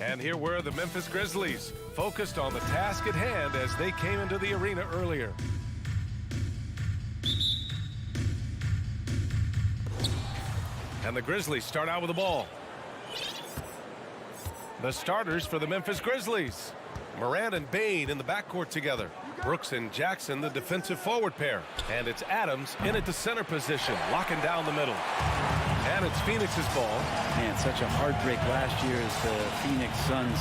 And here were the Memphis Grizzlies, focused on the task at hand as they came into the arena earlier. And the Grizzlies start out with the ball. The starters for the Memphis Grizzlies. Morant and Bane in the backcourt together. Brooks and Jackson, the defensive forward pair. And it's Adams in at the center position, locking down the middle. And it's Phoenix's ball. Man, such a heartbreak last year as the Phoenix Suns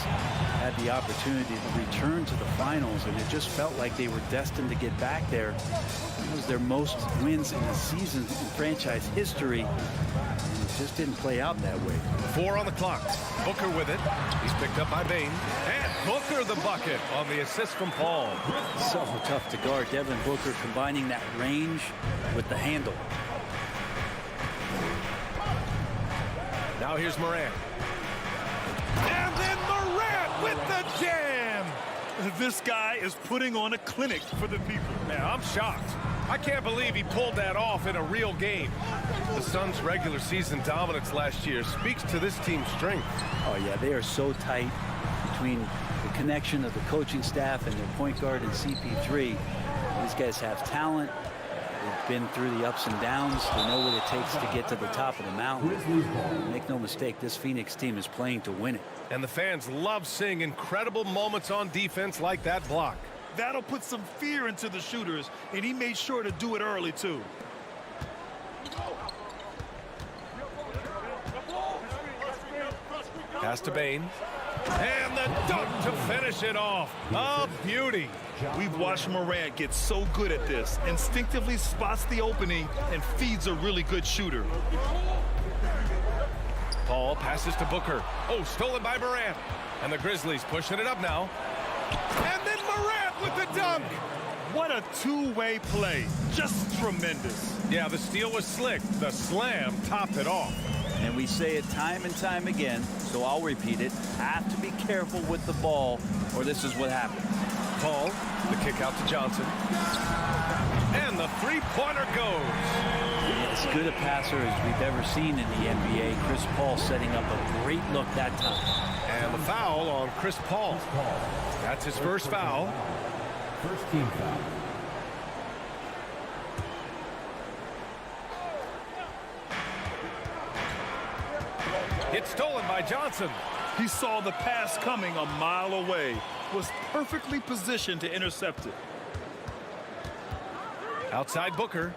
had the opportunity to return to the finals, and it just felt like they were destined to get back there. It was their most wins in a season in franchise history, and it just didn't play out that way. 4 on the clock. Booker with it. He's picked up by Bane. And Booker the bucket on the assist from Paul. So tough to guard. Devin Booker combining that range with the handle. Now here's Morant. And then Morant with the jam! This guy is putting on a clinic for the people. Man, I'm shocked. I can't believe he pulled that off in a real game. The Suns' regular season dominance last year speaks to this team's strength. Oh, yeah, they are so tight between the connection of the coaching staff and their point guard and CP3. These guys have talent. They've been through the ups and downs. They know what it takes to get to the top of the mountain. Make no mistake, this Phoenix team is playing to win it. And the fans love seeing incredible moments on defense like that block. That'll put some fear into the shooters, and he made sure to do it early, too. Pass to Bane. And the dunk to finish it off. A beauty. We've watched Morant get so good at this. Instinctively spots the opening and feeds a really good shooter. Paul passes to Booker. Oh, stolen by Morant. And the Grizzlies pushing it up now. And then Morant with the dunk. What a two-way play. Just tremendous. Yeah, the steal was slick. The slam topped it off. And we say it time and time again, so I'll repeat it. Have to be careful with the ball, or this is what happens. Paul, the kick out to Johnson. And the three-pointer goes. As good a passer as we've ever seen in the NBA. Chris Paul setting up a great look that time. And the foul on Chris Paul. That's his first foul. First team foul. It's stolen by Johnson. He saw the pass coming a mile away. Was perfectly positioned to intercept it. Outside Booker.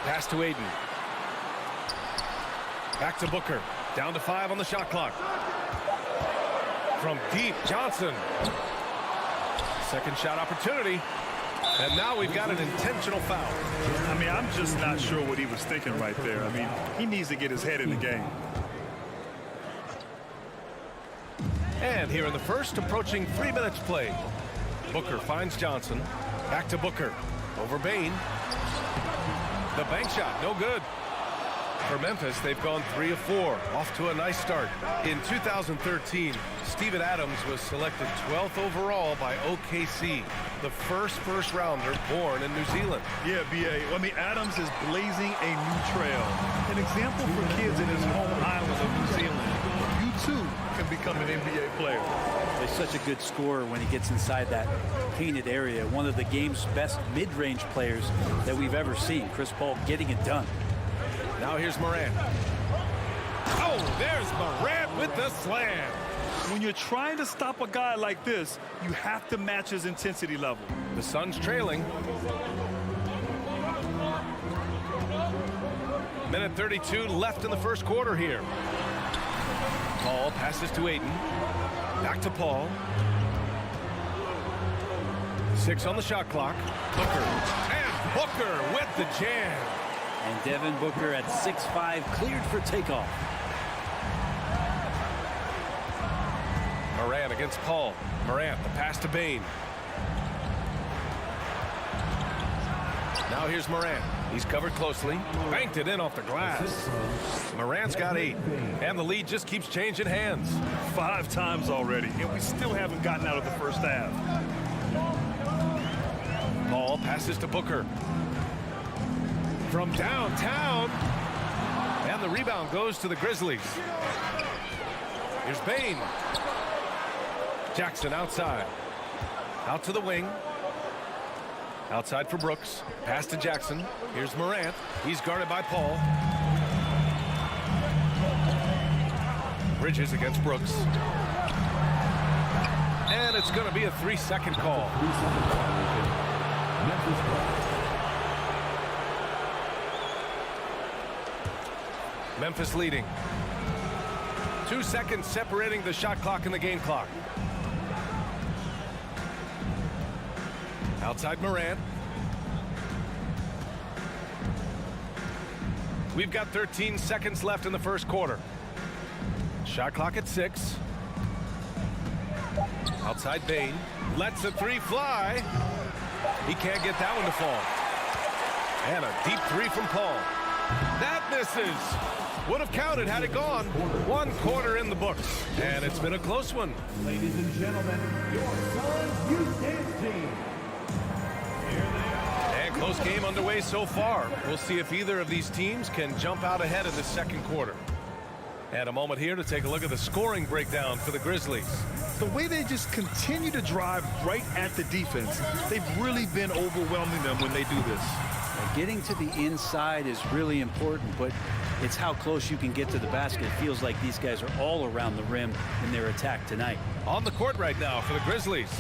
Pass to Aiden. Back to Booker. Down to 5 on the shot clock. From deep, Johnson. Second shot opportunity. And now we've got an intentional foul. I mean, I'm just not sure what he was thinking right there. I mean, he needs to get his head in the game. And here in the first, approaching 3 minutes played. Booker finds Johnson. Back to Booker. Over Bane. The bank shot, no good. For Memphis, they've gone 3 of 4, off to a nice start. In 2013, Steven Adams was selected 12th overall by OKC, the first rounder born in New Zealand. Yeah, B.A. I mean, Adams is blazing a new trail. An example for kids in his home island of New Zealand. You, too, can become an NBA player. He's such a good scorer when he gets inside that painted area. One of the game's best mid-range players that we've ever seen. Chris Paul getting it done. Now here's Morant. Oh, there's Morant with the slam. When you're trying to stop a guy like this, you have to match his intensity level. The Suns trailing. Minute 32 left in the first quarter here. Paul passes to Aiden. Back to Paul. 6 on the shot clock. Booker. And Booker with the jam. And Devin Booker at 6'5", cleared for takeoff. Morant against Paul. Morant, the pass to Bane. Now here's Morant. He's covered closely. Banked it in off the glass. Morant's got 8. And the lead just keeps changing hands. 5 times already, and we still haven't gotten out of the first half. Paul passes to Booker. From downtown. And And the rebound goes to the Grizzlies. Here's Bain. Jackson outside. Out to the wing. Outside for Brooks. Pass to Jackson. Here's Morant. He's guarded by Paul. Bridges against Brooks. And it's going to be a 3-second call. Memphis leading. 2 seconds separating the shot clock and the game clock. Outside Morant. We've got 13 seconds left in the first quarter. Shot clock at 6. Outside Bain. Lets a 3 fly. He can't get that one to fall. And a deep 3 from Paul. That misses. Would have counted had it gone. 1 quarter in the books. And it's been a close one. Ladies and gentlemen, your Suns Youth Dance Team. And close game underway so far. We'll see if either of these teams can jump out ahead in the second quarter. And a moment here to take a look at the scoring breakdown for the Grizzlies. The way they just continue to drive right at the defense, they've really been overwhelming them when they do this. Getting to the inside is really important, but it's how close you can get to the basket. It feels like these guys are all around the rim in their attack tonight. On the court right now for the Grizzlies.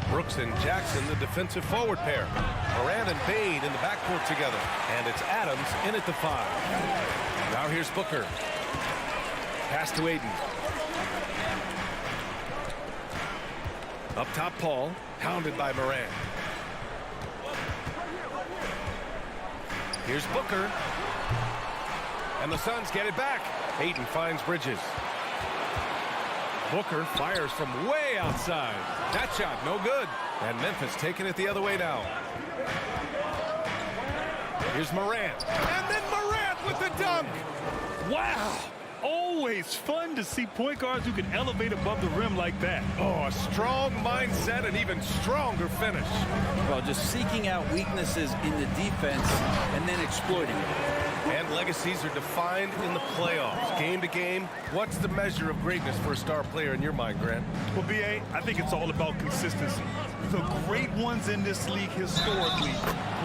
Brooks and Jackson, the defensive forward pair. Morant and Bain in the backcourt together. And it's Adams in at the 5. Now here's Booker. Pass to Aiden. Up top, Paul. Hounded by Morant. Here's Booker. And the Suns get it back. Aiden finds Bridges. Booker fires from way outside. That shot no good. And Memphis taking it the other way now. Here's Morant. And then Morant with the dunk. Wow. Always fun to see point guards who can elevate above the rim like that. Oh, a strong mindset and even stronger finish. Well, just seeking out weaknesses in the defense and then exploiting it. And legacies are defined in the playoffs. Game to game, what's the measure of greatness for a star player in your mind, Grant? Well, B.A., I think it's all about consistency. The great ones in this league historically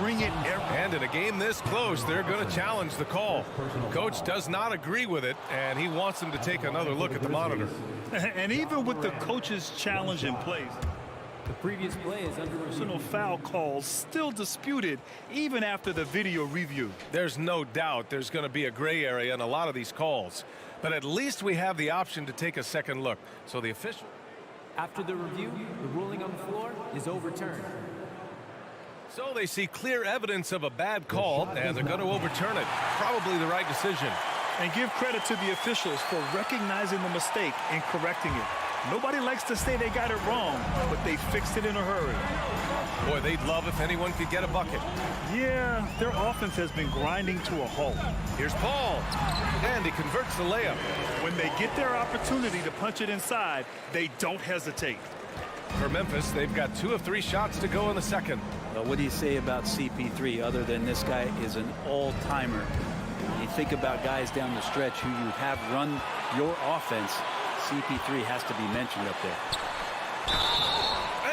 bring it every. And in a game this close, they're going to challenge the call. Coach does not agree with it, and he wants them to take another look at the monitor. And even with the coach's challenge in place, The previous play is under personal foul calls still disputed even after the video review. There's no doubt there's going to be a gray area in a lot of these calls. But at least we have the option to take a second look. So the official. After the review, the ruling on the floor is overturned. So they see clear evidence of a bad call, and they're going to overturn it. Probably the right decision. And give credit to the officials for recognizing the mistake and correcting it. Nobody likes to say they got it wrong, but they fixed it in a hurry. Boy, they'd love if anyone could get a bucket. Yeah, their offense has been grinding to a halt. Here's Paul, and he converts the layup. When they get their opportunity to punch it inside, they don't hesitate. For Memphis, they've got 2 of 3 shots to go in the second. Well, what do you say about CP3 other than this guy is an all-timer? You think about guys down the stretch who you have run your offense, CP3 has to be mentioned up there.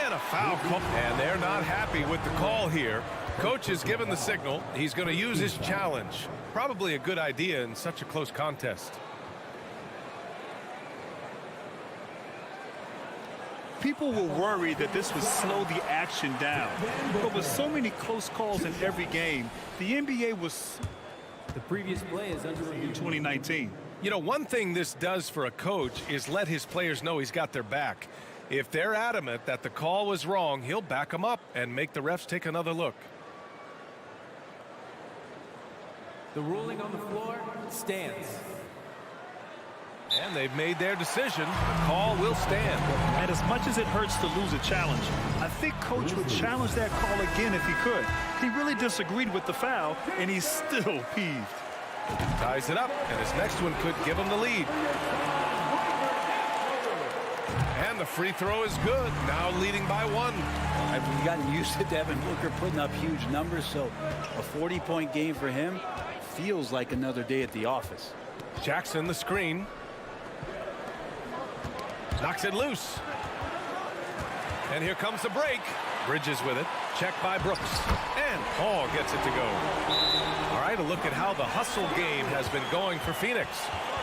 And a foul call. And they're not happy with the call here. Coach has given the signal. He's going to use his challenge. Probably a good idea in such a close contest. People were worried that this would slow the action down. But with so many close calls in every game, the NBA was The previous play is under review. 2019. You know, one thing this does for a coach is let his players know he's got their back. If they're adamant that the call was wrong, he'll back them up and make the refs take another look. The ruling on the floor stands. And they've made their decision. The call will stand. And as much as it hurts to lose a challenge, I think Coach would challenge that call again if he could. He really disagreed with the foul, and he's still peeved. Ties it up, and his next one could give him the lead. And the free throw is good. Now leading by 1. I've gotten used to Devin Booker putting up huge numbers, so a 40-point game for him feels like another day at the office. Jackson, the screen. Knocks it loose. And here comes the break. Bridges with it. Check by Brooks. And Paul gets it to go. All right, a look at how the hustle game has been going for Phoenix.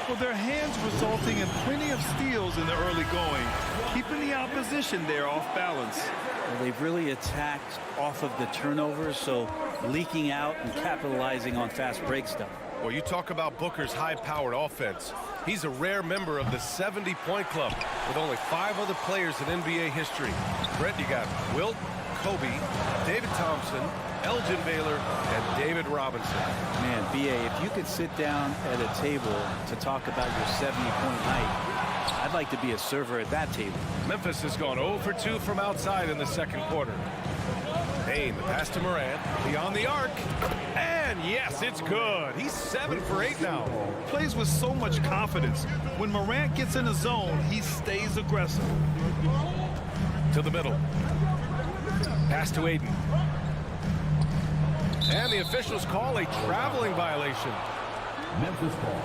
Well, their hands resulting in plenty of steals in the early going, keeping the opposition there off balance. Well, they've really attacked off of the turnovers, so leaking out and capitalizing on fast break stuff. Well, you talk about Booker's high-powered offense. He's a rare member of the 70-point club with only 5 other players in NBA history. Brett, you got Wilt, Kobe, David Thompson, Elgin Baylor, and David Robinson. Man, B.A., if you could sit down at a table to talk about your 70-point night, I'd like to be a server at that table. Memphis has gone 0 for 2 from outside in the second quarter. Payne, the pass to Morant, beyond the arc, and yes, it's good. He's 7 for 8 now. Plays with so much confidence. When Morant gets in the zone, he stays aggressive. To the middle. Pass to Aiden. And the officials call a traveling violation. Memphis ball.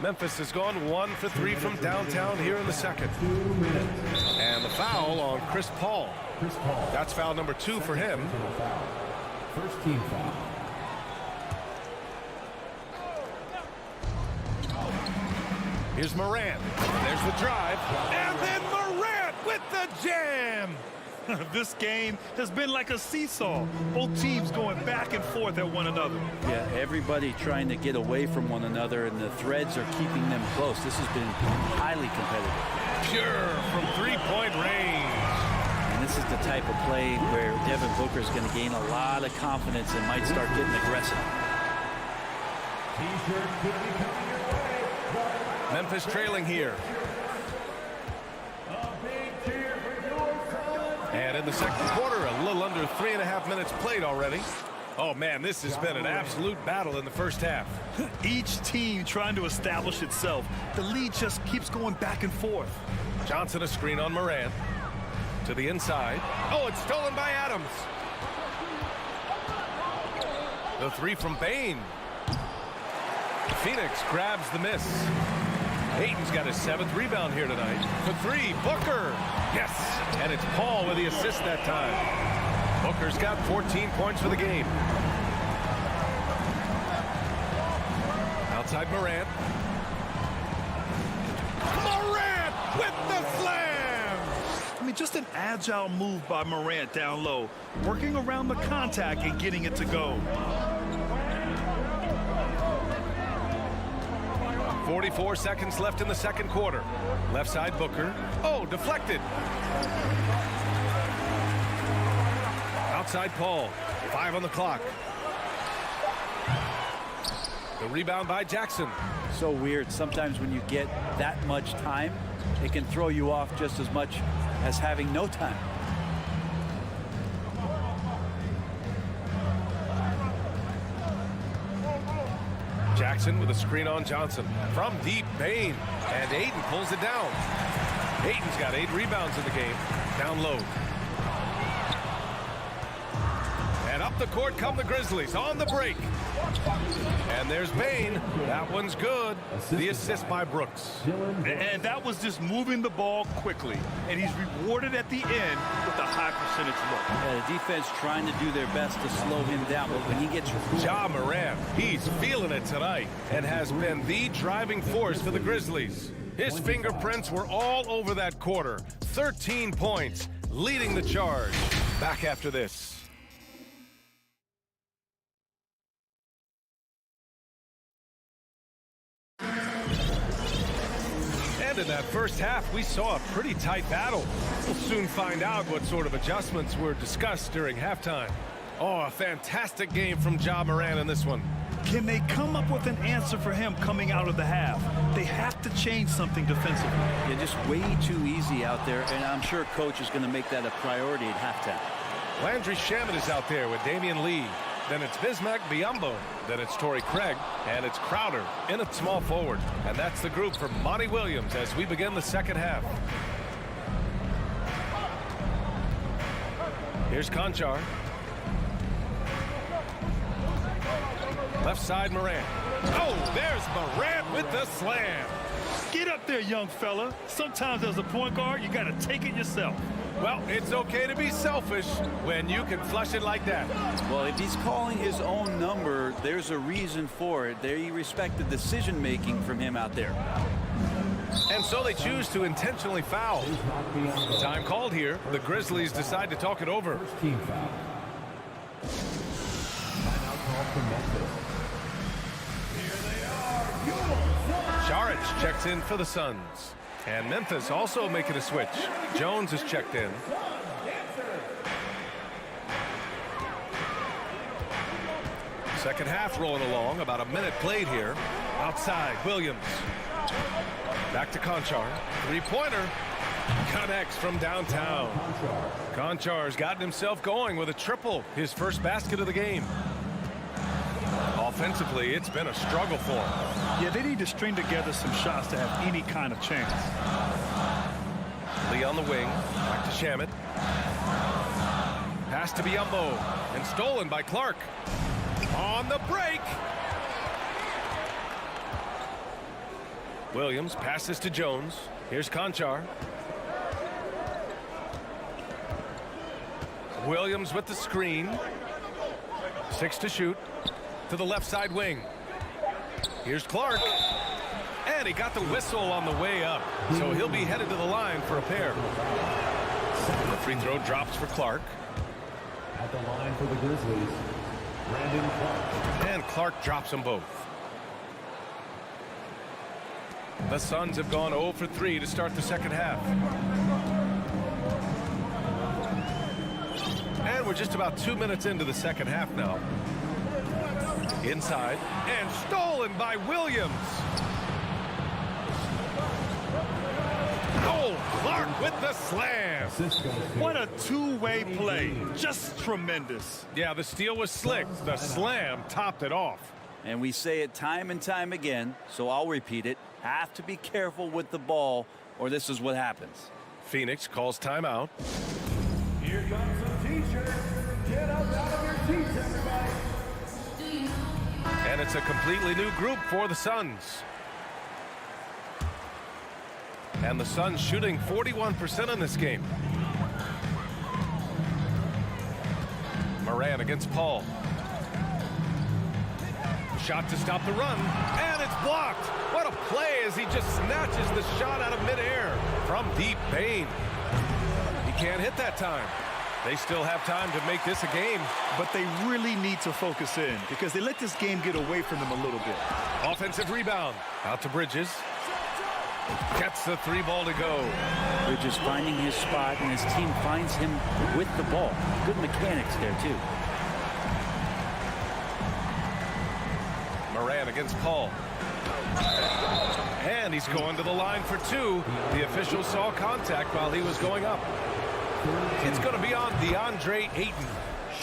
Memphis has gone 1 for 3 from downtown here in the second. 2 minutes. And the foul on Chris Paul. Chris Paul. That's foul number 2 for him. First team foul. Here's Morant. There's the drive. And then Morant with the jam. This game has been like a seesaw. Both teams going back and forth at one another. Yeah, everybody trying to get away from one another, and the threads are keeping them close. This has been highly competitive. Pure from three-point range. And this is the type of play where Devin Booker is going to gain a lot of confidence and might start getting aggressive. T-shirt could be coming your way. Memphis trailing here. A big cheer for your son. And in the second quarter, a little under 3.5 minutes played already. Oh, man, this has been an absolute battle in the first half. Each team trying to establish itself. The lead just keeps going back and forth. Johnson a screen on Morant. To the inside. Oh, it's stolen by Adams. The three from Bain. Phoenix grabs the miss. Ayton's got his 7th rebound here tonight. For 3, Booker. Yes, and it's Paul with the assist that time. Booker's got 14 points for the game. Outside Morant. Morant with the slam! I mean, just an agile move by Morant down low, working around the contact and getting it to go. 44 seconds left in the second quarter. Left side Booker. Oh, deflected. Outside Paul. 5 on the clock. The rebound by Jackson. So weird. Sometimes when you get that much time, it can throw you off just as much as having no time. Jackson with a screen on Johnson. From deep, Bain. And Ayton pulls it down. Ayton's got 8 rebounds in the game. Down low. And up the court come the Grizzlies on the break. And there's Bain. That one's good. The assist by Brooks. And that was just moving the ball quickly. And he's rewarded at the end with a high percentage look. Yeah, the defense trying to do their best to slow him down, but when he gets... Ja Morant, he's feeling it tonight and has been the driving force for the Grizzlies. His fingerprints were all over that quarter. 13 points, leading the charge. Back after this. And in that first half, we saw a pretty tight battle. We'll soon find out what sort of adjustments were discussed during halftime. Oh, a fantastic game from Ja Morant in this one. Can they come up with an answer for him coming out of the half? They have to change something defensively. Yeah, just way too easy out there, and I'm sure coach is going to make that a priority at halftime. Landry Shamet is out there with Damian Lee. Then it's Bismack Biyombo. Then it's Torrey Craig. And it's Crowder in at small forward. And that's the group for Monty Williams as we begin the second half. Here's Conchar. Left side, Morant. Oh, there's Morant with the slam. Get up there, young fella. Sometimes as a point guard, you got to take it yourself. Well, it's okay to be selfish when you can flush it like that. Well, if he's calling his own number, there's a reason for it. They respect the decision-making from him out there. And so they choose to intentionally foul. Time called here. The Grizzlies decide to talk it over. Team foul. Timeout call for Memphis. Šarić checks in for the Suns. And Memphis also making a switch. Jones is checked in. Second half rolling along. About a minute played here. Outside, Williams. Back to Conchar. Three-pointer. Connects from downtown. Conchar's gotten himself going with a triple. His first basket of the game. Offensively, it's been a struggle for him. Yeah, they need to string together some shots to have any kind of chance. Lee on the wing. Back to Shamet. Pass to Biyombo. And stolen by Clark. On the break. Williams passes to Jones. Here's Conchar. Williams with the screen. 6 to shoot. To the left side wing. Here's Clark. And he got the whistle on the way up. So he'll be headed to the line for a pair. The free throw drops for Clark. At the line for the Grizzlies, Brandon Clark. And Clark drops them both. The Suns have gone 0 for 3 to start the second half. And we're just about 2 minutes into the second half now. Inside, and stolen by Williams. Oh, Clark with the slam. What a two-way play. Just tremendous. Yeah, the steal was slick. The slam topped it off. And we say it time and time again, so I'll repeat it. Have to be careful with the ball, or this is what happens. Phoenix calls timeout. Here comes some teachers. Get up out of your seats, everybody. And it's a completely new group for the Suns. And the Suns shooting 41% in this game. Morant against Paul. Shot to stop the run, and it's blocked. What a play as he just snatches the shot out of midair from deep Bain. He can't hit that time. They still have time to make this a game. But they really need to focus in because they let this game get away from them a little bit. Offensive rebound. Out to Bridges. Gets the 3 ball to go. Bridges finding his spot, and his team finds him with the ball. Good mechanics there, too. Morant against Paul. And he's going to the line for 2. The official saw contact while he was going up. It's going to be on DeAndre Ayton.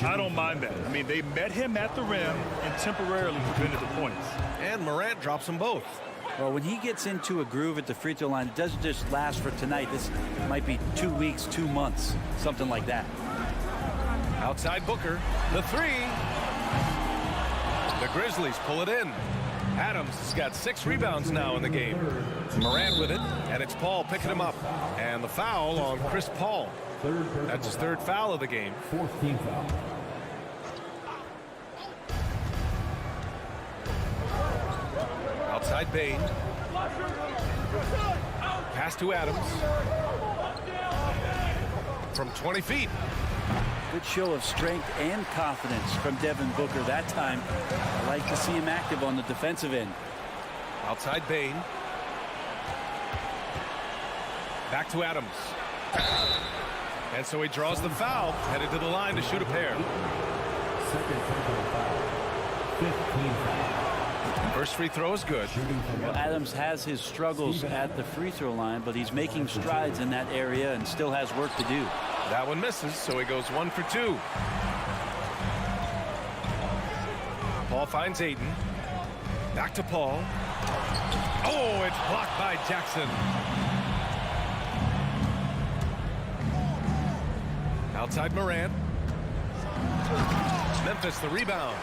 I don't mind that. I mean, they met him at the rim and temporarily prevented the points. And Morant drops them both. Well, when he gets into a groove at the free throw line, it doesn't just last for tonight. This might be 2 weeks, 2 months, something like that. Outside Booker. The 3. The Grizzlies pull it in. Adams has got 6 rebounds now in the game. Morant with it, and it's Paul picking him up. And the foul on Chris Paul. That's his 3rd foul of the game. 4th team foul. Outside Bain. Pass to Adams. From 20 feet. Good show of strength and confidence from Devin Booker that time. I like to see him active on the defensive end. Outside Bain. Back to Adams. And so he draws the foul, headed to the line to shoot a pair. 2nd technical foul. 5th team foul. First free throw is good. Well, Adams has his struggles at the free throw line, but he's making strides in that area and still has work to do. That one misses, so he goes 1 for 2. Paul finds Ayton. Back to Paul. Oh, it's blocked by Jackson. Outside Morant. Memphis the rebound.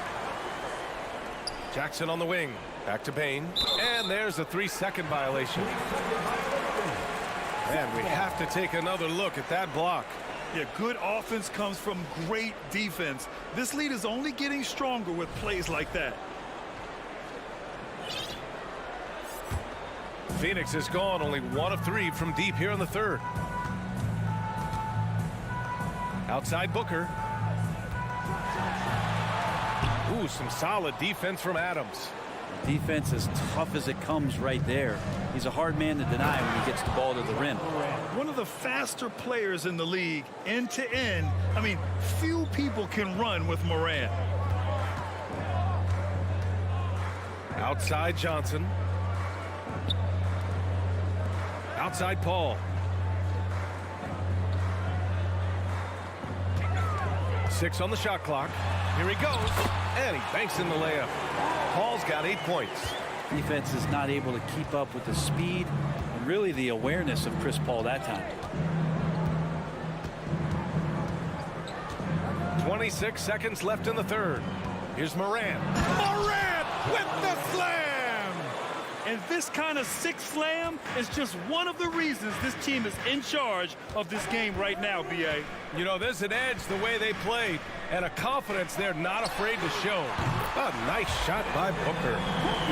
Jackson on the wing. Back to Bain. And there's a 3-second violation. And we have to take another look at that block. Yeah, good offense comes from great defense. This lead is only getting stronger with plays like that. Phoenix is gone, only 1 of 3 from deep here in the third. Outside Booker. Ooh, some solid defense from Adams. Defense as tough as it comes right there. He's a hard man to deny when he gets the ball to the rim. One of the faster players in the league, end to end. I mean, few people can run with Morant. Outside Johnson. Outside Paul. 6 on the shot clock. Here he goes. And he banks in the layup. Paul's got 8 points. Defense is not able to keep up with the speed and really the awareness of Chris Paul that time. 26 seconds left in the third. Here's Morant. Morant with the slam! And this kind of sixth slam is just one of the reasons this team is in charge of this game right now, B.A. You know, there's an edge the way they played and a confidence they're not afraid to show. A nice shot by Booker.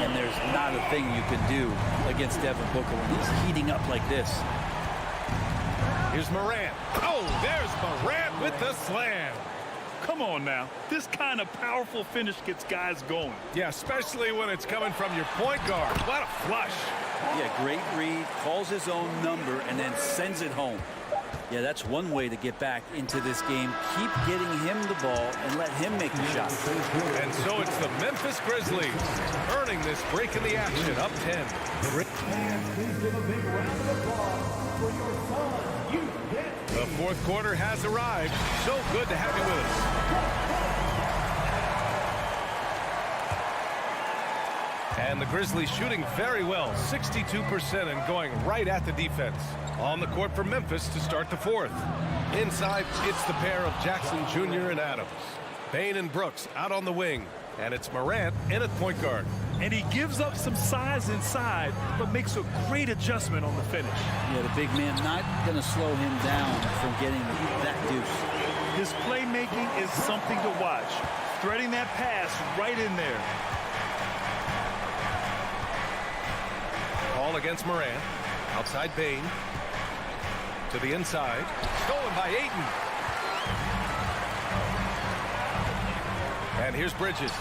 And there's not a thing you can do against Devin Booker when he's heating up like this. Here's Morant. Oh, there's Morant with the slam. Come on now. This kind of powerful finish gets guys going. Yeah, especially when it's coming from your point guard. What a flush. Yeah, great read, calls his own number, and then sends it home. Yeah, that's one way to get back into this game. Keep getting him the ball and let him make the shot. And so it's the Memphis Grizzlies earning this break in the action, up 10. And please give a big round of applause for your son, you get. The fourth quarter has arrived. So good to have you with us. And the Grizzlies shooting very well, 62% and going right at the defense. On the court for Memphis to start the fourth. Inside, it's the pair of Jackson Jr. and Adams. Bain and Brooks out on the wing. And it's Morant in at point guard. And he gives up some size inside, but makes a great adjustment on the finish. Yeah, the big man not going to slow him down from getting that deuce. His playmaking is something to watch. Threading that pass right in there. Ball against Morant. Outside Bain. To the inside. Stolen by Ayton. And here's Bridges.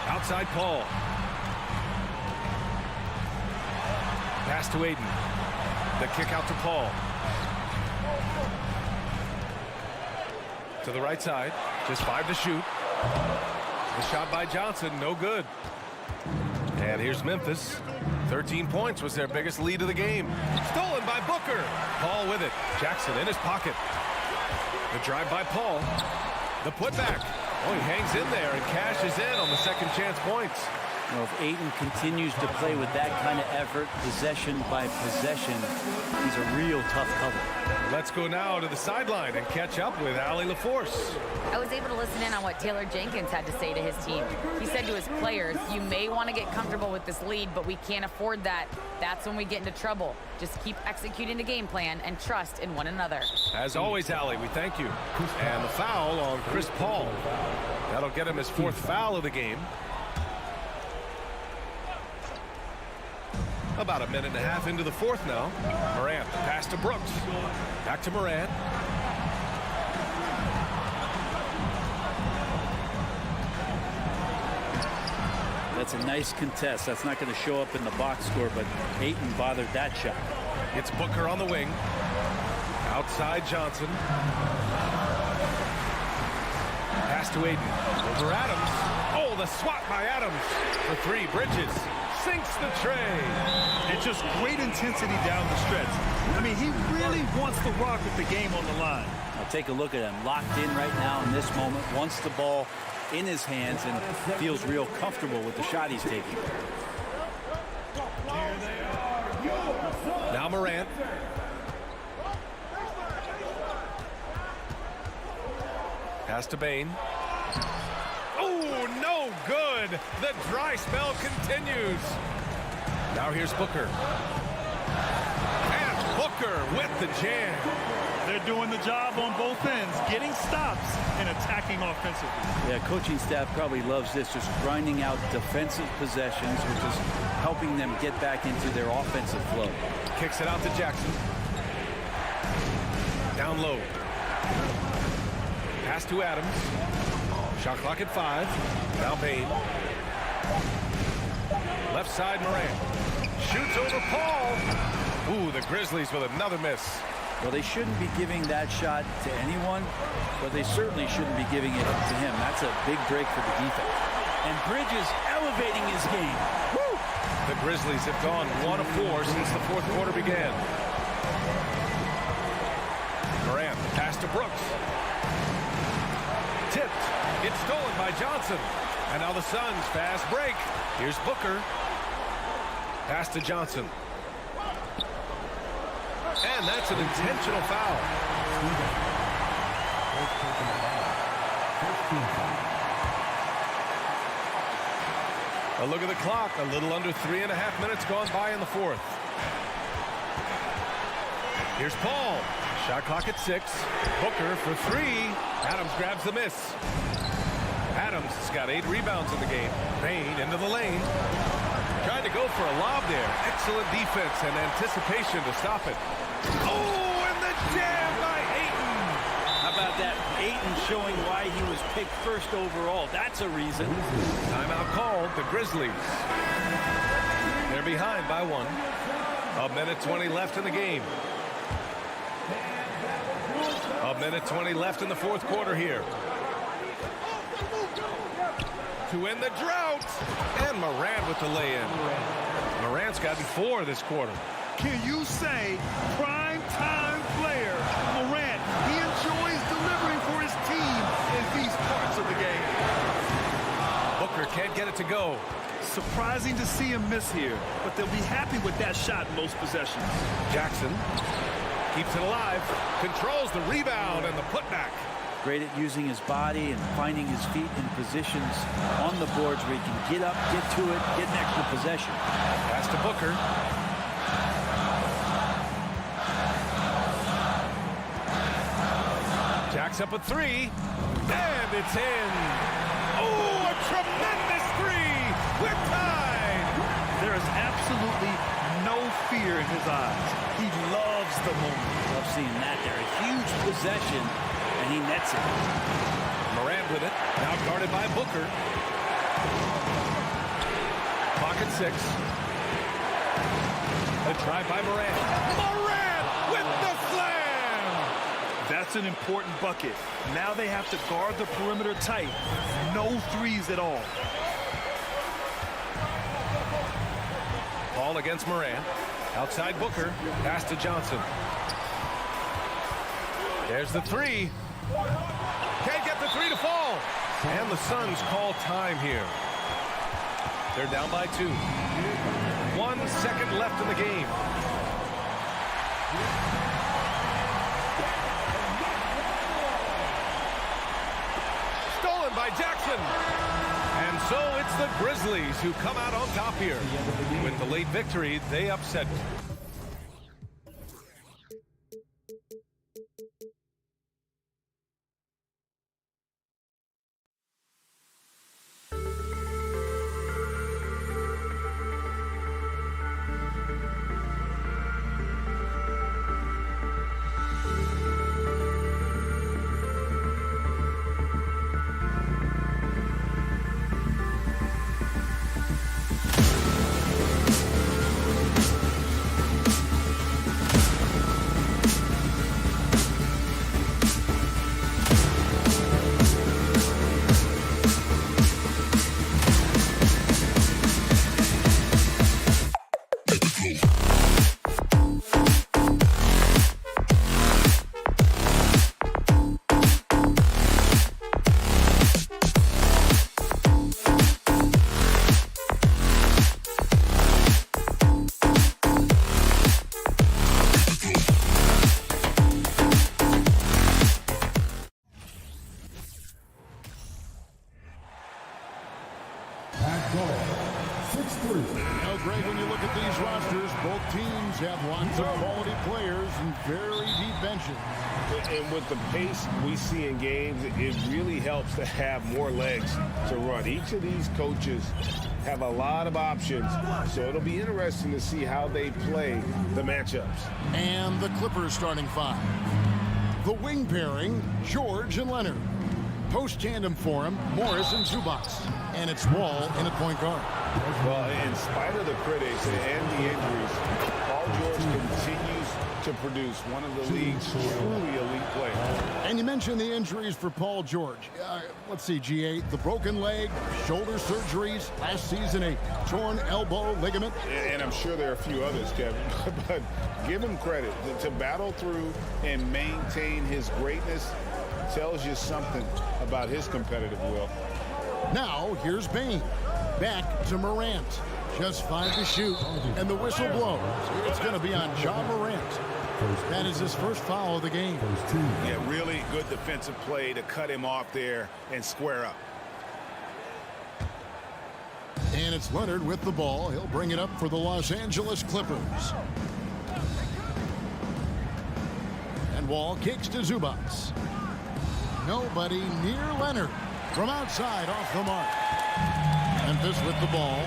Outside Paul. Pass to Ayton. The kick out to Paul. To the right side. Just 5 to shoot. The shot by Johnson. No good. And here's Memphis. 13 points was their biggest lead of the game. Stolen by Booker. Paul with it. Jackson in his pocket. The drive by Paul. The putback. Oh, he hangs in there and cashes in on the second chance points. You know, if Ayton continues to play with that kind of effort, possession by possession, he's a real tough cover. Let's go now to the sideline and catch up with Allie LaForce. I was able to listen in on what Taylor Jenkins had to say to his team. He said to his players, you may want to get comfortable with this lead, but we can't afford that. That's when we get into trouble. Just keep executing the game plan and trust in one another. As always, Allie, we thank you. And the foul on Chris Paul. That'll get him his 4th foul of the game. About a minute and a half into the fourth now. Morant, pass to Brooks. Back to Morant. That's a nice contest. That's not going to show up in the box score, but Ayton bothered that shot. It's Booker on the wing. Outside Johnson. Pass to Ayton. Over Adams. Oh, the swat by Adams. For 3, Bridges. Sinks the tray. And just great intensity down the stretch. I mean, he really wants to rock with the game on the line. Now take a look at him. Locked in right now in this moment. Wants the ball in his hands and feels real comfortable with the shot he's taking. Now Morant. Pass to Bain. Oh, Oh, no good. The dry spell continues. Now here's Booker. And Booker with the jam. They're doing the job on both ends, getting stops and attacking offensively. Yeah, coaching staff probably loves this, just grinding out defensive possessions, which is helping them get back into their offensive flow. Kicks it out to Jackson. Down low. Pass to Adams. Shot clock at 5. Now Bain. Left side Morant. Shoots over Paul. Ooh, the Grizzlies with another miss. Well, they shouldn't be giving that shot to anyone, but they certainly shouldn't be giving it to him. That's a big break for the defense. And Bridges elevating his game. Woo! The Grizzlies have gone 1 of 4 since the fourth quarter began. Morant, pass to Brooks. Tipped. It's stolen by Johnson. And now the Suns fast break. Here's Booker. Pass to Johnson. And that's an intentional foul. A look at the clock. A little under 3.5 minutes gone by in the fourth. Here's Paul. Shot clock at 6. Booker for 3. Adams grabs the miss. Adams has got 8 rebounds in the game. Bain into the lane. Trying to go for a lob there. Excellent defense and anticipation to stop it. Oh, and the jam by Ayton. How about that? Ayton showing why he was picked first overall. That's a reason. Timeout called. The Grizzlies. They're behind by 1. 1:20 left in the game. 1:20 left in the fourth quarter here. To end the drought. And Morant with the lay-in. Morant's gotten 4 this quarter. Can you say prime time player Morant? He enjoys delivering for his team in these parts of the game. Booker can't get it to go. Surprising to see him miss here, but they'll be happy with that shot in most possessions. Jackson keeps it alive, controls the rebound and the putback. Great at using his body and finding his feet in positions on the boards where he can get up, get to it, get an extra possession. Pass to Booker. Jacks up a 3, and it's in. Oh, a tremendous 3. We're tied. There is absolutely no fear in his eyes. He loves the moment. Love seeing that there. A huge possession, and he nets it. Morant with it. Now guarded by Booker. Clock at 6. A try by Morant. Morant with the slam! That's an important bucket. Now they have to guard the perimeter tight. No threes at all. Ball against Morant. Outside Booker. Pass to Johnson. There's the 3. Can't get the 3 to fall. And the Suns call time here. They're down by 2. 1 second left in the game. Stolen by Jackson. And so it's the Grizzlies who come out on top here. With the late victory, they upset Now, Greg, when you look at these rosters, both teams have lots of quality players and very deep benches. And with the pace we see in games, it really helps to have more legs to run. Each of these coaches have a lot of options, so it'll be interesting to see how they play the matchups. And the Clippers starting five. The wing pairing, George and Leonard. Post tandem for him, Morris and Zubac. And it's Wall in at point guard. Well, in spite of the critics and the injuries, Paul George continues to produce one of the league's truly elite players. And you mentioned the injuries for Paul George. Let's see, G8, the broken leg, shoulder surgeries, last season a torn elbow ligament. And I'm sure there are a few others, Kevin, but give him credit. To battle through and maintain his greatness tells you something about his competitive will. Now, here's Bain. Back to Morant. Just 5 to shoot, and the whistle blows. It's going to be on Ja Morant. That is his first foul of the game. Yeah, really good defensive play to cut him off there and square up. And it's Leonard with the ball. He'll bring it up for the Los Angeles Clippers. And Wall kicks to Zubac. Nobody near Leonard. From outside, off the mark. Memphis with the ball.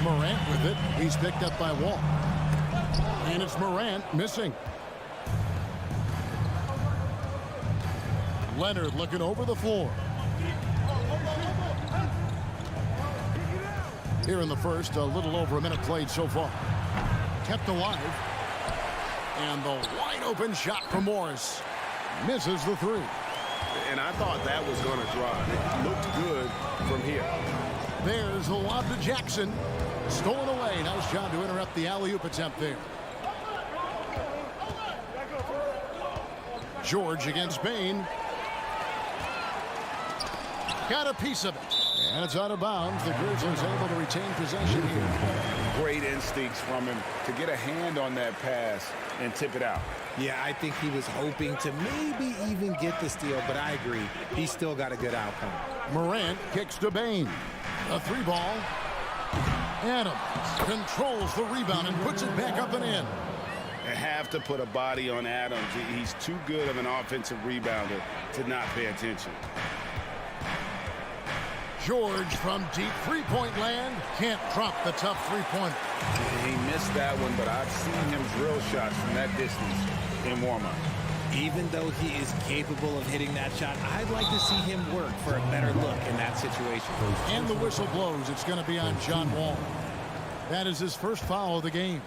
Morant with it. He's picked up by Wall. And it's Morant missing. Leonard looking over the floor. Here in the first, a little over a minute played so far. Kept alive. And the wide open shot from Morris. Misses the three. And I thought that was going to drive. It looked good from here. There's the lob to Jackson. Stolen away. Nice job to interrupt the alley-oop attempt there. George against Bain. Got a piece of it. And it's out of bounds. The Grizzlies able to retain possession here. Great instincts from him to get a hand on that pass and tip it out. Yeah, I think he was hoping to maybe even get the steal, but I agree. He still got a good outcome. Morant kicks to Bain. A three ball. Adams controls the rebound and puts it back up and in. They have to put a body on Adams. He's too good of an offensive rebounder to not pay attention. George from deep three-point land can't drop the tough three-pointer. He missed that one, but I've seen him drill shots from that distance in warm-up. Even though he is capable of hitting that shot, I'd like to see him work for a better look in that situation. And the whistle blows. It's going to be on John Wall. That is his first foul of the game.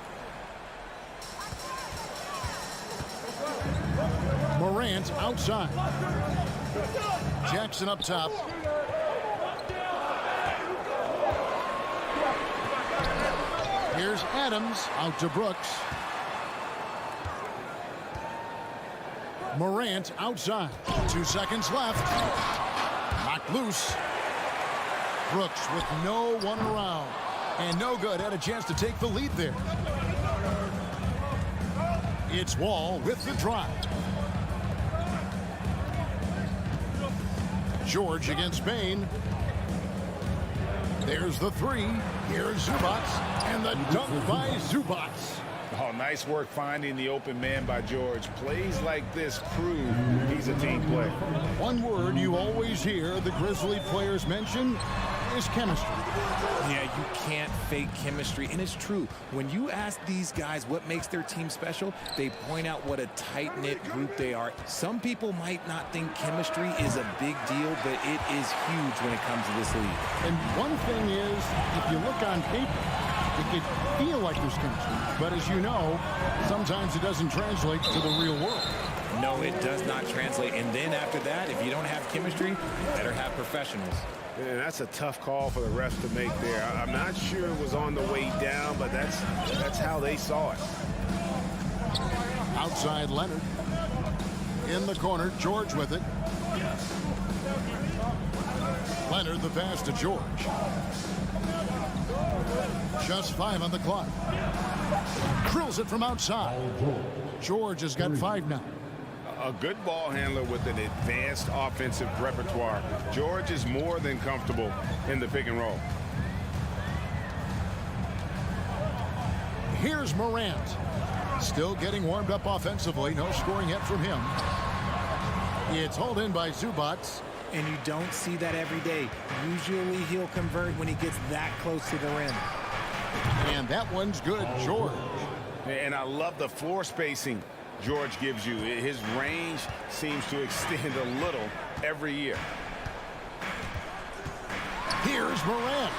Morant outside. Jackson up top. Here's Adams out to Brooks. Morant outside. 2 seconds left. Knocked loose. Brooks with no one around. And no good. Had a chance to take the lead there. It's Wall with the drive. George against Bain. There's the three. Here's Zubac. And the dunk by Zubac. Oh, nice work finding the open man by George. Plays like this prove he's a team player. One word you always hear the Grizzly players mention is chemistry. Yeah, you can't fake chemistry, and it's true. When you ask these guys what makes their team special, they point out what a tight-knit group they are. Some people might not think chemistry is a big deal, but it is huge when it comes to this league. And one thing is, if you look on paper, it could feel like there's chemistry. But as you know, sometimes it doesn't translate to the real world. No, it does not translate. And then after that, if you don't have chemistry, you better have professionals. And that's a tough call for the refs to make there. I'm not sure it was on the way down, but that's how they saw it. Outside Leonard. In the corner, George with it. Leonard the pass to George. Just 5 on the clock. Drills it from outside. George has got 5 now. A good ball handler with an advanced offensive repertoire. George is more than comfortable in the pick and roll. Here's Morant. Still getting warmed up offensively. No scoring yet from him. It's hauled in by Zubats. And you don't see that every day. Usually he'll convert when he gets that close to the rim. And that one's good, George. And I love the floor spacing George gives you. His range seems to extend a little every year. Here's Morant.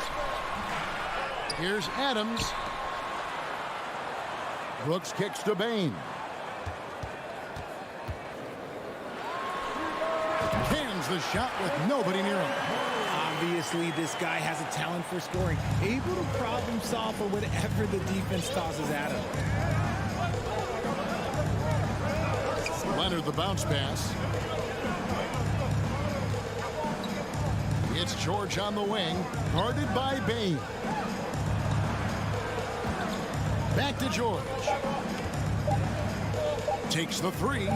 Here's Adams. Brooks kicks to Bain. Cans the shot with nobody near him. Obviously, this guy has a talent for scoring. Able to problem solve for whatever the defense tosses at him. Leonard the bounce pass. It's George on the wing, guarded by Bain. Back to George. Takes the three.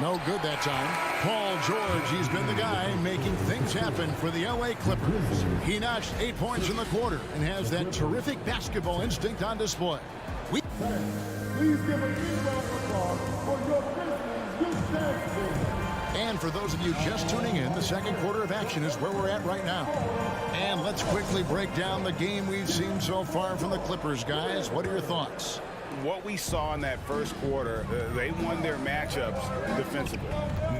No good that time. Paul George, he's been the guy making things happen for the LA Clippers. He notched 8 points in the quarter and has that terrific basketball instinct on display. Please give a big round of applause for your Grizzlies youth dance team. And for those of you just tuning in, the second quarter of action is where we're at right now. And let's quickly break down the game we've seen so far from the Clippers, guys. What are your thoughts? What we saw in that first quarter, they won their matchups defensively.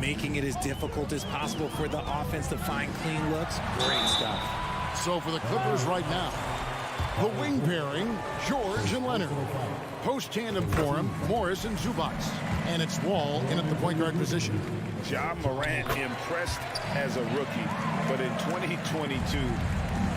Making it as difficult as possible for the offense to find clean looks. Great stuff. So for the Clippers right now, the wing pairing, George and Leonard. Post tandem for him, Morris and Zubats. And it's Wall in at the point guard position. Ja Morant impressed as a rookie, but in 2022,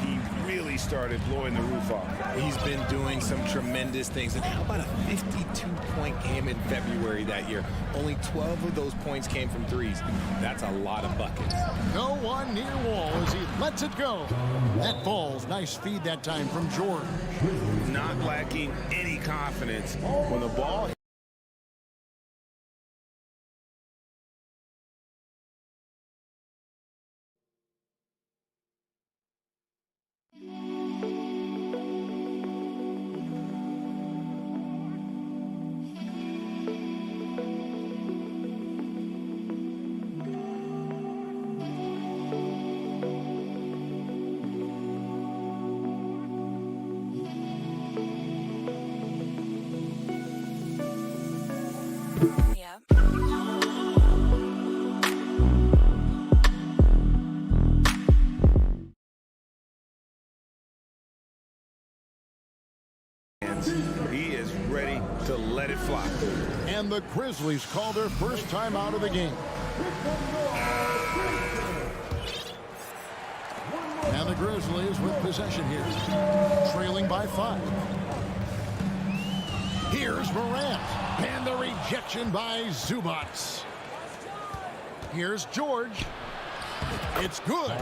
he really started blowing the roof off. He's been doing some tremendous things. And how about a 52-point game in February that year? Only 12 of those points came from threes. That's a lot of buckets. No one near Wall as he lets it go. That falls. Nice feed that time from George. Not lacking any confidence when the ball. He is ready to let it fly. And the Grizzlies call their first time out of the game. And the Grizzlies with possession here, trailing by 5. Here's Morant, and the rejection by Zubats. Here's George. It's good.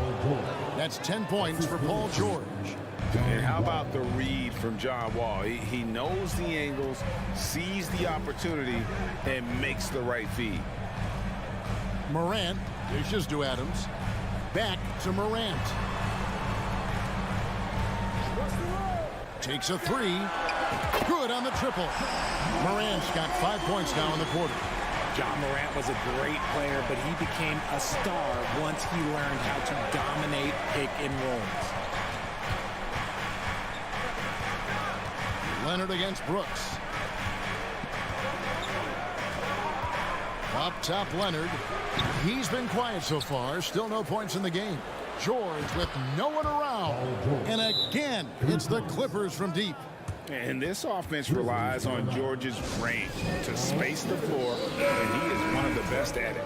That's 10 points for Paul George. And how about the read from John Wall? He knows the angles, sees the opportunity, and makes the right feed. Morant dishes to Adams. Back to Morant. Takes a three. Good on the triple. Morant's got 5 points now in the quarter. John Morant was a great player, but he became a star once he learned how to dominate pick and rolls. Leonard against Brooks. Up top, Leonard. He's been quiet so far. Still no points in the game. George with no one around. And again, it's the Clippers from deep. And this offense relies on George's range to space the floor, and he is one of the best at it.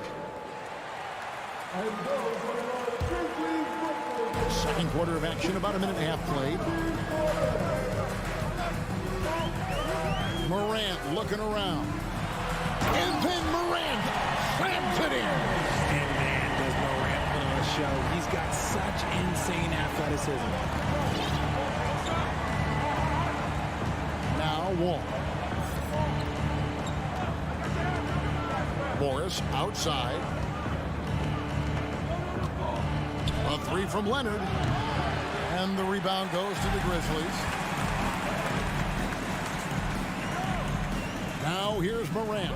Second quarter of action, about a minute and a half played. Morant looking around. And then Morant slams it in. And man, does Morant put on a show. He's got such insane athleticism. Now Wall. Morris outside. A three from Leonard. And the rebound goes to the Grizzlies. Now here's Morant.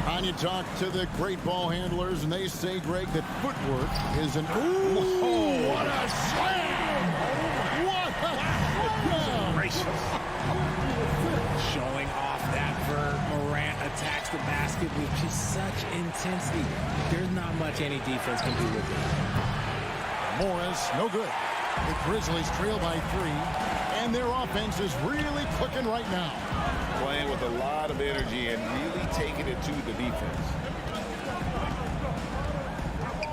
And you talk to the great ball handlers, and they say, Greg, that footwork is an... Ooh, what a slam! What a slam! Showing off that verb. Morant attacks the basket with just such intensity. There's not much any defense can do with it. Morris, no good. The Grizzlies trail by 3, and their offense is really clicking right now. Playing with a lot of energy and really taking it to the defense.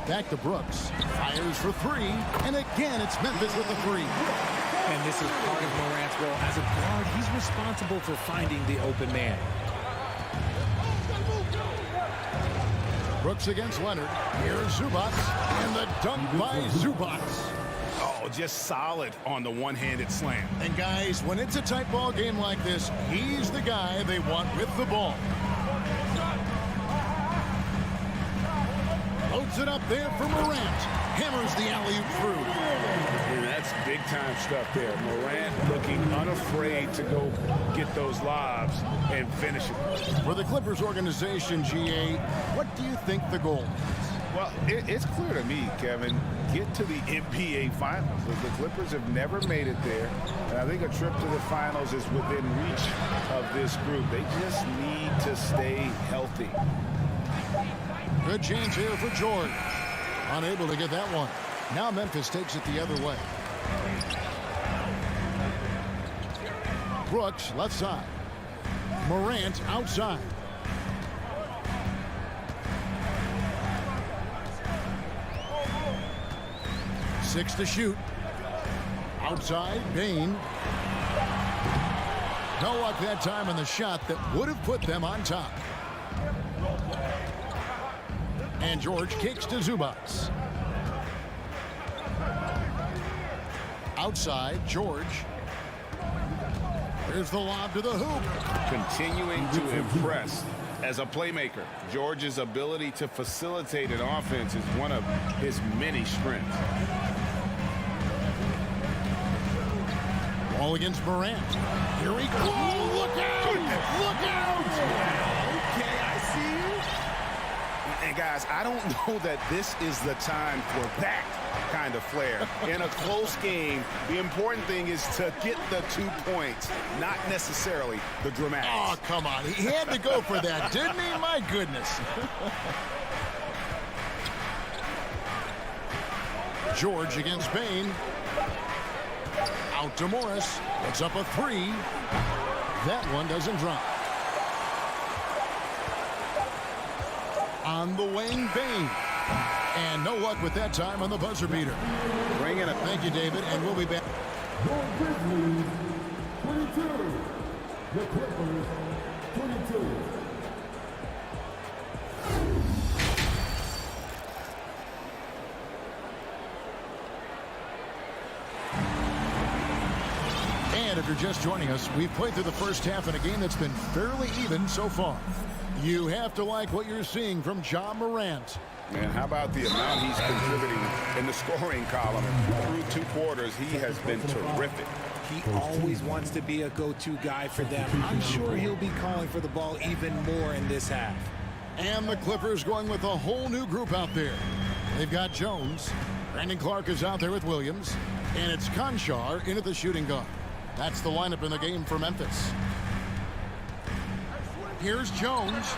Back to Brooks. Fires for 3, and again it's Memphis with the 3. And this is part of Morant's role. As a guard, he's responsible for finding the open man. Brooks against Leonard. Here's Zubac, and the dunk by Zubac. Oh, just solid on the one-handed slam. And guys, when it's a tight ball game like this, he's the guy they want with the ball. Loads it up there for Morant. Hammers the alley-oop through. And that's big-time stuff there. Morant looking unafraid to go get those lobs and finish it. For the Clippers organization, GA, what do you think the goal is? Well, it's clear to me, Kevin, get to the NBA Finals. The Clippers have never made it there, and I think a trip to the Finals is within reach of this group. They just need to stay healthy. Good chance here for George. Unable to get that one. Now Memphis takes it the other way. Brooks, left side. Morant, outside. Six to shoot. Outside, Bain. No luck that time on the shot that would have put them on top. And George kicks to Zubac. Outside, George. Here's the lob to the hoop. Continuing to impress as a playmaker. George's ability to facilitate an offense is one of his many strengths. Ball against Morant. Here he goes. Oh, look out! Look out! Okay, I see you. And guys, I don't know that this is the time for that kind of flair. In a close game, the important thing is to get the 2 points, not necessarily the dramatics. Oh, come on. He had to go for that, didn't he? My goodness. George against Bain. Out to Morris. It's up a 3. That one doesn't drop. On the wing, Bain. And no luck with that time on the buzzer beater. Bringing it. Thank you, David, and we'll be back. Your Grizzlies, 22. The Clippers, 22. And if you're just joining us, we've played through the first half in a game that's been fairly even so far. You have to like what you're seeing from Ja Morant. Man, how about the amount he's contributing in the scoring column? Through 2 quarters, he has been terrific. He always wants to be a go-to guy for them. I'm sure he'll be calling for the ball even more in this half. And the Clippers going with a whole new group out there. They've got Jones. Brandon Clark is out there with Williams. And it's Conchar in at the shooting guard. That's the lineup in the game for Memphis. Here's Jones.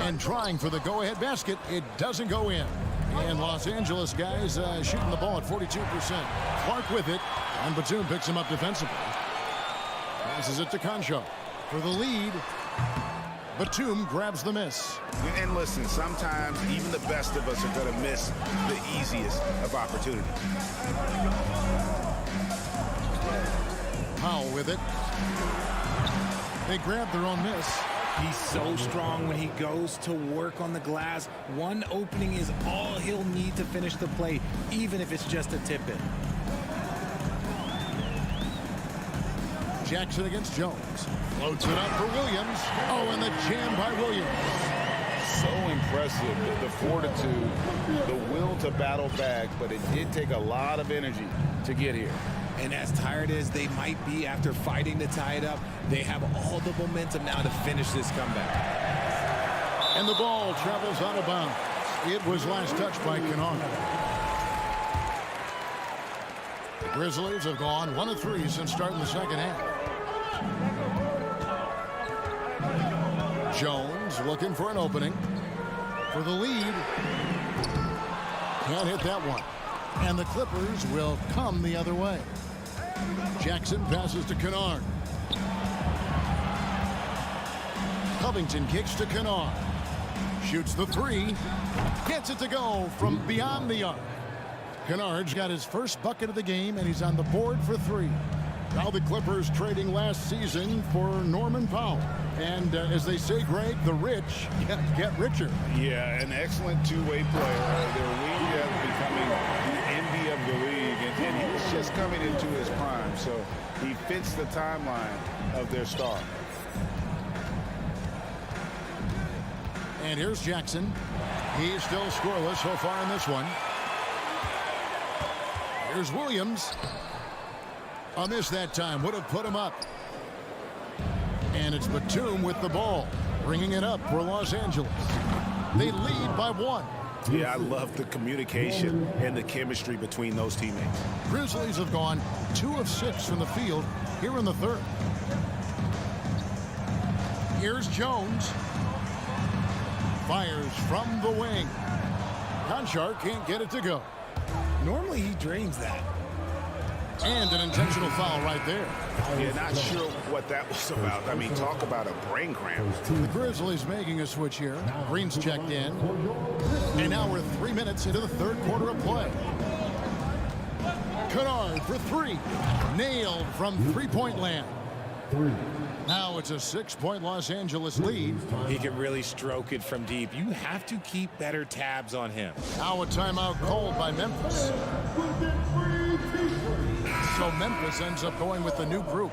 And trying for the go-ahead basket. It doesn't go in. And Los Angeles guys shooting the ball at 42%. Clark with it. And Batum picks him up defensively. Passes it to Conchar for the lead. Batum grabs the miss. And listen, sometimes even the best of us are going to miss the easiest of opportunities. Powell with it. They grab their own miss. He's so strong when he goes to work on the glass. One opening is all he'll need to finish the play, even if it's just a tip-in. Jackson against Jones. Floats it up for Williams. Oh, and the jam by Williams. So impressive, the fortitude, the will to battle back, but it did take a lot of energy to get here. And as tired as they might be after fighting to tie it up, they have all the momentum now to finish this comeback. And the ball travels out of bounds. It was last touched by Kennard. The Grizzlies have gone 1 of 3 since starting the second half. Jones looking for an opening for the lead. Can't hit that one. And the Clippers will come the other way. Jackson passes to Kennard. Covington kicks to Kennard. Shoots the 3. Gets it to go from beyond the arc. Kennard's got his first bucket of the game, and he's on the board for 3. Now the Clippers trading last season for Norman Powell. And as they say, Greg, the rich get richer. Yeah, an excellent two-way player. Their wing depth becoming the envy of the league. And he's just coming into his prime, so he fits the timeline of their star. And here's Jackson. He's still scoreless so far in this one. Here's Williams. A miss that time would have put him up. And it's Batum with the ball, bringing it up for Los Angeles. They lead by 1. Yeah, I love the communication and the chemistry between those teammates. Grizzlies have gone 2 of 6 from the field here in the third. Here's Jones. Fires from the wing. Conchar can't get it to go. Normally he drains that. And an intentional foul right there. Yeah, not sure what that was about. I mean, talk about a brain cramp. The Grizzlies making a switch here. Green's checked in. And now we're 3 minutes into the third quarter of play. Kennard for 3. Nailed from three-point land. Now it's a 6-point Los Angeles lead. He can really stroke it from deep. You have to keep better tabs on him. Now a timeout called by Memphis. So Memphis ends up going with the new group.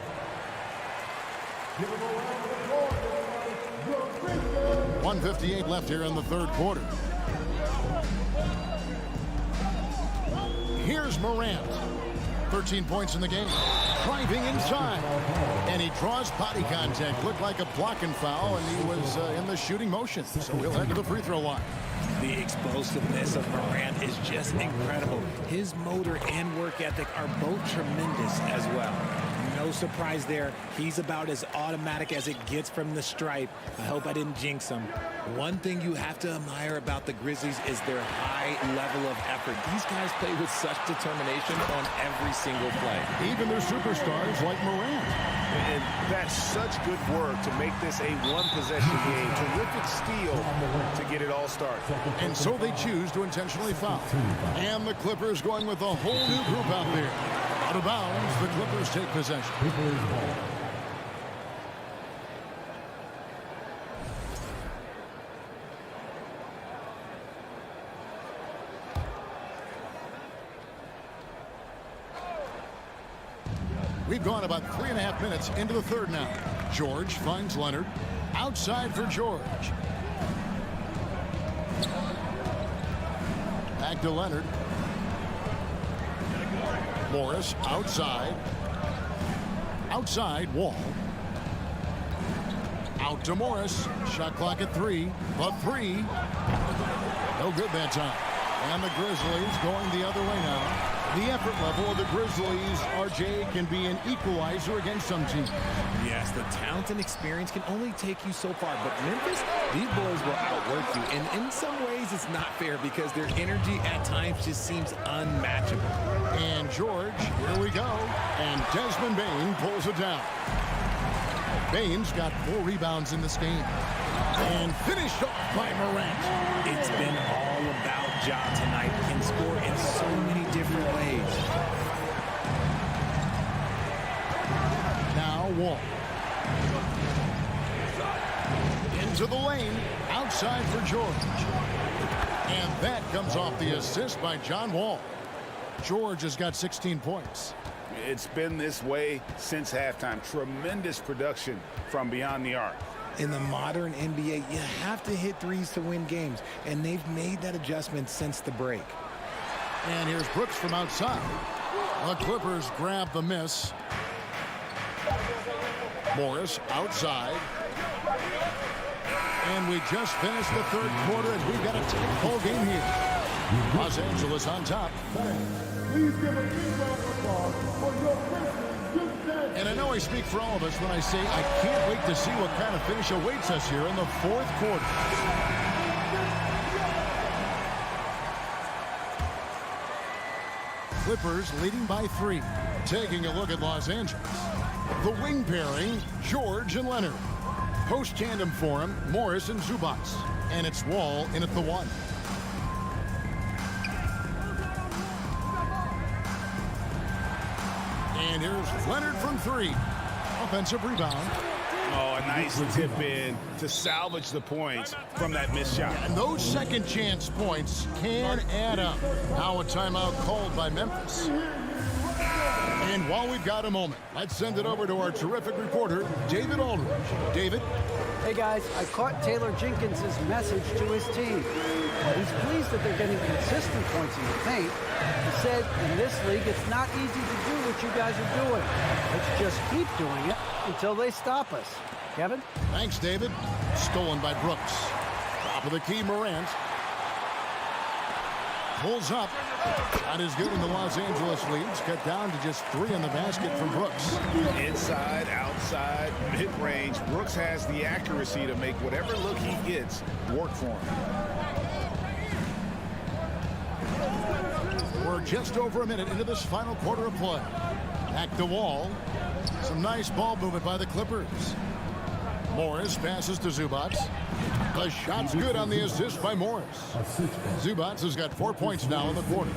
.158 left here in the third quarter. Here's Morant. 13 points in the game. Driving inside. And he draws body contact. Looked like a blocking foul, and he was in the shooting motion. So he'll head to the free throw line. The explosiveness of Morant is just incredible. His motor and work ethic are both tremendous as well. No surprise there. He's about as automatic as it gets from the stripe. I hope I didn't jinx him. One thing you have to admire about the Grizzlies is their high level of effort. These guys play with such determination on every single play. Even their superstars like Morant. And that's such good work to make this a one-possession game. Terrific steal to get it all started. And so they choose to intentionally foul. And the Clippers going with a whole new group out there. Out of bounds, the Clippers take possession. We've gone about 3.5 minutes into the third now. George finds Leonard. Outside for George. Back to Leonard. Morris outside. Outside, Wall. Out to Morris. Shot clock at 3. But 3. No good that time. And the Grizzlies going the other way now. The effort level of the Grizzlies, RJ, can be an equalizer against some teams. Yes, the talent and experience can only take you so far. But Memphis, these boys will outwork you. And in some ways, it's not fair because their energy at times just seems unmatchable. And George, here we go. And Desmond Bane pulls it down. Bane's got 4 rebounds in this game. And finished off by Morant. It's been all about Ja tonight. Can score in so many different ways. Now Wall. Into the lane. Outside for George. And that comes off the assist by John Wall. George has got 16 points. It's been this way since halftime. Tremendous production from beyond the arc. In the modern NBA, you have to hit threes to win games, and they've made that adjustment since the break. And here's Brooks from outside. The Clippers grab the miss. Morris outside. And we just finished the third quarter, and we've got a tight ball game here. Los Angeles on top. And I know I speak for all of us when I say I can't wait to see what kind of finish awaits us here in the fourth quarter. Clippers leading by 3. Taking a look at Los Angeles. The wing pairing, George and Leonard. Post tandem for him, Morris and Zubac. And it's Wall in at the 1. And here's Leonard from 3. Offensive rebound. Oh, a nice tip in to salvage the points from that missed shot. And those second chance points can add up. Now a timeout called by Memphis. And while we've got a moment, let's send it over to our terrific reporter, David Aldridge. David? Hey guys, I caught Taylor Jenkins' message to his team. He's pleased that they're getting consistent points in the paint. He said, in this league, it's not easy to do what you guys are doing. Let's just keep doing it until they stop us. Kevin? Thanks, David. Stolen by Brooks. Top of the key, Morant. Pulls up. Not as good in the Los Angeles leads. Cut down to just 3 in the basket from Brooks. Inside, outside, mid-range. Brooks has the accuracy to make whatever look he gets work for him. We're just over a minute into this final quarter of play. Back to Wall. Some nice ball movement by the Clippers. Morris passes to Zubac. The shot's good on the assist by Morris. Zubac has got 4 points now in the quarter.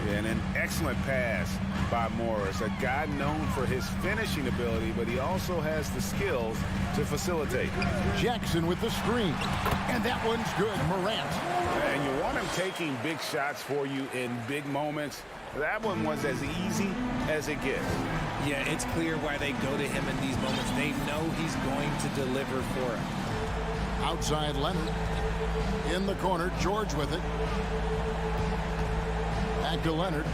And an excellent pass by Morris, a guy known for his finishing ability, but he also has the skills to facilitate. Jackson with the screen. And that one's good. Morant. And you want him taking big shots for you in big moments. That one was as easy as it gets. Yeah, it's clear why they go to him in these moments. They know he's going to deliver for them. Outside Leonard. In the corner, George with it. Back to Leonard.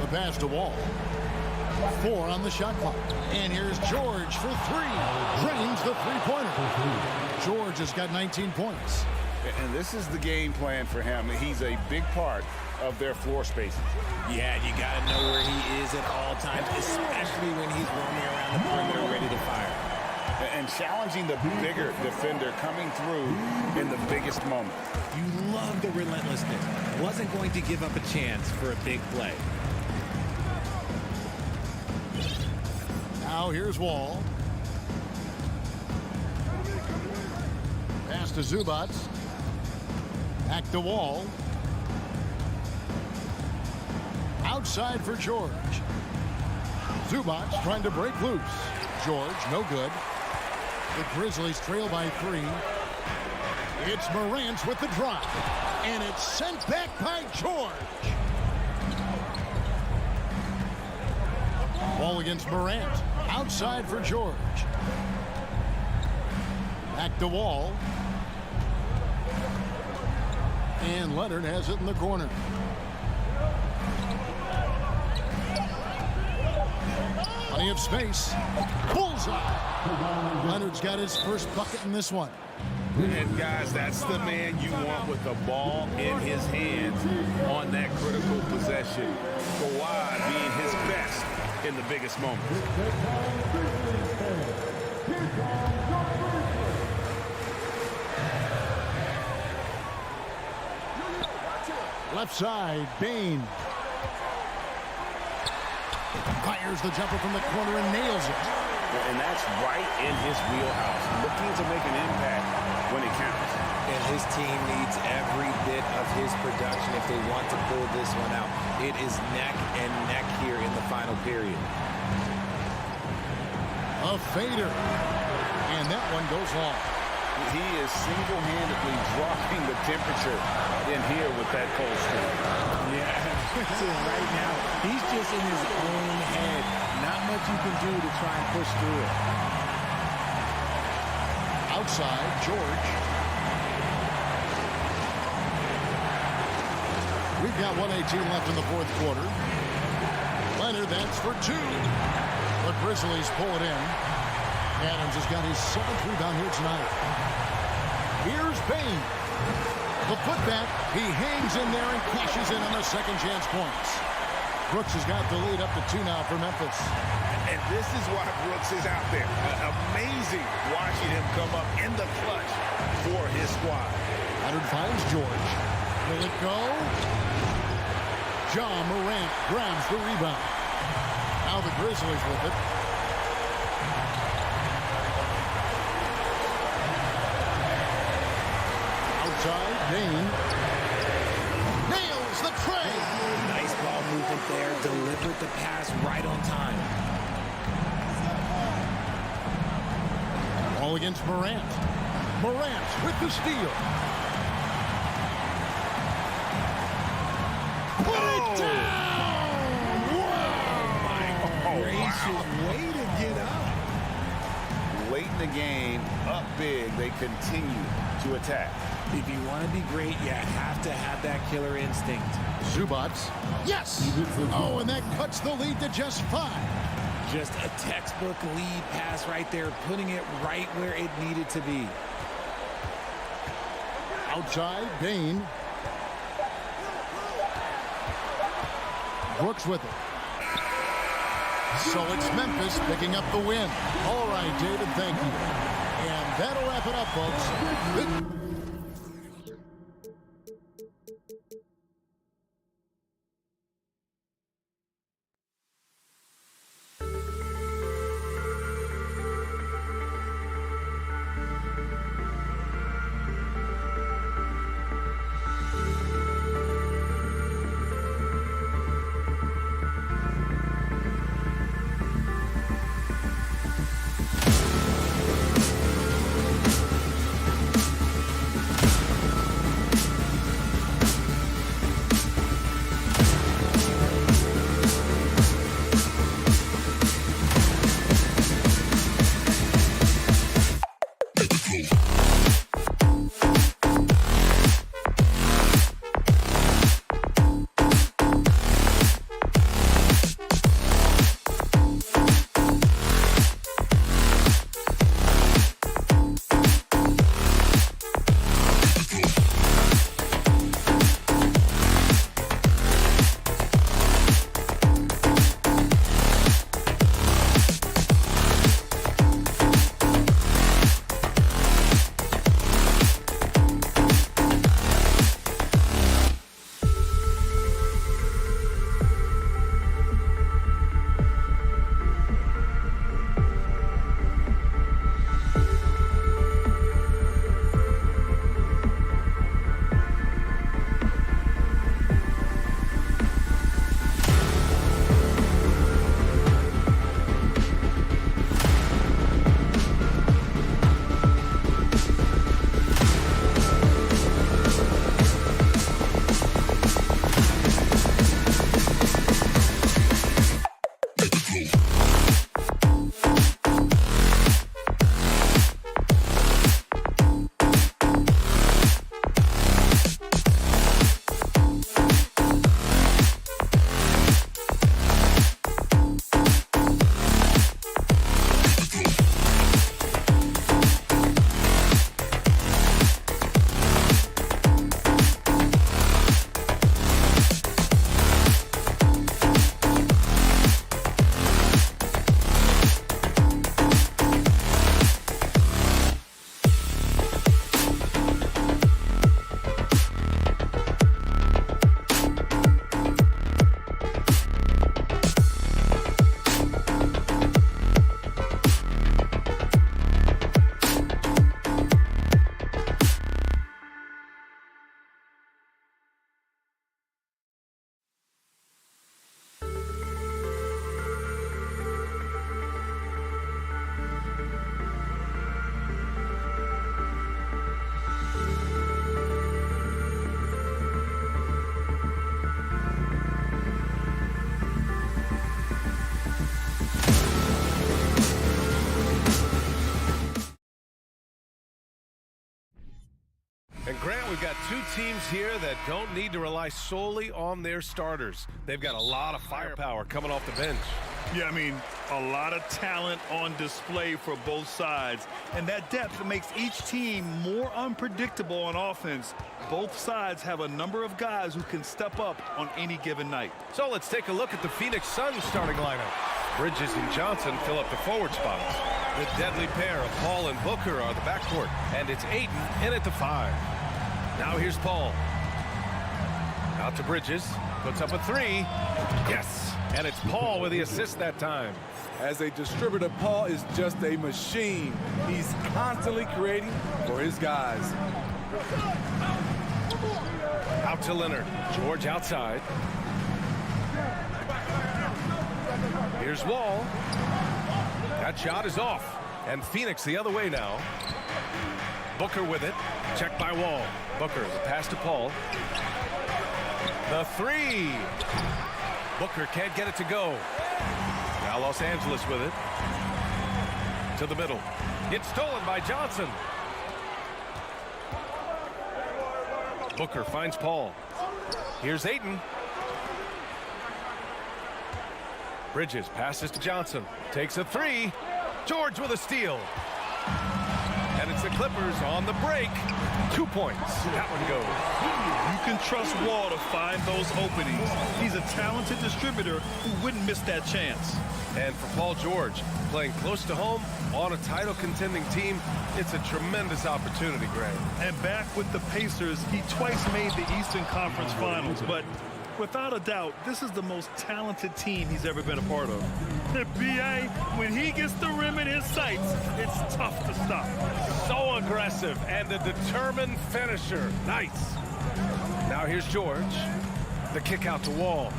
The pass to Wall. 4 on the shot clock. And here's George for 3. Drains the three-pointer. George has got 19 points. And this is the game plan for him. He's a big part of their floor spaces. Yeah, you got to know where he is at all times, especially when he's roaming around the perimeter ready to fire. And challenging the bigger defender coming through in the biggest moment. You love the relentlessness. Wasn't going to give up a chance for a big play. Now here's Wall. Pass to Zubac. Back to Wall. Outside for George. Zubac trying to break loose. George, no good. The Grizzlies trail by 3. It's Morant with the drop. And it's sent back by George. Ball against Morant. Outside for George. Back to Wall. And Leonard has it in the corner. Plenty of space. Bullseye. Leonard's got his first bucket in this one. And guys, that's the man you want with the ball in his hands on that critical possession. Kawhi being his best in the biggest moments. Left side, Bain. Fires the jumper from the corner and nails it. And that's right in his wheelhouse. Looking to make an impact when it counts. And his team needs every bit of his production if they want to pull this one out. It is neck and neck here in the final period. A fader. And that one goes long. He is single-handedly dropping the temperature in here with that cold streak. Yeah, right now, he's just in his own head. Not much you can do to try and push through it. Outside, George. We've got 1:18 left in the fourth quarter. Leonard, that's for two. The Grizzlies pull it in. Adams has got his 7th rebound here tonight. Here's Bain. The putback. He hangs in there and cashes in on the second chance points. Brooks has got the lead up to 2 now for Memphis. And this is why Brooks is out there. Amazing watching him come up in the clutch for his squad. Leonard finds George. Will it go? John Morant grabs the rebound. Now the Grizzlies with it. Outside, Dane. Nails the tray. Nice ball movement there. Delivered the pass right on time. Ball against Morant. Morant with the steal. Put it down! Wow! Gracious way to get up. Late in the game, up big, they continue to attack. If you want to be great, you have to have that killer instinct. Zubats. Yes! Oh, and that cuts the lead to just 5. Just a textbook lead pass right there, putting it right where it needed to be. Outside, Bain. Brooks with it. So it's Memphis picking up the win. All right, David, thank you. And that'll wrap it up, folks. And Grant, we've got two teams here that don't need to rely solely on their starters. They've got a lot of firepower coming off the bench. Yeah, I mean, a lot of talent on display for both sides. And that depth makes each team more unpredictable on offense. Both sides have a number of guys who can step up on any given night. So let's take a look at the Phoenix Suns starting lineup. Bridges and Johnson fill up the forward spots. The deadly pair of Paul and Booker are the backcourt. And it's Ayton in at the 5. Now here's Paul. Out to Bridges. Puts up a 3. Yes. And it's Paul with the assist that time. As a distributor, Paul is just a machine. He's constantly creating for his guys. Out to Leonard. George outside. Here's Wall. That shot is off. And Phoenix the other way now. Booker with it. Checked by Wall. Booker, the pass to Paul. The 3. Booker can't get it to go. Now Los Angeles with it. To the middle. It's stolen by Johnson. Booker finds Paul. Here's Ayton. Bridges passes to Johnson. Takes a 3. George with a steal. And it's the Clippers on the break. 2 points. That one goes. You can trust Wall to find those openings. He's a talented distributor who wouldn't miss that chance. And for Paul George, playing close to home on a title contending team, it's a tremendous opportunity, Greg. And back with the Pacers, he twice made the Eastern Conference Finals, but without a doubt, this is the most talented team he's ever been a part of. And B.A., when he gets the rim in his sights, it's tough to stop. So aggressive and a determined finisher. Nice. Now here's George. The kick out to Wall.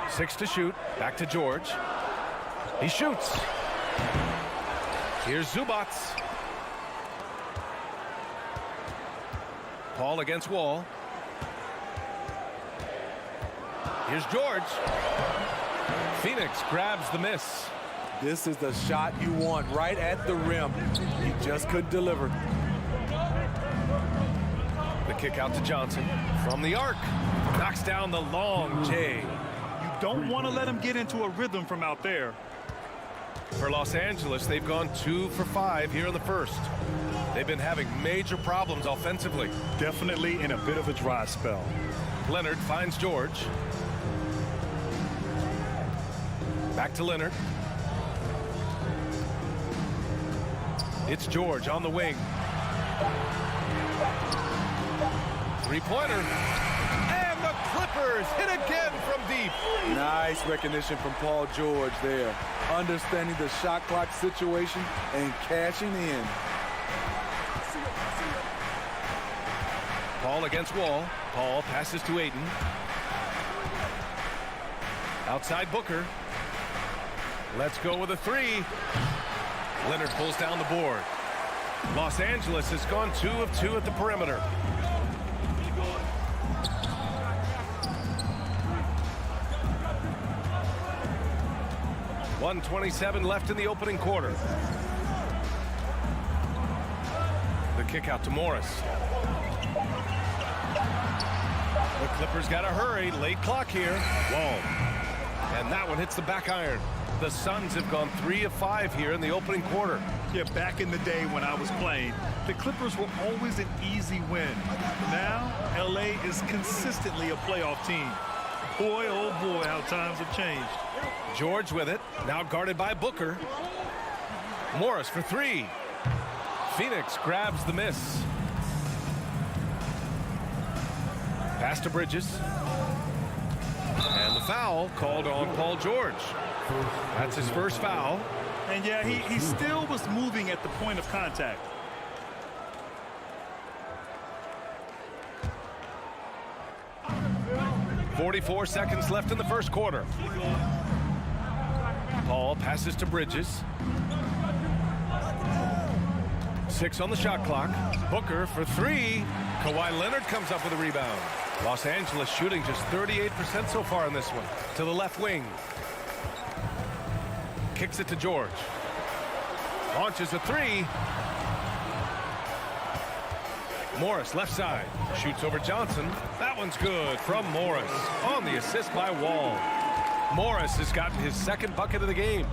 6 to shoot. Back to George. He shoots. Here's Zubac. Paul against Wall. Here's George. Phoenix grabs the miss. This is the shot you want right at the rim. He just couldn't deliver. The kick out to Johnson from the arc. Knocks down the long J. You don't want to let him get into a rhythm from out there. For Los Angeles, they've gone 2 for 5 here in the first. They've been having major problems offensively. Definitely in a bit of a dry spell. Leonard finds George. Back to Leonard. It's George on the wing. Three-pointer. And the Clippers hit again from deep. Nice recognition from Paul George there. Understanding the shot clock situation and cashing in. Paul against Wall. Paul passes to Ayton. Outside Booker. Let's go with a 3. Leonard pulls down the board. Los Angeles has gone 2 of 2 at the perimeter. .127 left in the opening quarter. The kick out to Morris. The Clippers got to hurry. Late clock here. Wall. And that one hits the back iron. The Suns have gone 3 of 5 here in the opening quarter. Yeah, back in the day when I was playing, the Clippers were always an easy win. Now, L.A. is consistently a playoff team. Boy, oh boy, how times have changed. George with it, now guarded by Booker. Morris for 3. Phoenix grabs the miss. Pass to Bridges. And the foul called on Paul George. That's his first foul. And yeah, he still was moving at the point of contact. .44 seconds left in the first quarter. Paul passes to Bridges. 6 on the shot clock. Booker for 3. Kawhi Leonard comes up with a rebound. Los Angeles shooting just 38% so far in this one. To the left wing. Kicks it to George. Launches a 3. Morris left side. Shoots over Johnson. That one's good from Morris on the assist by Wall. Morris has gotten his second bucket of the game.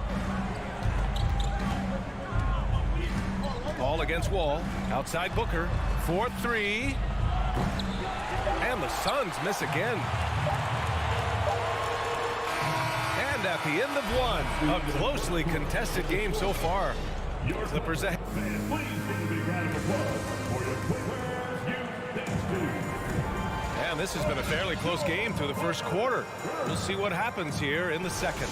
Ball against Wall. Outside Booker. 4-3. And the Suns miss again. And at the end of one, a closely contested game so far. Clippers ahead. And this has been a fairly close game through the first quarter. We'll see what happens here in the second.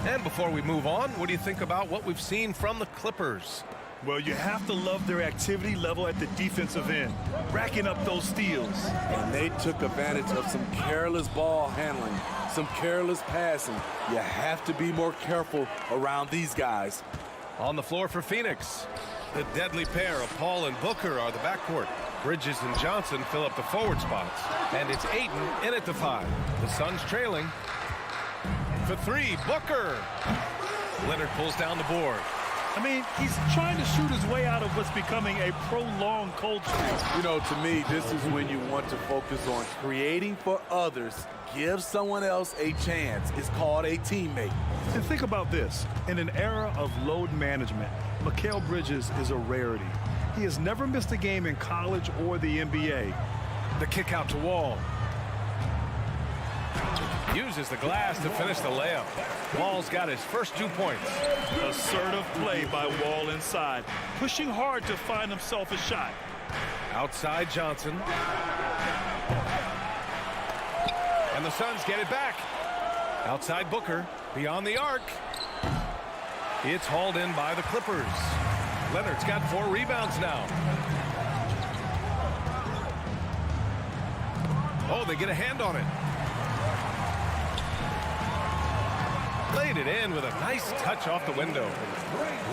And before we move on, what do you think about what we've seen from the Clippers? Well, you have to love their activity level at the defensive end, racking up those steals. And they took advantage of some careless ball handling, some careless passing. You have to be more careful around these guys. On the floor for Phoenix, the deadly pair of Paul and Booker are the backcourt. Bridges and Johnson fill up the forward spots. And it's Ayton in at the 5. The Suns trailing. For 3, Booker. Leonard pulls down the board. I mean, he's trying to shoot his way out of what's becoming a prolonged cold streak. You know, to me, this is when you want to focus on creating for others. Give someone else a chance. It's called a teammate. And think about this. In an era of load management, Mikal Bridges is a rarity. He has never missed a game in college or the NBA. The kick out to Wall. Uses the glass to finish the layup. Wall's got his first 2 points. Assertive play by Wall inside, pushing hard to find himself a shot. Outside Johnson. And the Suns get it back. Outside Booker, beyond the arc. It's hauled in by the Clippers. Leonard's got 4 rebounds now. Oh, they get a hand on it. Laid it in with a nice touch off the window.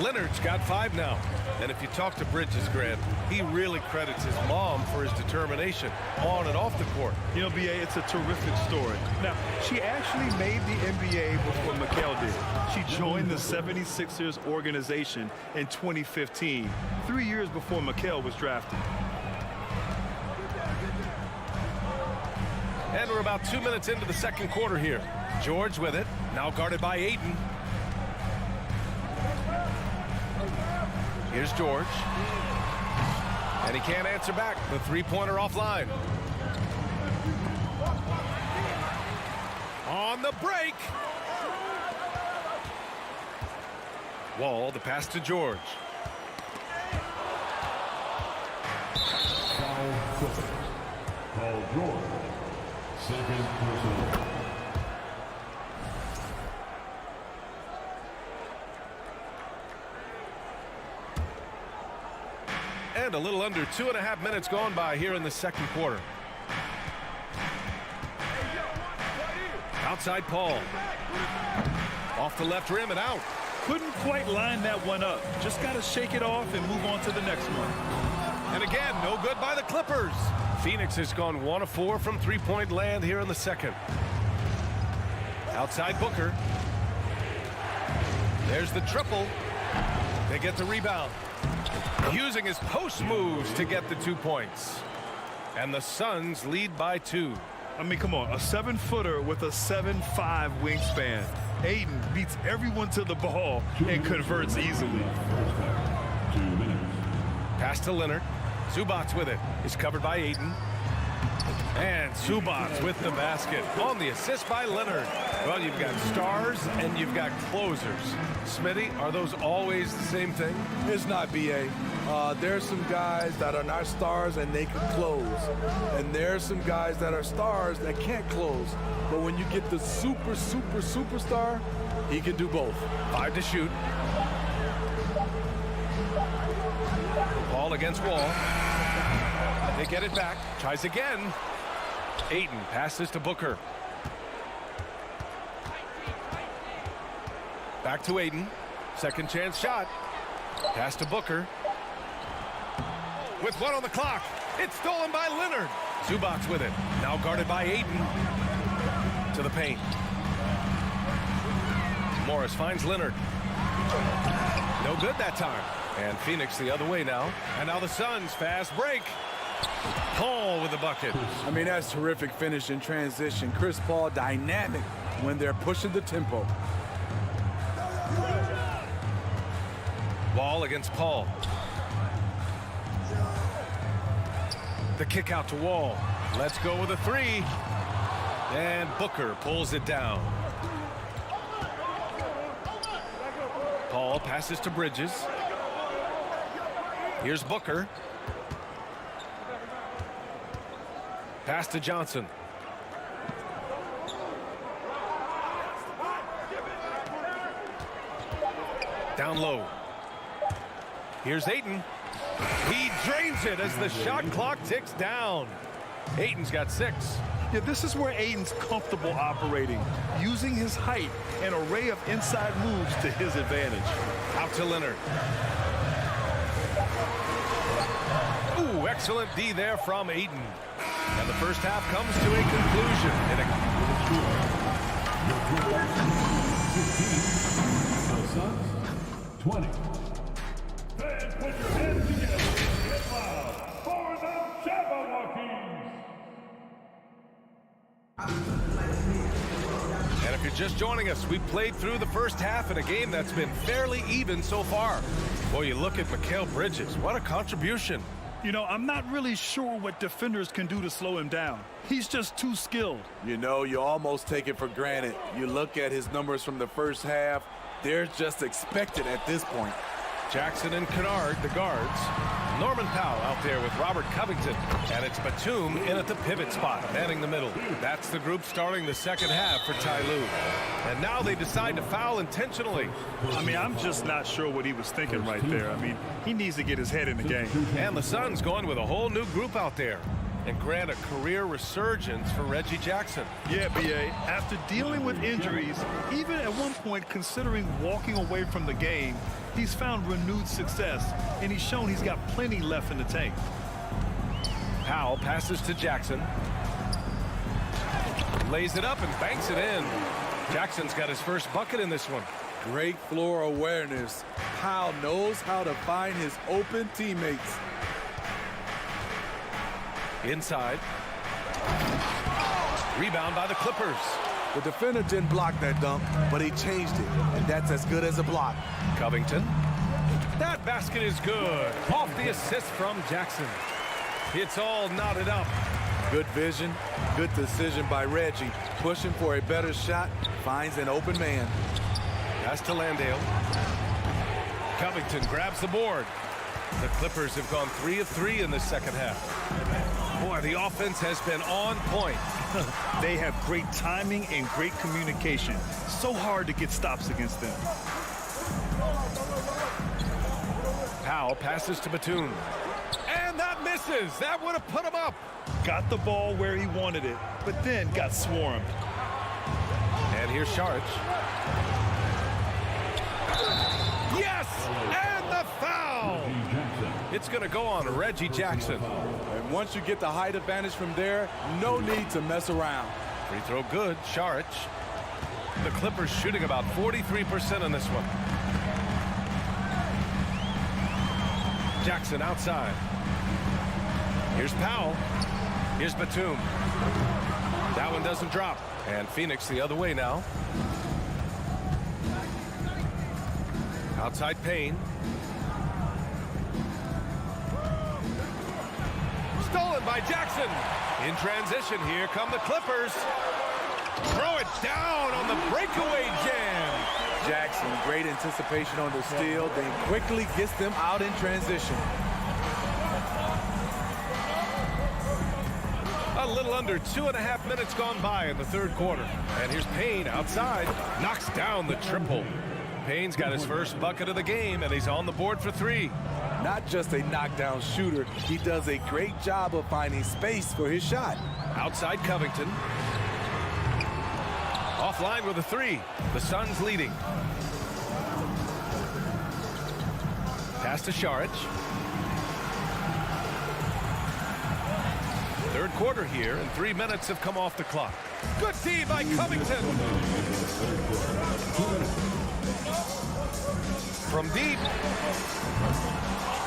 Leonard's got 5 now. And if you talk to Bridges, Grant, he really credits his mom for his determination on and off the court. You know, B.A., it's a terrific story. Now, she actually made the NBA before Mikal did. She joined the 76ers organization in 2015, 3 years before Mikal was drafted. And we're about 2 minutes into the second quarter here. George with it, now guarded by Ayton. Here's George. And he can't answer back. The three-pointer offline. On the break. Wall, the pass to George. Paul George, second personal. And a little under 2.5 minutes gone by here in the second quarter. Outside Paul. Off the left rim and out. Couldn't quite line that one up. Just got to shake it off and move on to the next one. And again, no good by the Clippers. Phoenix has gone 1 of 4 from three-point land here in the second. Outside Booker. There's the triple. They get the rebound. Using his post moves to get the 2 points. And the Suns lead by 2. I mean, come on, a 7-footer with a 7'5" wingspan. Ayton beats everyone to the ball and converts easily. 2 minutes. Pass to Leonard. Zubac with it. Is covered by Ayton. And Zubac with the basket on the assist by Leonard. Well, you've got stars and you've got closers. Smitty, are those always the same thing? It's not, B.A. There's some guys that are not stars and they can close. And there's some guys that are stars that can't close. But when you get the superstar, he can do both. 5 to shoot. Ball against Wall. They get it back. Tries again. Ayton passes to Booker. Back to Ayton. Second chance shot. Pass to Booker. With 1 on the clock. It's stolen by Leonard. Zubac with it. Now guarded by Ayton. To the paint. Morris finds Leonard. No good that time. And Phoenix the other way now. And now the Suns fast break. Paul with the bucket. I mean, that's terrific finish in transition. Chris Paul dynamic when they're pushing the tempo. Wall against Paul. The kick out to Wall. Let's go with a three. And Booker pulls it down. Paul passes to Bridges. Here's Booker. Pass to Johnson. Down low. Here's Ayton. He drains it as the shot clock ticks down. Ayton's got 6. Yeah, this is where Ayton's comfortable operating, using his height and array of inside moves to his advantage. Out to Leonard. Ooh, excellent D there from Ayton. And the first half comes to a conclusion. The Suns, 20. Fans, put your hands together. Get loud for the Jabberwockies. And if you're just joining us, we played through the first half in a game that's been fairly even so far. Boy, you look at Mikal Bridges. What a contribution. You know, I'm not really sure what defenders can do to slow him down. He's just too skilled. You know, you almost take it for granted. You look at his numbers from the first half, they're just expected at this point. Jackson and Kennard, the guards. Norman Powell out there with Robert Covington. And it's Batum in at the pivot spot, manning the middle. That's the group starting the second half for Ty Lue. And now they decide to foul intentionally. I mean, I'm just not sure what he was thinking right there. I mean, he needs to get his head in the game. And the Suns going with a whole new group out there. And grant a career resurgence for Reggie Jackson. Yeah, B.A., after dealing with injuries, even at one point considering walking away from the game, he's found renewed success, and he's shown he's got plenty left in the tank. Powell passes to Jackson. Lays it up and banks it in. Jackson's got his first bucket in this one. Great floor awareness. Powell knows how to find his open teammates. Inside. Rebound by the Clippers. The defender didn't block that dunk, but he changed it, and that's as good as a block. Covington. That basket is good. Off the assist from Jackson. It's all knotted up. Good vision, good decision by Reggie. Pushing for a better shot, finds an open man. Pass to Landale. Covington grabs the board. The Clippers have gone 3 of 3 in this second half. Boy, the offense has been on point. They have great timing and great communication. So hard to get stops against them. Powell passes to Batum. And that misses. That would have put him up. Got the ball where he wanted it, but then got swarmed. And here's Saric. Yes! And the foul! It's going to go on Reggie Jackson. And once you get the height advantage from there, no need to mess around. Free throw good. Saric. The Clippers shooting about 43% on this one. Jackson outside. Here's Powell. Here's Batum. That one doesn't drop. And Phoenix the other way now. Outside Payne. Stolen by Jackson. In transition, here come the Clippers. Throw it down on the breakaway jam. Jackson, great anticipation on the steal, then quickly gets them out in transition. A little under 2.5 minutes gone by in the third quarter. And here's Payne outside. Knocks down the triple. Payne's got his first bucket of the game, and he's on the board for 3. Not just a knockdown shooter, he does a great job of finding space for his shot. Outside Covington. Offline with a 3. The Suns leading. Pass to Saric. Third quarter here, and 3 minutes have come off the clock. Good D by Covington. From deep.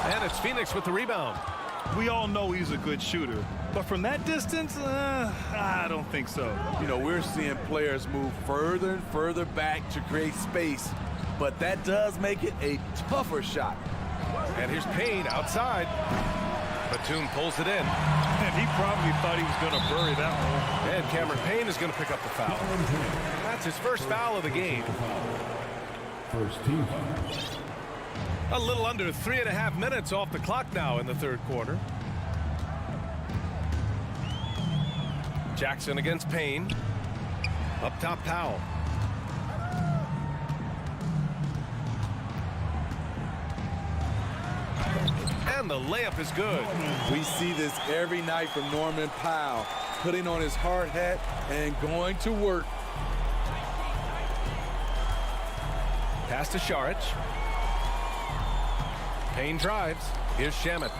And it's Phoenix with the rebound. We all know he's a good shooter. But from that distance, I don't think so. You know, we're seeing players move further and further back to create space, but that does make it a tougher shot. And here's Payne outside. Batum pulls it in. And he probably thought he was going to bury that one. And Cameron Payne is going to pick up the foul. That's his first foul of the game. First team foul. A little under 3.5 minutes off the clock now in the third quarter. Jackson against Payne. Up top, Powell. And the layup is good. We see this every night from Norman Powell, putting on his hard hat and going to work. Pass to Šarić. Payne drives. Here's Shamet.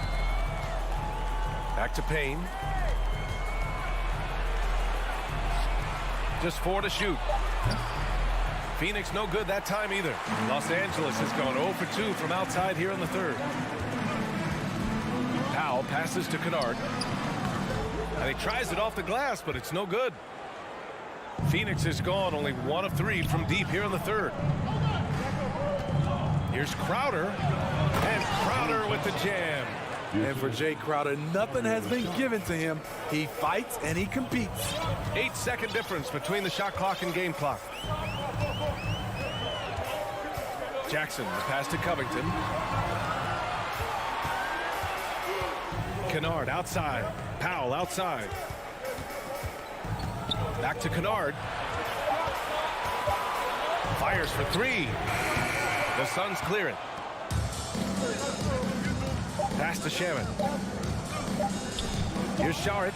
Back to Payne. Just 4 to shoot. Phoenix no good that time either. Los Angeles has gone 0 for 2 from outside here in the third. Powell passes to Kennard. And he tries it off the glass, but it's no good. Phoenix has gone only 1 of 3 from deep here in the third. Here's Crowder. And Crowder with the jam. And for Jay Crowder, nothing has been given to him. He fights and he competes. 8-second difference between the shot clock and game clock. Jackson, the pass to Covington. Kennard outside. Powell outside. Back to Kennard. Fires for 3. The Suns clear it. Pass to Shamet. Here's Šarić.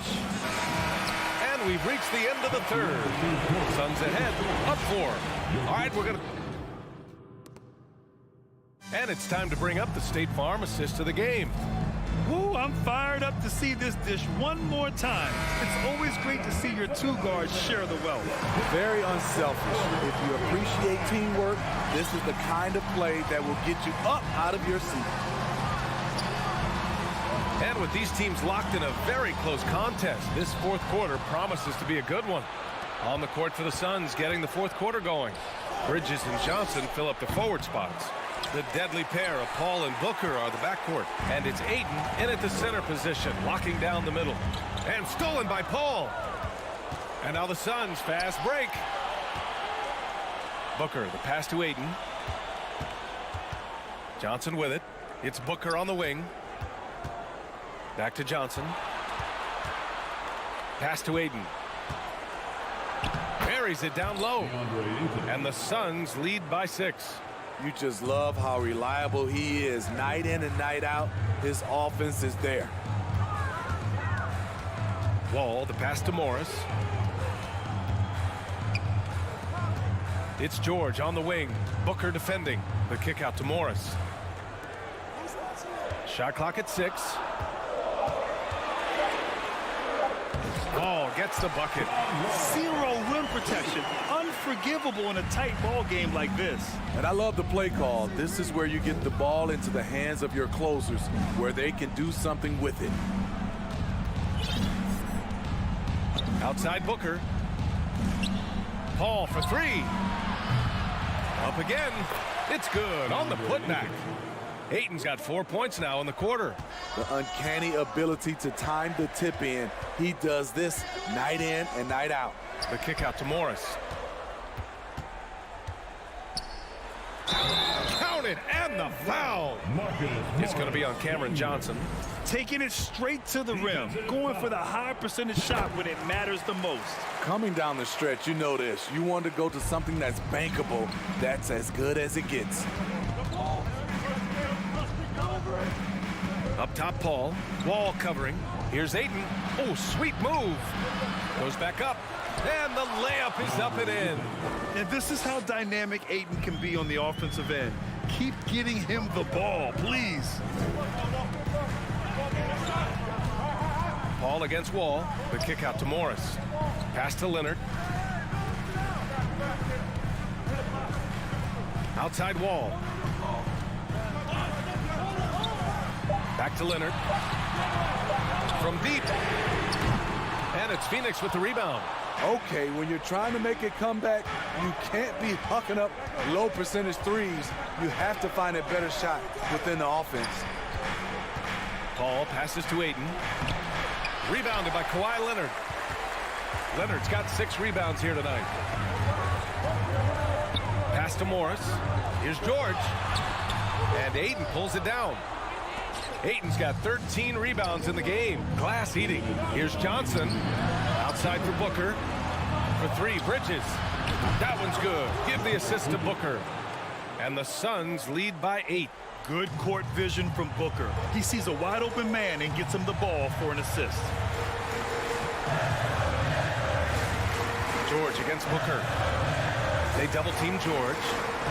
And we've reached the end of the third. Suns ahead, up 4. All right, we're going to... And it's time to bring up the State Farm assist of the game. Woo, I'm fired up to see this dish one more time. It's always great to see your 2 guards share the wealth. Very unselfish. If you appreciate teamwork, this is the kind of play that will get you up out of your seat. And with these teams locked in a very close contest, this fourth quarter promises to be a good one. On the court for the Suns, getting the fourth quarter going. Bridges and Johnson fill up the forward spots. The deadly pair of Paul and Booker are the backcourt. And it's Ayton in at the center position, locking down the middle. And stolen by Paul. And now the Suns fast break. Booker, the pass to Ayton. Johnson with it. It's Booker on the wing. Back to Johnson. Pass to Ayton. Buries it down low. And the Suns lead by 6. You just love how reliable he is. Night in and night out, his offense is there. Wall, the pass to Morris. It's George on the wing. Booker defending. The kick out to Morris. Shot clock at 6. Ball gets the bucket. 0 rim protection. Unforgivable in a tight ball game like this. And I love the play call. This is where you get the ball into the hands of your closers, where they can do something with it. Outside Booker. Paul for 3. Up again. It's good on the putback. Ayton's got 4 points now in the quarter. The uncanny ability to time the tip in. He does this night in and night out. The kick out to Morris. Count it, and the foul. It's going to be on Cameron Johnson. Taking it straight to the rim. Going for the high percentage shot when it matters the most. Coming down the stretch, you know this. You want to go to something that's bankable. That's as good as it gets. Up top, Paul. Wall covering. Here's Ayton. Oh, sweet move. Goes back up. And the layup is up and in. And this is how dynamic Ayton can be on the offensive end. Keep getting him the ball, please. Paul against Wall. The kick out to Morris. Pass to Leonard. Outside Wall. Back to Leonard. From deep. And it's Phoenix with the rebound. Okay, when you're trying to make a comeback, you can't be hucking up low percentage threes. You have to find a better shot within the offense. Paul passes to Ayton. Rebounded by Kawhi Leonard. Leonard's got 6 rebounds here tonight. Pass to Morris. Here's George. And Ayton pulls it down. Ayton's got 13 rebounds in the game. Glass eating. Here's Johnson. Outside for Booker. For 3, Bridges. That one's good. Give the assist to Booker. And the Suns lead by 8. Good court vision from Booker. He sees a wide open man and gets him the ball for an assist. George against Booker. They double team George.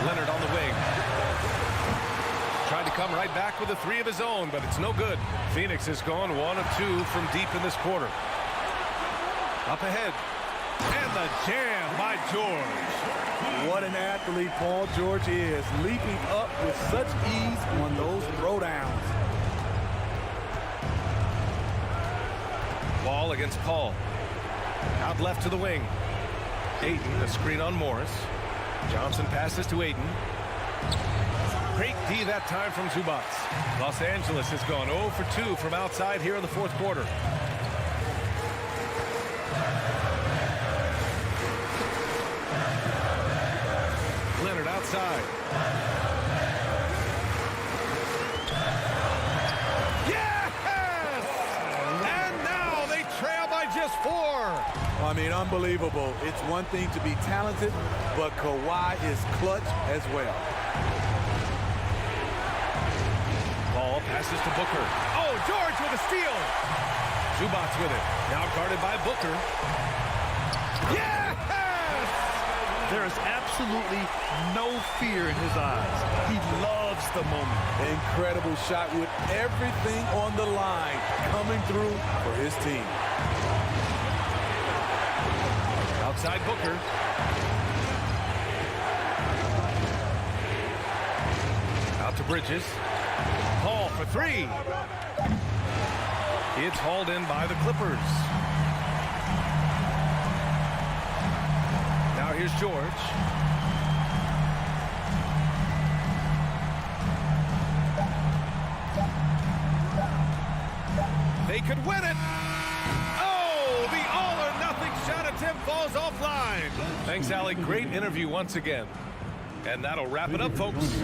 Leonard on the wing. Tried to come right back with a 3 of his own, but it's no good. Phoenix has gone 1 of 2 from deep in this quarter. Up ahead. And the jam by George. What an athlete Paul George is, leaping up with such ease on those throwdowns. Wall against Paul. Out left to the wing. Ayton, a screen on Morris. Johnson passes to Ayton. Great D that time from Zubac. Los Angeles has gone 0 for 2 from outside here in the 4th quarter. Leonard outside. Yes! And now they trail by just 4. I mean, unbelievable. It's one thing to be talented, but Kawhi is clutch as well. Ball passes to Booker. Oh, George with a steal. Zubac with it. Now guarded by Booker. Yes! There is absolutely no fear in his eyes. He loves the moment. Incredible shot with everything on the line coming through for his team. Outside Booker. Out to Bridges. Paul for 3. It's hauled in by the Clippers. Now here's George. They could win it. Oh, the all-or-nothing shot attempt falls offline. Thanks, Allie. Great interview once again. And that'll wrap it up, folks.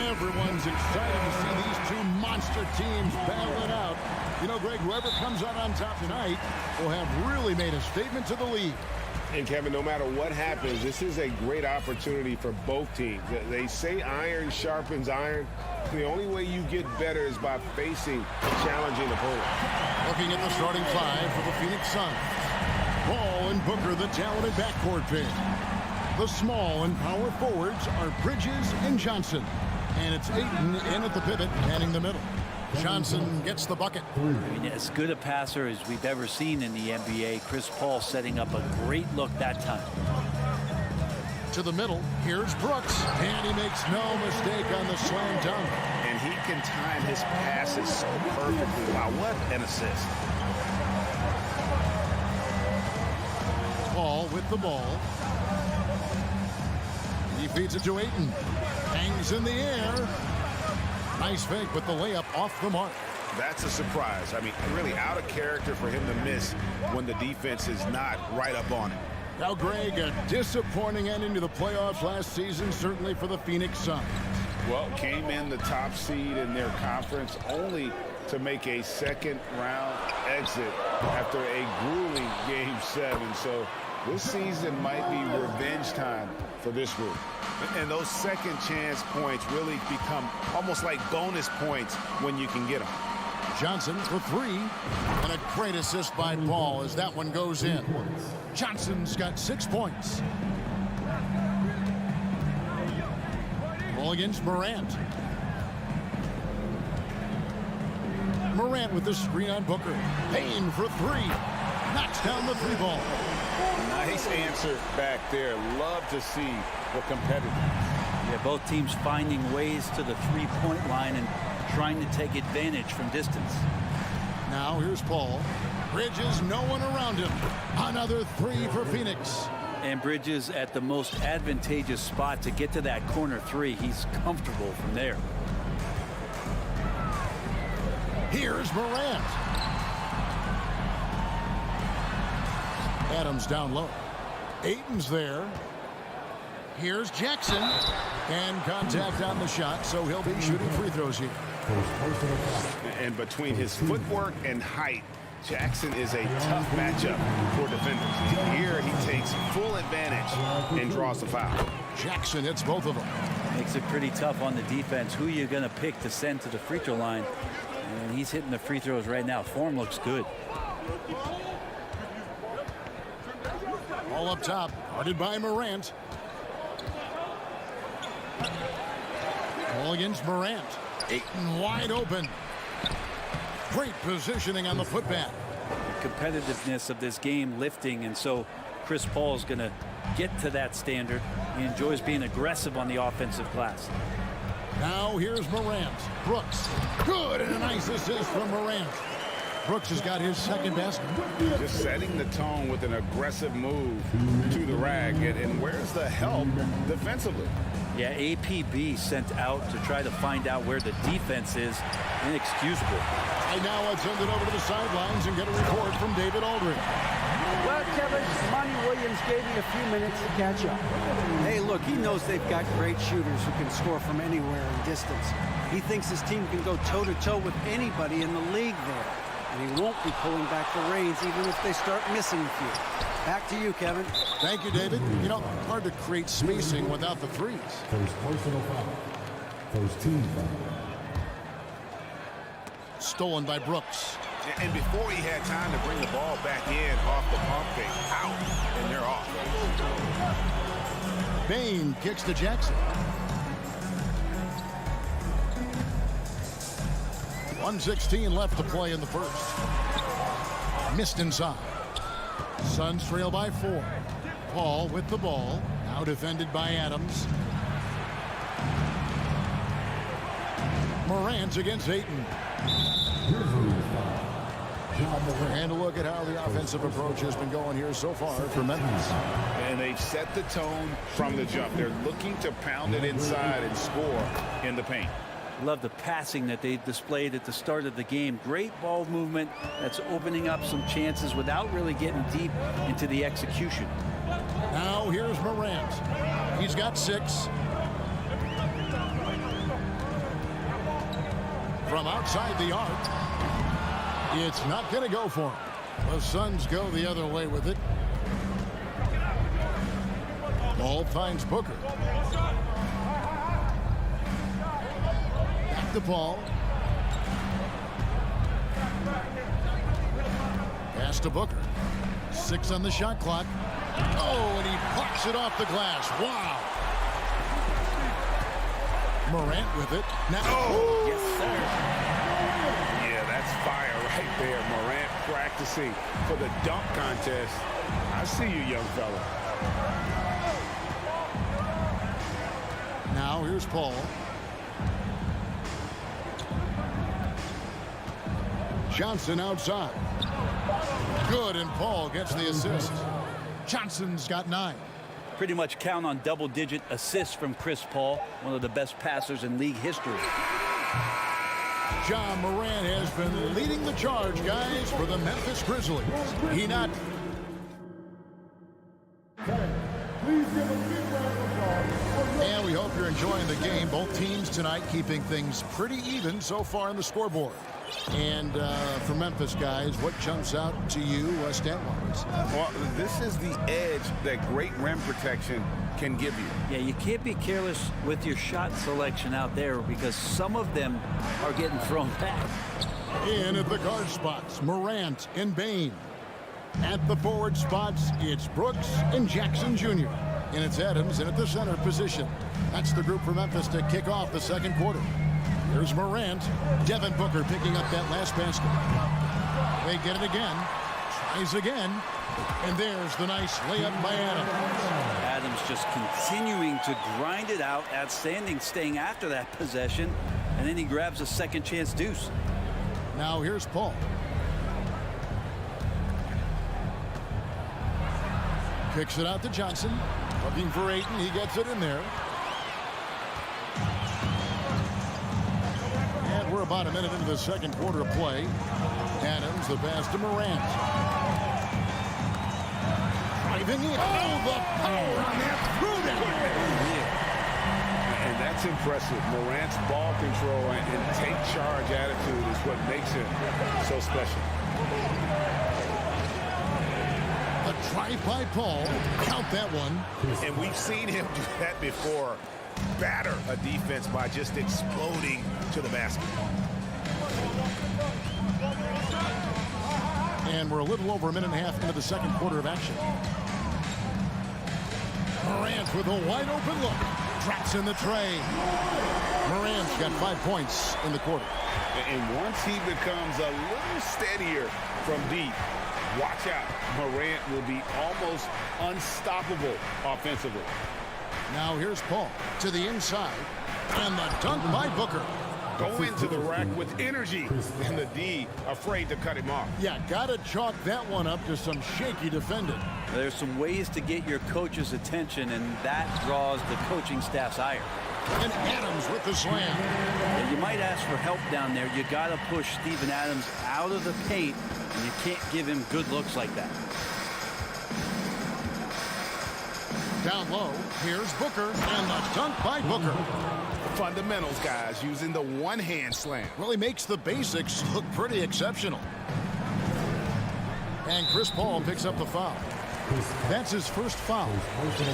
Everyone's excited to see these two monster teams battle it out. You know, Greg, whoever comes out on top tonight will have really made a statement to the league. And Kevin, no matter what happens, this is a great opportunity for both teams. They say iron sharpens iron. The only way you get better is by facing a challenging opponent. Looking at the starting five for the Phoenix Suns. Ball and Booker, the talented backcourt pair. The small and power forwards are Bridges and Johnson. And it's Ayton in at the pivot, manning the middle. Johnson gets the bucket. I mean, as good a passer as we've ever seen in the NBA. Chris Paul setting up a great look that time. To the middle, here's Brooks. And he makes no mistake on the slam dunk. And he can time his passes so perfectly. Wow, what an assist. Paul with the ball. He feeds it to Ayton. Hangs in the air. Nice fake with the layup off the mark. That's a surprise. I mean, really out of character for him to miss when the defense is not right up on it. Now, Greg, a disappointing ending to the playoffs last season, certainly for the Phoenix Suns. Well, came in the top seed in their conference only to make a second-round exit after a grueling Game 7. So this season might be revenge time for this group. And those second chance points really become almost like bonus points when you can get them. Johnson for three. And a great assist by Paul as that one goes in. Johnson's got 6 points. Ball against Morant. Morant with the screen on Booker. Payne for three. Knocks down the three ball. Nice answer back there. Love to see the competitors. Yeah, both teams finding ways to the three-point line and trying to take advantage from distance. Now here's Paul. Bridges, no one around him. Another three for Phoenix. And Bridges at the most advantageous spot to get to that corner three. He's comfortable from there. Here's Morant. Adams down low. Ayton's there. Here's Jackson. And contact on the shot, so he'll be shooting free throws here. And between his footwork and height, Jackson is a tough matchup for defenders. Here he takes full advantage and draws the foul. Jackson hits both of them. Makes it pretty tough on the defense. Who you're going to pick to send to the free throw line. And he's hitting the free throws right now. Form looks good. All up top, guarded by Morant. Ball against Morant. Ayton wide open. Great positioning on the putback. The competitiveness of this game lifting, and so Chris Paul is going to get to that standard. He enjoys being aggressive on the offensive glass. Now here's Morant. Brooks. Good, and a nice assist from Morant. Brooks has got his second basket. Just setting the tone with an aggressive move to the rag. And where's the help defensively? Yeah, APB sent out to try to find out where the defense is. Inexcusable. And now let's send it over to the sidelines and get a report from David Aldridge. Well, Kevin, Monty Williams gave me a few minutes to catch up. Hey, look, he knows they've got great shooters who can score from anywhere in distance. He thinks his team can go toe-to-toe with anybody in the league there. And he won't be pulling back the reins even if they start missing a few. Back to you, Kevin. Thank you, David. You know, hard to create spacing without the threes. First personal foul. First team foul. Stolen by Brooks. And before he had time to bring the ball back in off the pump fake, out, and they're off. Bane kicks to Jackson. 1:16 left to play in the first. Missed inside. Suns trail by 4. Paul with the ball. Now defended by Adams. Morant against Ayton. And a look at how the offensive approach has been going here so far for Memphis. And they've set the tone from the jump. They're looking to pound it inside and score in the paint. Love the passing that they displayed at the start of the game. Great ball movement that's opening up some chances without really getting deep into the execution. Now here's Morant. He's got 6. from outside the arc. It's not going to go for him. The Suns go the other way with it. Ball finds Booker. Back to Paul. Pass to Booker. 6 on the shot clock. Oh, and he pops it off the glass. Wow. Morant with it. Now, oh, yes, sir. Yeah, that's fire right there. Morant practicing for the dunk contest. I see you, young fella. Now here's Paul. Johnson outside. Good, and Paul gets the assist. Johnson's got 9. Pretty much count on double-digit assists from Chris Paul, one of the best passers in league history. Ja Morant has been leading the charge, guys, for the Memphis Grizzlies. He not... And we hope you're enjoying the game. Both teams tonight keeping things pretty even so far on the scoreboard. And for Memphis, guys, what jumps out to you stat-wise? Well, this is the edge that great rim protection can give you. Yeah, you can't be careless with your shot selection out there because some of them are getting thrown back. In at the guard spots, Morant and Bane. At the forward spots, it's Brooks and Jackson Jr. And it's Adams in at the center position. That's the group for Memphis to kick off the second quarter. Here's Morant. Devin Booker picking up that last basket. They get it again. Tries again. And there's the nice layup by Adams. Adams just continuing to grind it out. Outstanding staying after that possession. And then he grabs a second chance deuce. Now here's Paul. Kicks it out to Johnson. Looking for Ayton. He gets it in there. And we're about a minute into the second quarter of play. Adams, the pass to Morant. Driving in. Oh, the power on that through down. And that's impressive. Morant's ball control and take charge attitude is what makes him so special. A drive by Paul. Count that one. And we've seen him do that before. Batter a defense by just exploding to the basket. And we're a little over a minute and a half into the second quarter of action. Morant with a wide open look. Drops in the tray. Morant's got 5 points in the quarter. And once he becomes a little steadier from deep, watch out. Morant will be almost unstoppable offensively. Now here's Paul to the inside. And the dunk by Booker. Go into the rack with energy. And the D afraid to cut him off. Yeah, gotta chalk that one up to some shaky defending. There's some ways to get your coach's attention, and that draws the coaching staff's ire. And Adams with the slam. And you might ask for help down there. You got to push Steven Adams out of the paint, and you can't give him good looks like that. Down low, here's Booker, and the dunk by Booker. Fundamentals, guys, using the one-hand slam. Well, he makes the basics look pretty exceptional. And Chris Paul picks up the foul. That's his first foul.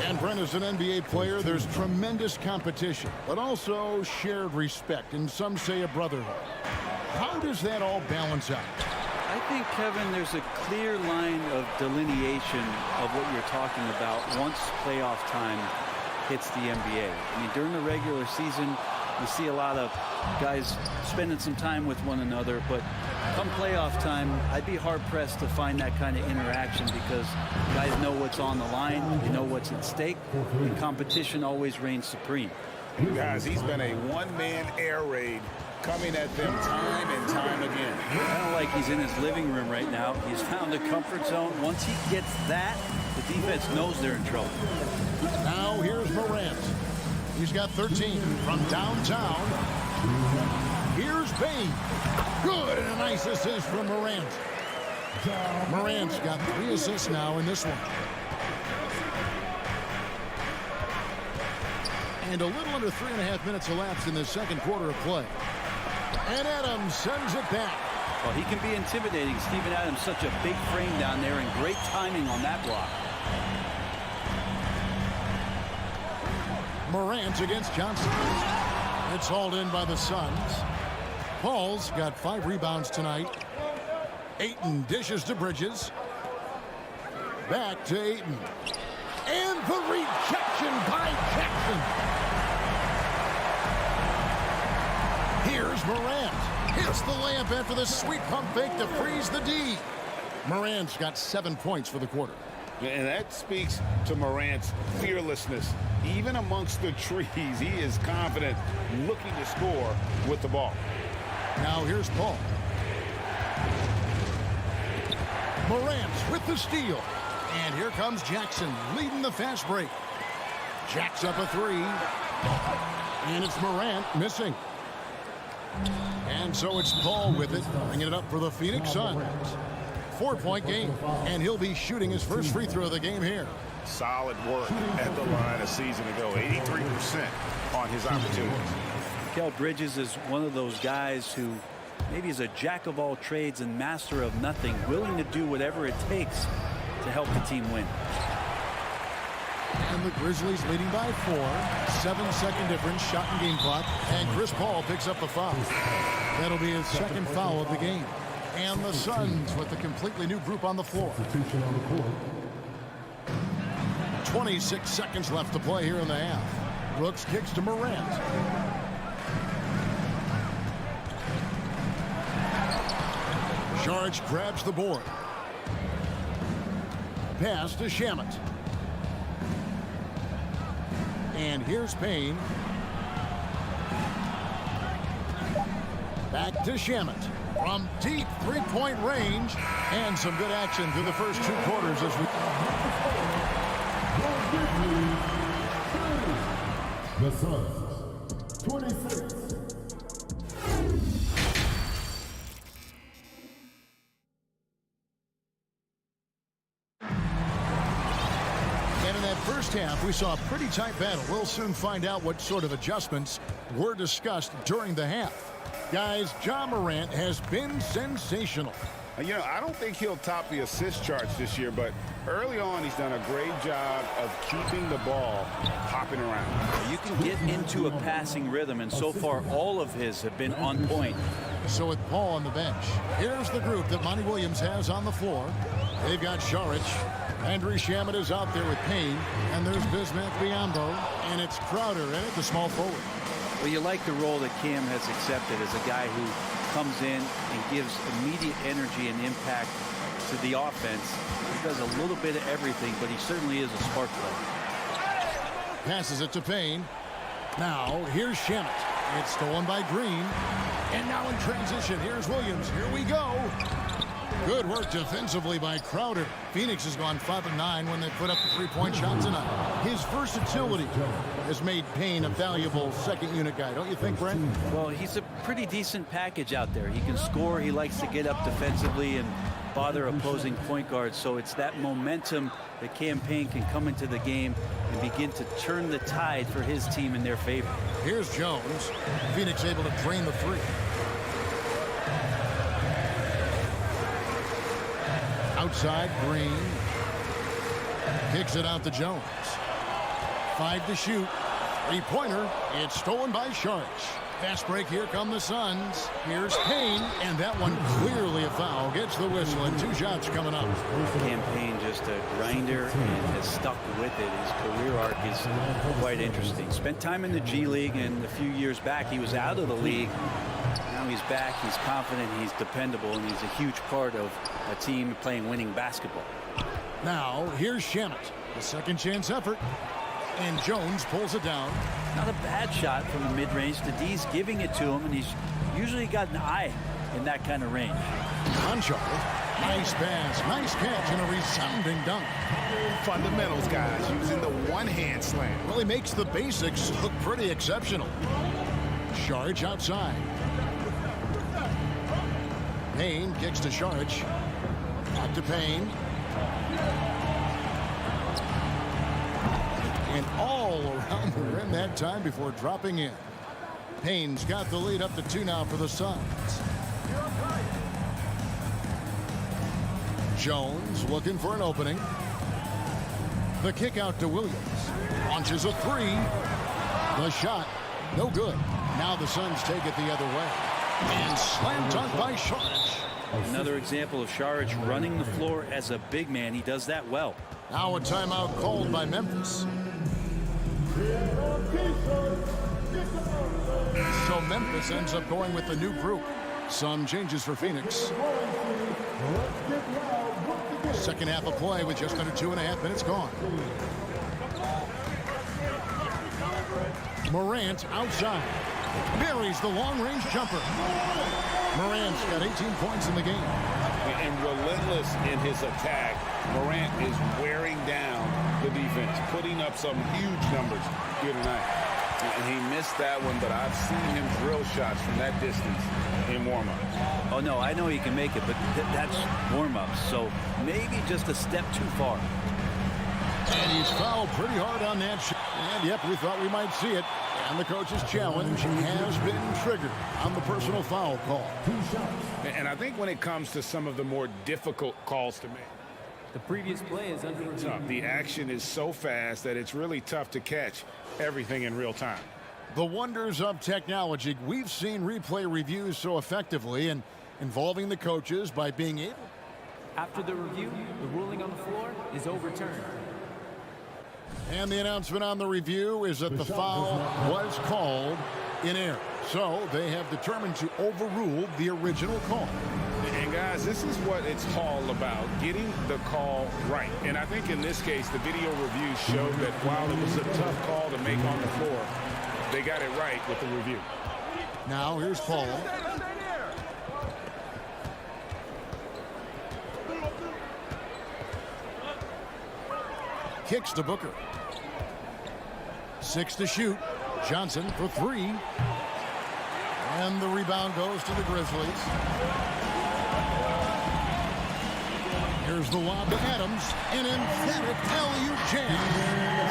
And Brent, as an NBA player, there's tremendous competition, but also shared respect, and some say a brotherhood. How does that all balance out? I think, Kevin, there's a clear line of delineation of what you're talking about once playoff time hits the NBA. I mean, during the regular season, you see a lot of guys spending some time with one another, but come playoff time, I'd be hard-pressed to find that kind of interaction because guys know what's on the line, you know what's at stake, and competition always reigns supreme. Guys, he's been a one-man air raid coming at them time and time again. Kind of like he's in his living room right now. He's found a comfort zone. Once he gets that, the defense knows they're in trouble. Now here's Morant. He's got 13 from downtown. Here's Bane. Good, and a nice assist from Morant. Morant's got 3 assists now in this one. And a little under 3.5 minutes elapsed in the second quarter of play. And Adams sends it back. Well, he can be intimidating. Steven Adams, such a big frame down there, and great timing on that block. Morant against Johnson. It's hauled in by the Suns. Paul's got 5 rebounds tonight. Ayton dishes to Bridges. Back to Ayton. And the rejection by Jackson. Here's Morant. Hits the layup after the sweet pump fake to freeze the D. Morant's got 7 points for the quarter. And that speaks to Morant's fearlessness. Even amongst the trees, he is confident, looking to score with the ball. Now here's Paul. Morant with the steal. And here comes Jackson leading the fast break. Jacks up a 3. And it's Morant missing. And so it's Paul with it, bringing it up for the Phoenix Suns. 4-point game, and he'll be shooting his first free throw of the game here. Solid work at the line a season ago. 83% on his opportunities. Mikal Bridges is one of those guys who maybe is a jack of all trades and master of nothing, willing to do whatever it takes to help the team win. And the Grizzlies leading by 4. 7-second difference, shot and game clock. And Chris Paul picks up the foul. That'll be his second foul of the game. And the Suns with a completely new group on the floor. 26 seconds left to play here in the half. Brooks kicks to Morant. Shag grabs the board. Pass to Shamet. And here's Payne. Back to Shamet. From deep three-point range. And some good action through the first 2 quarters as we... The Suns, 26. And in that first half, we saw a pretty tight battle. We'll soon find out what sort of adjustments were discussed during the half. Guys, Ja Morant has been sensational. You know, I don't think he'll top the assist charts this year, but early on he's done a great job of keeping the ball hopping around. You can get into a passing rhythm, and so far all of his have been on point. So with Paul on the bench, here's the group that Monty Williams has on the floor. They've got Sharic. Andrew Shamet is out there with Payne, and there's Bismack Biyombo, and it's Crowder in at the small forward. Well, you like the role that Cam has accepted as a guy who comes in and gives immediate energy and impact to the offense. He does a little bit of everything, but he certainly is a spark plug. Passes it to Payne. Now, here's Shamet. It's stolen by Green. And now in transition, here's Williams. Here we go. Good work defensively by Crowder. Phoenix has gone 5-9 when they put up the three-point shot tonight. His versatility has made Payne a valuable second-unit guy, don't you think, Brent? Well, he's a pretty decent package out there. He can score. He likes to get up defensively and bother opposing point guards. So it's that momentum that Cam Payne can come into the game and begin to turn the tide for his team in their favor. Here's Jones. Phoenix able to drain the three. Outside, Green. Kicks it out to Jones. 5 to shoot. Three-pointer. It's stolen by Sharic. Fast break. Here come the Suns. Here's Payne. And that one clearly a foul. Gets the whistle and 2 shots coming up. Cam Payne just a grinder and has stuck with it. His career arc is quite interesting. Spent time in the G League, and a few years back he was out of the league. Now he's back. He's confident. He's dependable, and he's a huge part of a team playing winning basketball. Now here's Shamet. The second chance effort. And Jones pulls it down. Not a bad shot from the mid-range. The D's giving it to him, and he's usually got an eye in that kind of range. Conchar. Nice pass. Nice catch and a resounding dunk. Fundamentals, guys, using the one-hand slam. Well, he makes the basics look pretty exceptional. Sharic outside. Payne kicks to Sharic. Back to Payne. And all around the rim that time before dropping in. Payne's got the lead up to 2 now for the Suns. Jones looking for an opening. The kick out to Williams. Launches a 3. The shot, no good. Now the Suns take it the other way. And slam dunk by Sharge. Another example of Sharge running the floor as a big man. He does that well. Now a timeout called by Memphis. So Memphis ends up going with the new group. Some changes for Phoenix. Second half of play with just under 2.5 minutes gone. Morant outside. Buries the long-range jumper. Morant's got 18 points in the game. And relentless in his attack, Morant is wearing down the defense, putting up some huge numbers here tonight. And he missed that one, but I've seen him drill shots from that distance in warm-ups. Oh, no, I know he can make it, but that's warm-ups, so maybe just a step too far. And he's fouled pretty hard on that shot. And, yep, we thought we might see it. And the coach's challenge has been triggered on the personal foul call. And I think when it comes to some of the more difficult calls to make, The previous play is under review. the action is so fast that it's really tough to catch everything in real time. The wonders of technology. We've seen replay reviews so effectively and involving the coaches by being able. After the review, the ruling on the floor is overturned. And the announcement on the review is that the foul was called in error. So they have determined to overrule the original call. And guys, this is what it's all about, getting the call right. And I think in this case, the video review showed that while it was a tough call to make on the floor, they got it right with the review. Now here's Paul. Kicks to Booker. 6 to shoot. Johnson for 3. And the rebound goes to the Grizzlies. Here's the lob to Adams. An emphatic alley-oop jam.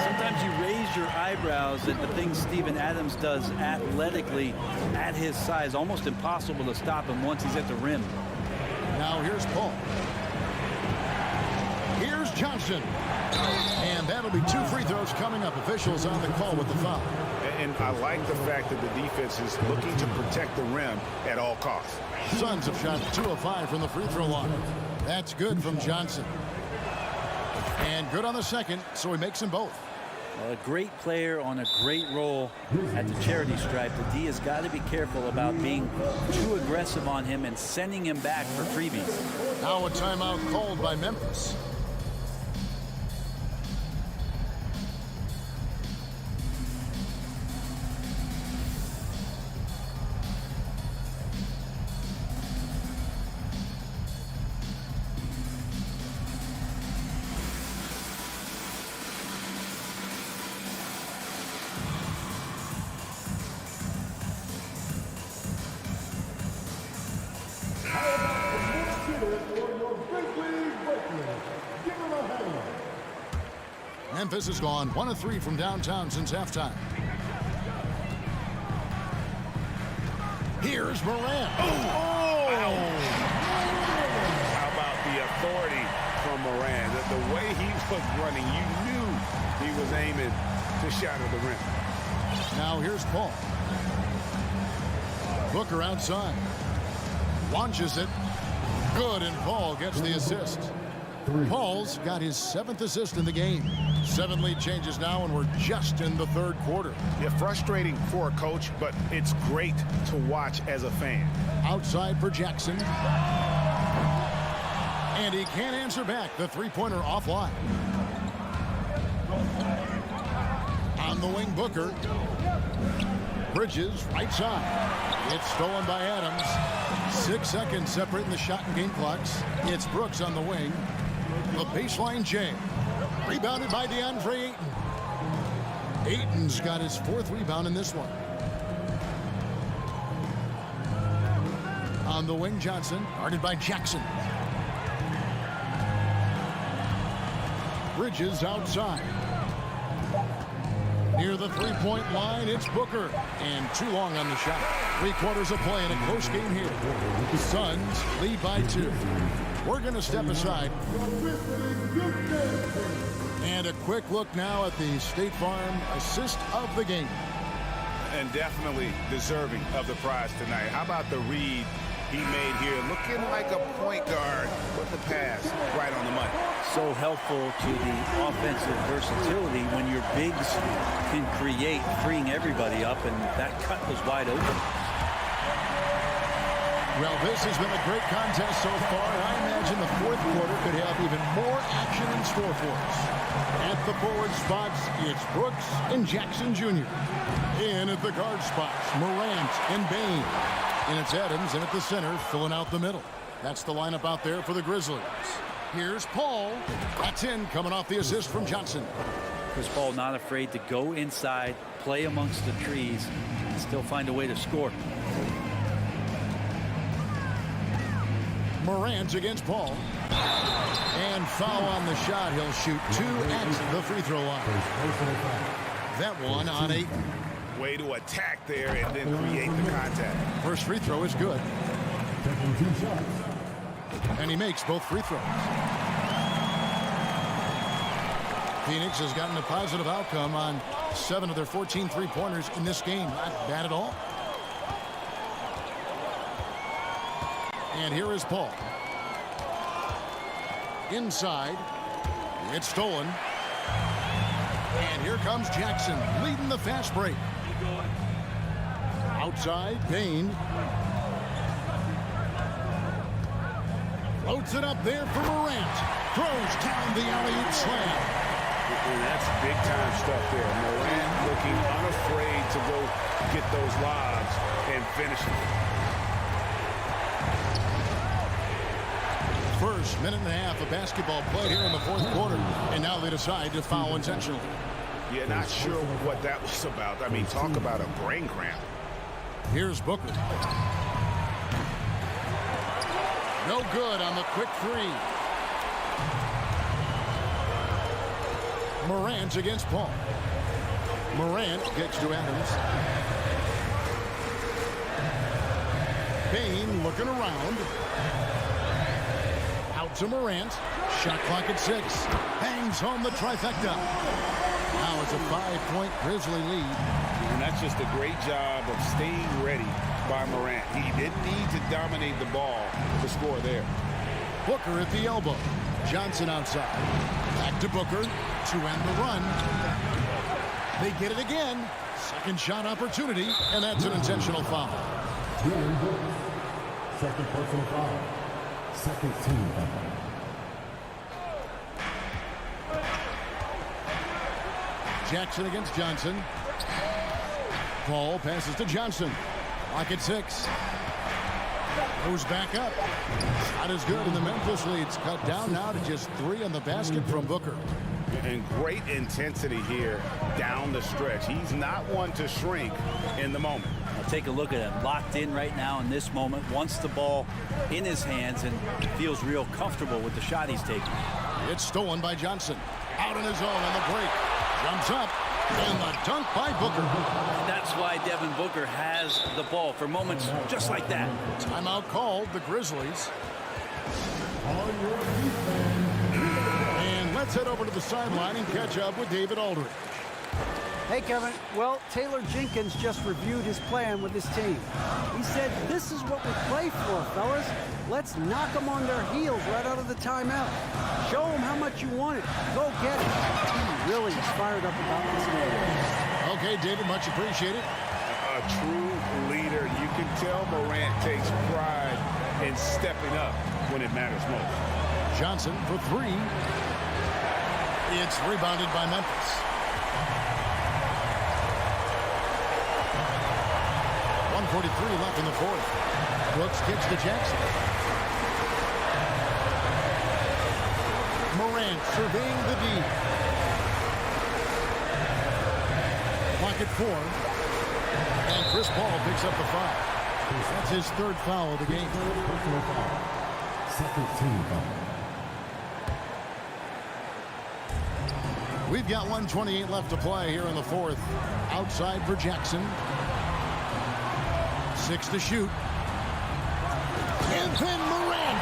Sometimes you raise your eyebrows at the things Steven Adams does athletically at his size. Almost impossible to stop him once he's at the rim. Now here's Paul. Here's Johnson. And that'll be 2 free throws coming up. Officials on the call with the foul. And I like the fact that the defense is looking to protect the rim at all costs. Suns have shot 2 of 5 from the free throw line. That's good from Johnson. And good on the second, so he makes them both. A great player on a great role at the charity stripe. The D has got to be careful about being too aggressive on him and sending him back for freebies. Now a timeout called by Memphis. Memphis has gone 1 of 3 from downtown since halftime. Here's Morant. How about the authority from Morant? The way he was running, you knew he was aiming to shatter the rim. Now here's Paul. Booker outside. Launches it. Good, and Paul gets the assist. Paul's got his 7th assist in the game. 7 lead changes now, and we're just in the 3rd quarter. Yeah, frustrating for a coach, but it's great to watch as a fan. Outside for Jackson. And he can't answer back. The three-pointer offline. On the wing, Booker. Bridges, right side. It's stolen by Adams. 6 seconds separating the shot and game clocks. It's Brooks on the wing. The baseline jam. Rebounded by DeAndre Ayton. Ayton's got his 4th rebound in this one. On the wing, Johnson, guarded by Jackson. Bridges outside. Near the three-point line, it's Booker. And too long on the shot. 3/4 of play in a close game here. The Suns lead by 2. We're going to step aside. And a quick look now at the State Farm assist of the game. And definitely deserving of the prize tonight. How about the read he made here? Looking like a point guard with the pass right on the money. So helpful to the offensive versatility when your bigs can create, freeing everybody up, and that cut was wide open. Well, this has been a great contest so far. I imagine the fourth quarter could have even more action in store for us. At the forward spots, it's Brooks and Jackson Jr. In at the guard spots, Morant and Bain. And it's Adams in at the center, filling out the middle. That's the lineup out there for the Grizzlies. Here's Paul. That's in, coming off the assist from Johnson. Chris Paul not afraid to go inside, play amongst the trees, and still find a way to score. Morant against Paul. And foul on the shot. He'll shoot 2 at the free throw line. That one on 8. Way to attack there and then create the contact. First free throw is good. And he makes both free throws. Phoenix has gotten a positive outcome on 7 of their 14 three-pointers in this game. Not bad at all. And here is Paul. Inside. It's stolen. And here comes Jackson leading the fast break. Outside, Bain. Floats it up there for Morant. Throws down the alley-oop slam. And that's big-time stuff there. Morant looking unafraid to go get those lobs and finish them. First minute and a half of basketball played here in the fourth quarter. And now they decide to foul intentionally. Yeah, not sure what that was about. I mean, talk about a brain cramp. Here's Booker. No good on the quick 3. Morant against Paul. Morant gets to Adams. Bain looking around. Out to Morant. Shot clock at 6. Hangs home the trifecta. Now it's a 5-point Grizzly lead. And that's just a great job of staying ready by Morant. He didn't need to dominate the ball to score there. Booker at the elbow. Johnson outside. Back to Booker to end the run. They get it again. Second shot opportunity, and that's an intentional foul. Second personal foul. Second team foul. Jackson against Johnson. Paul passes to Johnson. Lock at 6. Goes back up. Not as good, and the Memphis lead's cut down now to just 3 on the basket from Booker. And great intensity here down the stretch. He's not one to shrink in the moment. Now take a look at him. Locked in right now in this moment. Wants the ball in his hands and feels real comfortable with the shot he's taking. It's stolen by Johnson. Out on his own on the break. Jumps up. And the dunk by Booker. That's why Devin Booker has the ball for moments just like that. Timeout called, the Grizzlies. And let's head over to the sideline and catch up with David Aldridge. Hey, Kevin. Well, Taylor Jenkins just reviewed his plan with his team. He said, this is what we play for, fellas. Let's knock them on their heels right out of the timeout. Show them how much you want it. Go get it. He really is fired up about this game. Okay, David, much appreciated. A true leader. You can tell Morant takes pride in stepping up when it matters most. Johnson for 3. It's rebounded by Memphis. 1:43 left in the fourth. Brooks kicks to Jackson. Morant surveying the D. Clock at 4. And Chris Paul picks up the foul. That's his 3rd foul of the game. Second team foul. We've got 1:28 left to play here in the fourth. Outside for Jackson. 6 to shoot. And then Morant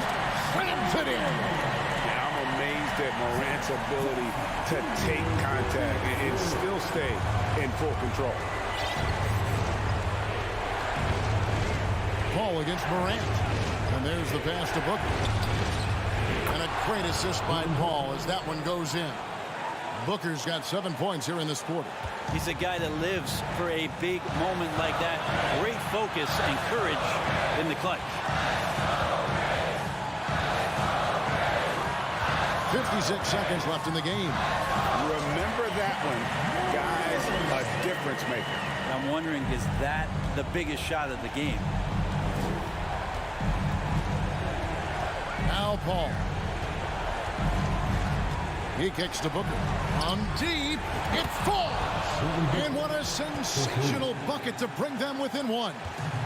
slams it in. Yeah, I'm amazed at Morant's ability to take contact and still stay in full control. Paul against Morant. And there's the pass to Booker. And a great assist by Paul as that one goes in. Booker's got 7 points here in this quarter. He's a guy that lives for a big moment like that. Great focus and courage in the clutch. 56 seconds left in the game. Remember that one, guys, a difference maker. I'm wondering, is that the biggest shot of the game? Now Paul. He kicks to Booker. On deep. It falls. And what a sensational bucket to bring them within one.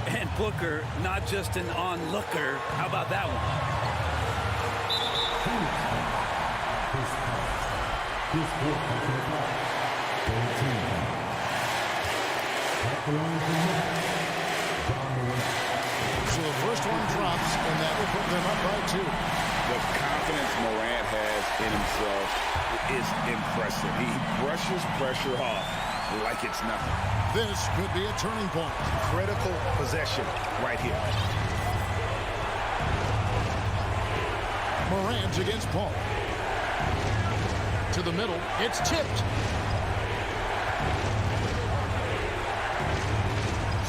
And Booker, not just an onlooker. How about that one? So the first one drops, and that will put them up by 2. The confidence Morant has in himself is impressive. He brushes pressure off like it's nothing. This could be a turning point. Critical possession right here. Morant against Paul. To the middle. It's tipped.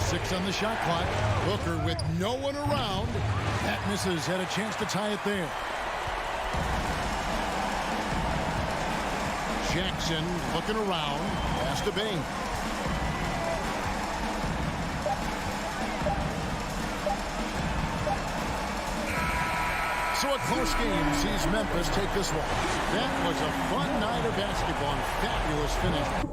6 on the shot clock. Booker with no one around. That misses. Had a chance to tie it there. Jackson looking around. Pass to Bain. So a close game sees Memphis take this one. That was a fun night of basketball and fabulous finish.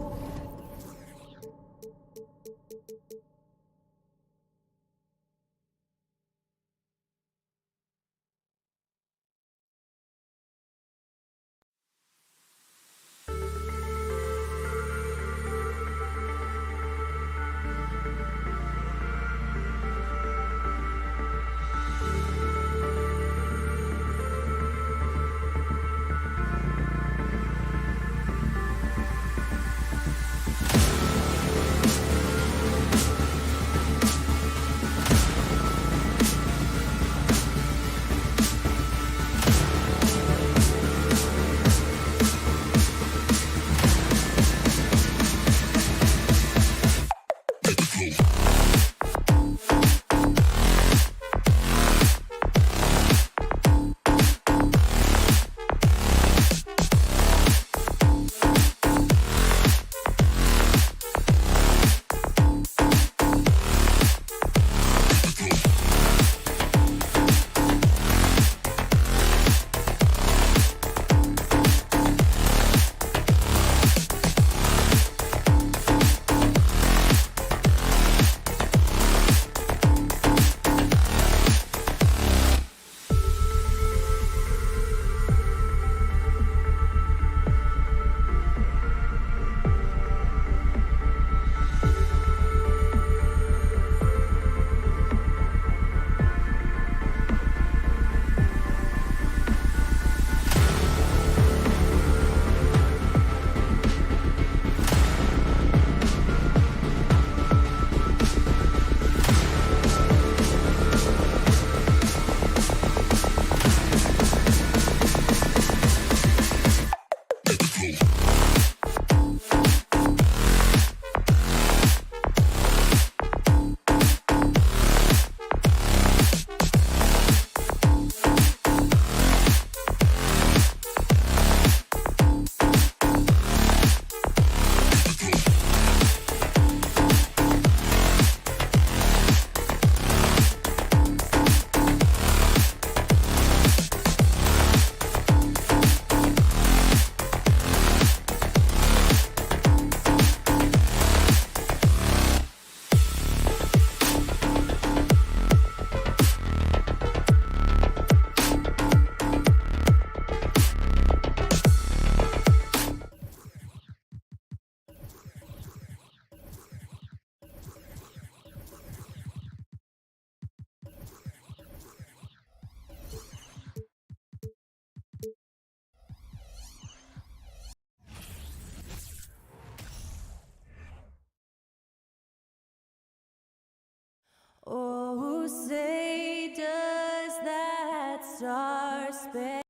Oh, say does that star-spangled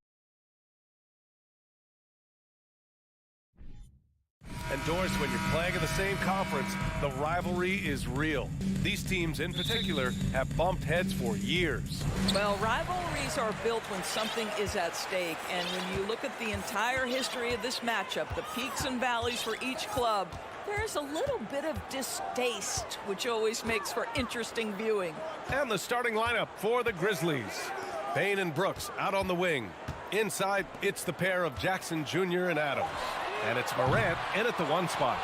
And Doris, when you're playing in the same conference, the rivalry is real. These teams in particular have bumped heads for years. Well, rivalries are built when something is at stake. And when you look at the entire history of this matchup, the peaks and valleys for each club, there's a little bit of distaste, which always makes for interesting viewing. And the starting lineup for the Grizzlies. Bain and Brooks out on the wing. Inside, it's the pair of Jackson Jr. and Adams. And it's Morant in at the 1 spot.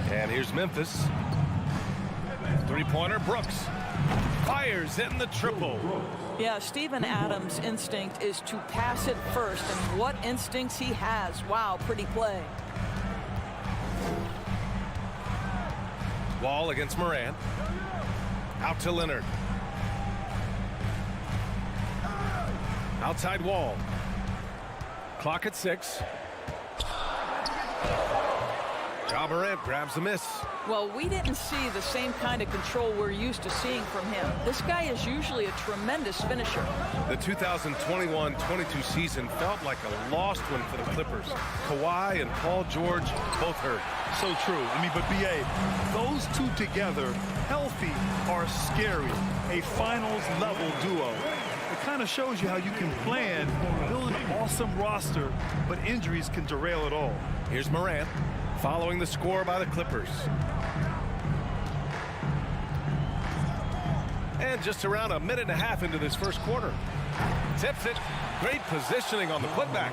And here's Memphis. Three-pointer, Brooks. Fires in the triple. Yeah, Steven Adams' instinct is to pass it first. And what instincts he has. Wow, pretty play. Wall against Morant. Out to Leonard. Outside Wall. Clock at 6. Ja Morant grabs the miss. Well, we didn't see the same kind of control we're used to seeing from him. This guy is usually a tremendous finisher. The 2021-22 season felt like a lost one for the Clippers. Kawhi and Paul George both hurt. So true. I mean, but B.A., those two together, healthy, are scary. A finals-level duo. It kind of shows you how you can plan, build an awesome roster, but injuries can derail it all. Here's Morant, following the score by the Clippers. And just around a minute and a half into this first quarter. Tips it. Great positioning on the putback.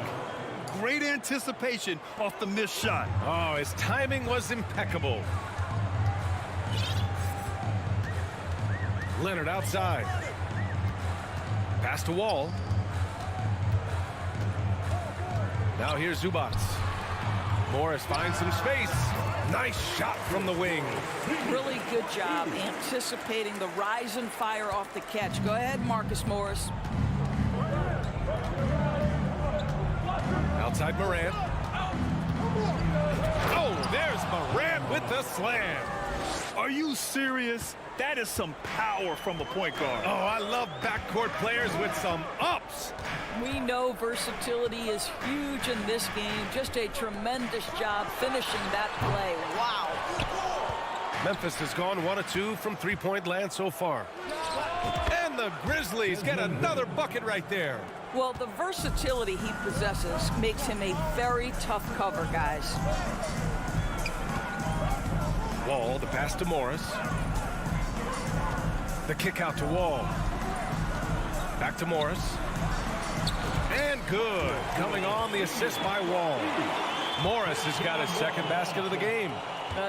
Great anticipation off the missed shot. Oh, his timing was impeccable. Leonard outside. Pass to Wall. Now here's Zubac. Morris finds some space. Nice shot from the wing. Really good job anticipating the rise and fire off the catch. Go ahead, Marcus Morris. Outside Morant. Oh, there's Morant with the slam. Are you serious? That is some power from the point guard. Oh, I love backcourt players with some ups. We know versatility is huge in this game. Just a tremendous job finishing that play. Wow. Memphis has gone 1 of 2 from three-point land so far. And the Grizzlies get another bucket right there. Well, the versatility he possesses makes him a very tough cover, guys. Wall, the pass to Morris. The kick out to Wall. Back to Morris. And good. Coming on the assist by Wall. Morris has got his second basket of the game.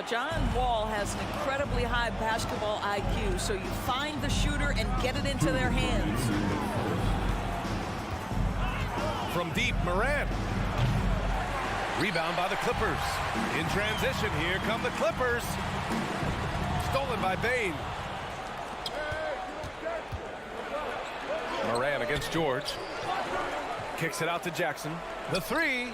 John Wall has an incredibly high basketball IQ, so you find the shooter and get it into their hands. From deep, Morant. Rebound by the Clippers. In transition, here come the Clippers. Stolen by Bain. Morant against George. Kicks it out to Jackson. The three.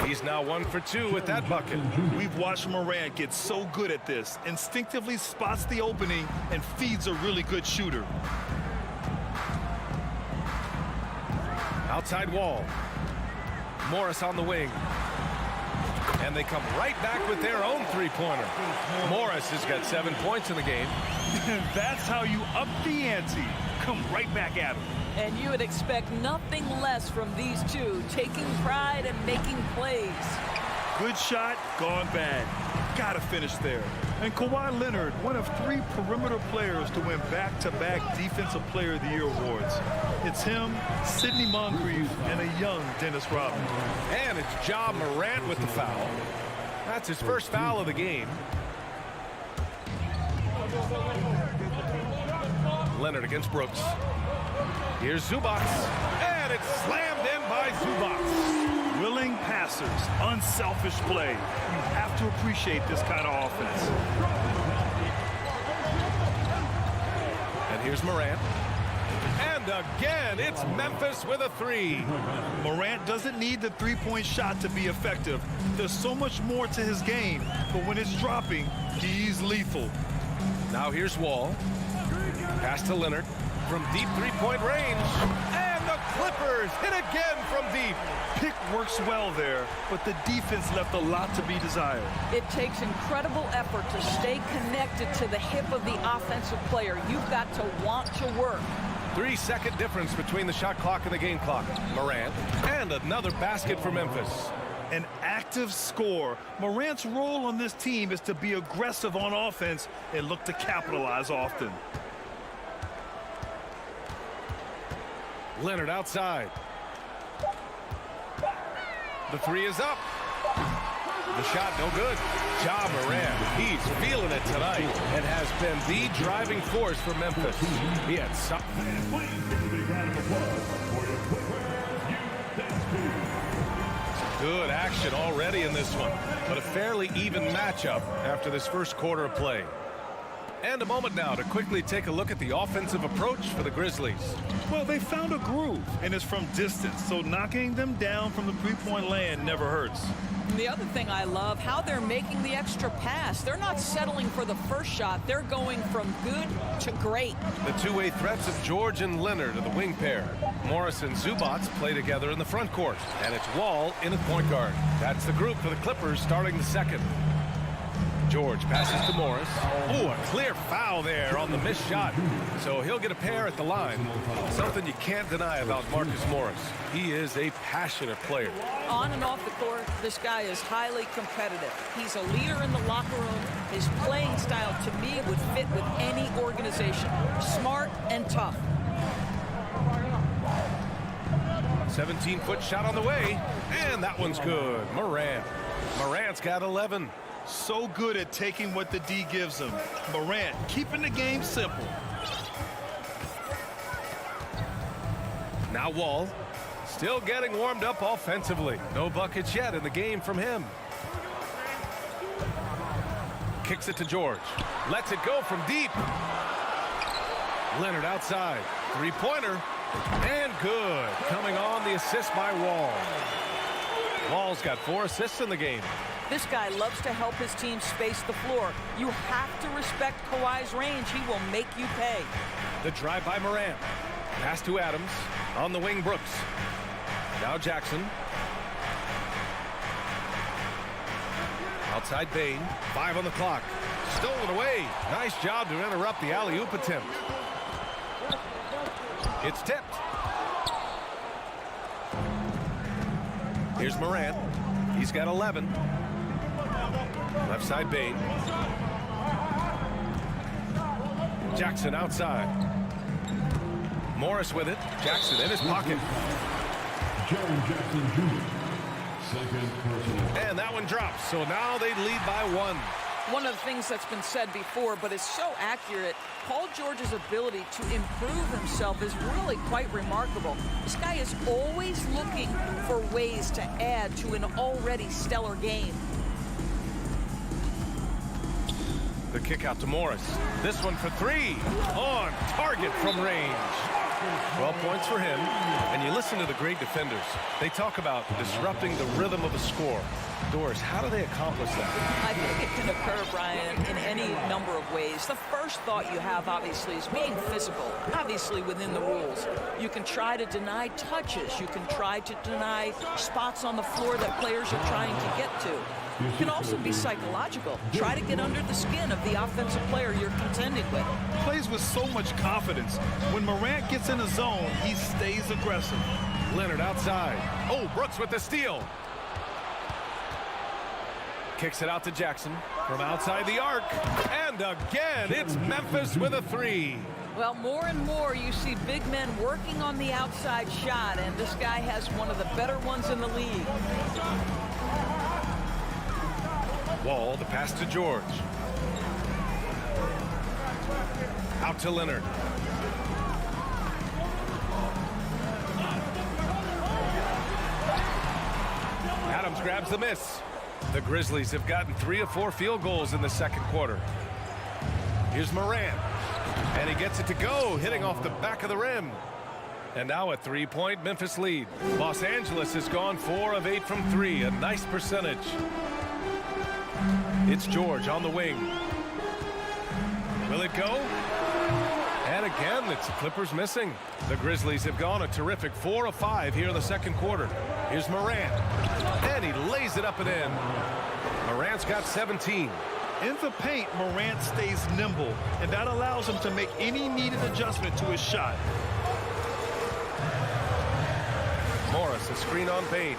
He's now 1 for 2 with that bucket. We've watched Morant get so good at this. Instinctively spots the opening and feeds a really good shooter. Outside Wall. Morris on the wing. And they come right back with their own three-pointer. Morris has got 7 points in the game. That's how you up the ante. Come right back at him. And you would expect nothing less from these two, taking pride and making plays. Good shot, gone bad. Gotta finish there. And Kawhi Leonard, one of 3 perimeter players to win back-to-back Defensive Player of the Year awards. It's him, Sidney Moncrief, and a young Dennis Rodman. And it's Ja Morant with the foul. That's his first foul of the game. Leonard against Brooks. Here's Zubac. And it's slammed in by Zubac. Willing passers, unselfish play. You have to appreciate this kind of offense. And here's Morant. And again, it's Memphis with a 3. Morant doesn't need the three-point shot to be effective. There's so much more to his game, but when it's dropping, he's lethal. Now here's Wall. Pass to Leonard from deep three-point range. And the Clippers hit again from deep. Pick works well there, but the defense left a lot to be desired. It takes incredible effort to stay connected to the hip of the offensive player. You've got to want to work. 3-second difference between the shot clock and the game clock. Morant, and another basket for Memphis. An active scorer. Morant's role on this team is to be aggressive on offense and look to capitalize often. Leonard outside. The three is up. The shot no good. Ja Morant, he's feeling it tonight and has been the driving force for Memphis. He had good action already in this one, but a fairly even matchup after this first quarter of play. And a moment now to quickly take a look at the offensive approach for the Grizzlies. Well, they found a groove, and it's from distance, so knocking them down from the three-point land never hurts. And the other thing I love, how they're making the extra pass. They're not settling for the first shot. They're going from good to great. The two-way threats of George and Leonard are the wing pair. Morris and Zubats play together in the front court. And it's Wall in at point guard. That's the group for the Clippers starting the second. George passes to Morris. Oh, a clear foul there on the missed shot. So he'll get a pair at the line. Something you can't deny about Marcus Morris. He is a passionate player. On and off the court, this guy is highly competitive. He's a leader in the locker room. His playing style, to me, would fit with any organization. Smart and tough. 17-foot shot on the way. And that one's good. Morant's got 11. So good at taking what the D gives him. Morant keeping the game simple. Now Wall still getting warmed up offensively. No buckets yet in the game from him. Kicks it to George. Lets it go from deep. Leonard outside. Three-pointer. And good. Coming on the assist by Wall. Wall's got 4 assists in the game. This guy loves to help his team space the floor. You have to respect Kawhi's range. He will make you pay. The drive by Morant. Pass to Adams. On the wing, Brooks. Now Jackson. Outside Bain. 5 on the clock. Stolen away. Nice job to interrupt the alley-oop attempt. It's tipped. Here's Morant. He's got 11. Left side Bain. Jackson outside. Morris with it. Jackson in his pocket. Jackson Jr. Second personal. And that one drops. So now they lead by 1. One of the things that's been said before, but it's so accurate, Paul George's ability to improve himself is really quite remarkable. This guy is always looking for ways to add to an already stellar game. The kick out to Morris. This one for 3. On target from range. 12 points for him. And you listen to the great defenders. They talk about disrupting the rhythm of a score. Doris, how do they accomplish that? I think it can occur, Brian, in any number of ways. The first thought you have, obviously, is being physical, obviously within the rules. You can try to deny touches. You can try to deny spots on the floor that players are trying to get to. It can also be psychological. Try to get under the skin of the offensive player you're contending with. Plays with so much confidence. When Morant gets in a zone, he stays aggressive. Leonard outside. Oh, Brooks with the steal. Kicks it out to Jackson from outside the arc. And again, it's Memphis with a 3. Well, more and more you see big men working on the outside shot, and this guy has one of the better ones in the league. Wall, the pass to George. Out to Leonard. Adams grabs the miss. The Grizzlies have gotten 3 of 4 field goals in the second quarter. Here's Morant. And he gets it to go, hitting off the back of the rim. And now a 3-point Memphis lead. Los Angeles has gone 4 of 8 from 3, a nice percentage. It's George on the wing. Will it go? And again, it's the Clippers missing. The Grizzlies have gone a terrific 4 of 5 here in the second quarter. Here's Morant. And he lays it up and in. Morant's got 17. In the paint, Morant stays nimble, and that allows him to make any needed adjustment to his shot. Morris, a screen on Bane.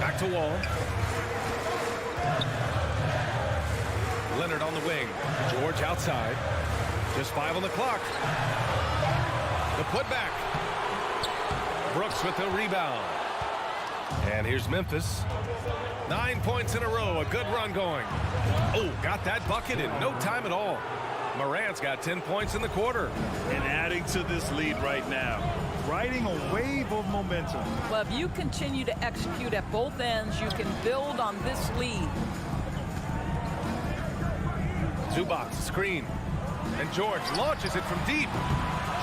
Back to Wall. Leonard on the wing. George outside. Just 5 on the clock. The putback. Brooks with the rebound. And here's Memphis. 9 points in a row. A good run going. Oh, got that bucket in no time at all. Morant's got 10 points in the quarter. And adding to this lead right now. Riding a wave of momentum. Well, if you continue to execute at both ends, you can build on this lead. Zubac, screen. And George launches it from deep.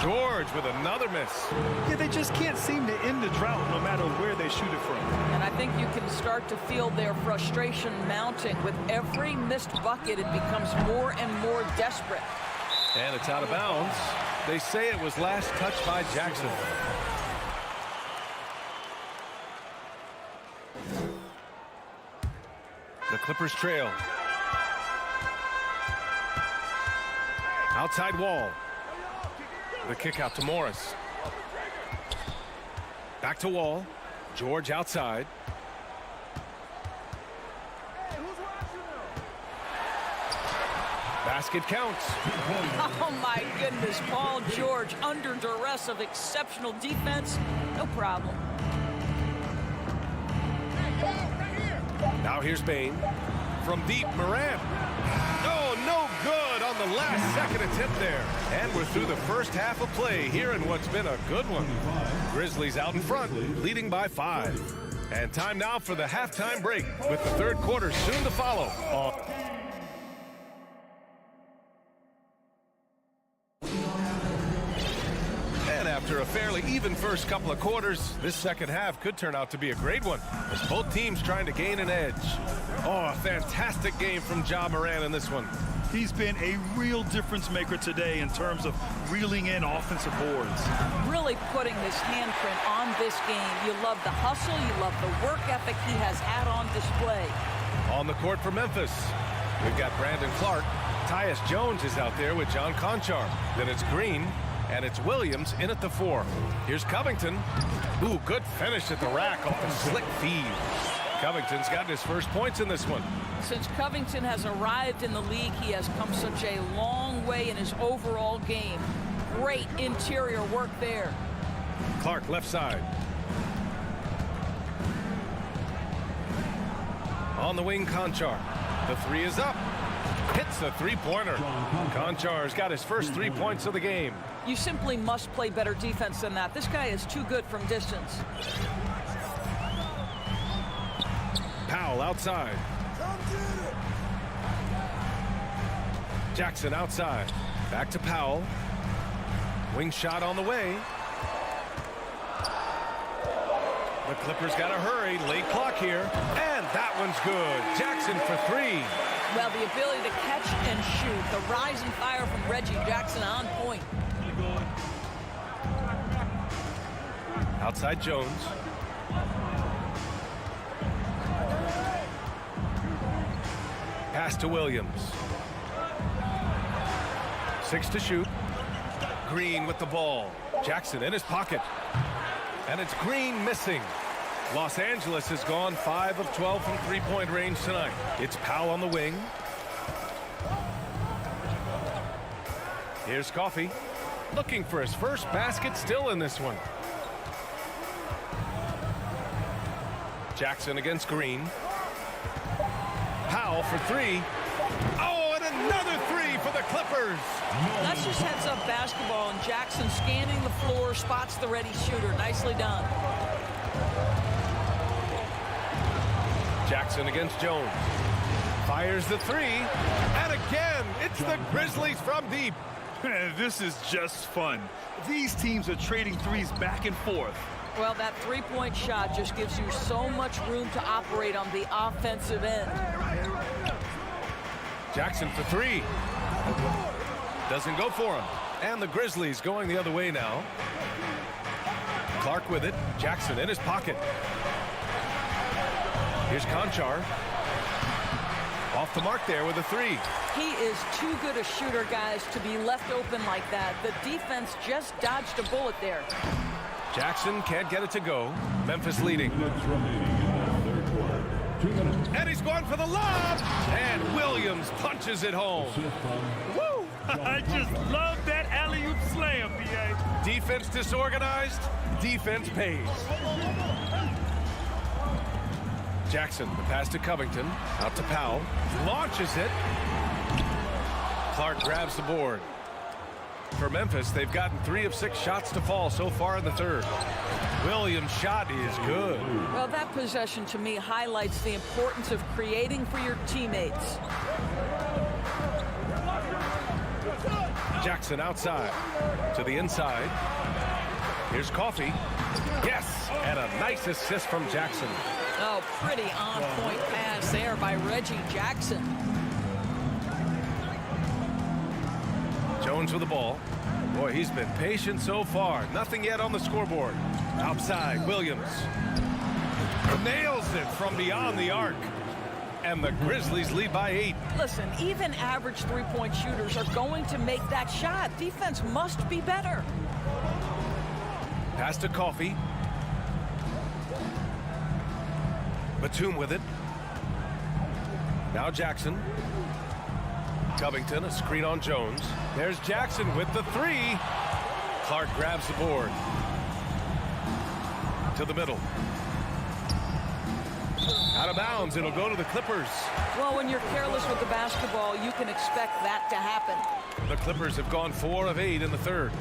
George with another miss. Yeah, they just can't seem to end the drought no matter where they shoot it from. And I think you can start to feel their frustration mounting. With every missed bucket, it becomes more and more desperate. And it's out of bounds. They say it was last touched by Jackson. The Clippers trail. Outside Wall. The kick out to Morris. Back to Wall. George outside. Basket counts. Oh my goodness, Paul George under duress of exceptional defense. No problem. Now here's Bane. From deep, Morant. Oh, no good on the last second attempt there. And we're through the first half of play here in what's been a good one. Grizzlies out in front, leading by 5. And time now for the halftime break, with the third quarter soon to follow. And after a fairly even first couple of quarters, this second half could turn out to be a great one, as both teams trying to gain an edge. Oh, a fantastic game from Ja Morant in this one. He's been a real difference maker today in terms of reeling in offensive boards. Really putting his handprint on this game. You love the hustle, you love the work ethic he has had on display. On the court for Memphis, we've got Brandon Clark. Tyus Jones is out there with John Conchar. Then it's Green, and it's Williams in at the 4. Here's Covington. Ooh, good finish at the rack off a slick feed. Covington's gotten his first points in this one. Since Covington has arrived in the league, he has come such a long way in his overall game. Great interior work there. Clark left side. On the wing, Conchar. The 3 is up. Hits the three-pointer. Conchar's got his first 3 points of the game. You simply must play better defense than that. This guy is too good from distance. Powell outside. Jackson outside. Back to Powell. Wing shot on the way. The Clippers got to hurry. Late clock here. And that one's good. Jackson for 3. Well, the ability to catch and shoot. The rising fire from Reggie Jackson on point. Outside Jones. Pass to Williams. 6 to shoot. Green with the ball. Jackson in his pocket. And it's Green missing. Los Angeles has gone 5 of 12 from three-point range tonight. It's Powell on the wing. Here's Coffey. Looking for his first basket, still in this one. Jackson against Green. Powell for 3. Oh, and another 3 for the Clippers. That's just heads-up basketball, and Jackson scanning the floor, spots the ready shooter. Nicely done. Jackson against Jones. Fires the 3. And again, it's the Grizzlies from deep. This is just fun. These teams are trading threes back and forth. Well, that three-point shot just gives you so much room to operate on the offensive end. Jackson for 3. Doesn't go for him. And the Grizzlies going the other way now. Clark with it. Jackson in his pocket. Here's Conchar. Off the mark there with a three. He is too good a shooter, guys, to be left open like that. The defense just dodged a bullet there. Jackson can't get it to go. Memphis leading. And he's going for the lob. And Williams punches it home. Woo! I just love that alley-oop slam, B.A. Defense disorganized. Defense pays. Jackson, the pass to Covington. Out to Powell. Launches it. Clark grabs the board. For Memphis, they've gotten 3 of 6 shots to fall so far in the third. Williams' shot is good. Well, that possession to me highlights the importance of creating for your teammates. Jackson outside to the inside. Here's Coffey. Yes, and a nice assist from Jackson. Oh, pretty on-point pass there by Reggie Jackson. Jones with the ball. Boy, he's been patient so far. Nothing yet on the scoreboard. Outside, Williams. Nails it from beyond the arc. And the Grizzlies lead by 8. Listen, even average three-point shooters are going to make that shot. Defense must be better. Pass to Coffey. Batum with it. Now Jackson. Covington, a screen on Jones. There's Jackson with the three. Clark grabs the board. To the middle. Out of bounds, it'll go to the Clippers. Well, when you're careless with the basketball, you can expect that to happen. The Clippers have gone 4 of 8 in the third.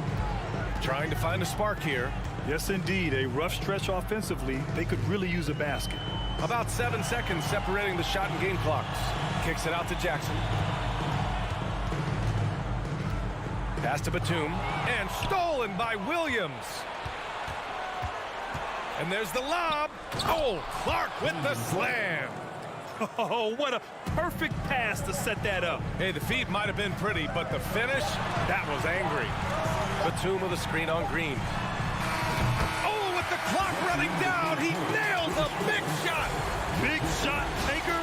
Trying to find a spark here. Yes, indeed. A rough stretch offensively. They could really use a basket. About 7 seconds separating the shot and game clocks. Kicks it out to Jackson. Pass to Batum. And stolen by Williams. And there's the lob. Oh, Clark with the slam. Oh, what a perfect pass to set that up. Hey, the feed might have been pretty, but the finish, that was angry. Batum with a screen on Green. Oh, with the clock running down, he nails a big shot. Big shot taker,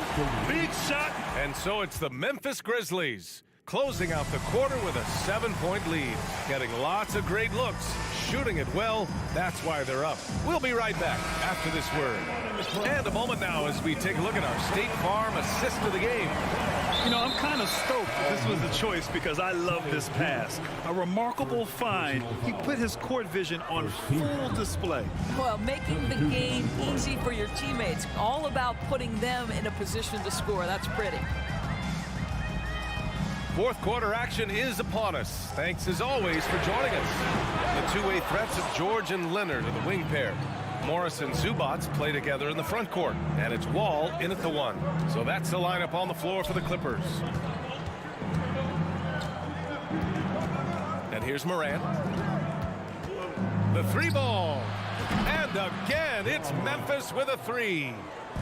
big shot. And so it's the Memphis Grizzlies closing out the quarter with a 7-point lead. Getting lots of great looks, shooting it well. That's why they're up. We'll be right back after this word. And a moment now as we take a look at our State Farm assist of the game. You know, I'm kind of stoked that this was the choice because I love this pass. A remarkable find. He put his court vision on full display. Well, making the game easy for your teammates. All about putting them in a position to score. That's pretty. Fourth quarter action is upon us. Thanks as always for joining us. The two-way threats of George and Leonard are the wing pair. Morris and Zubats play together in the front court, and it's Wall in at the 1. So that's the lineup on the floor for the Clippers. And here's Morant. The 3-ball. And again, it's Memphis with a 3.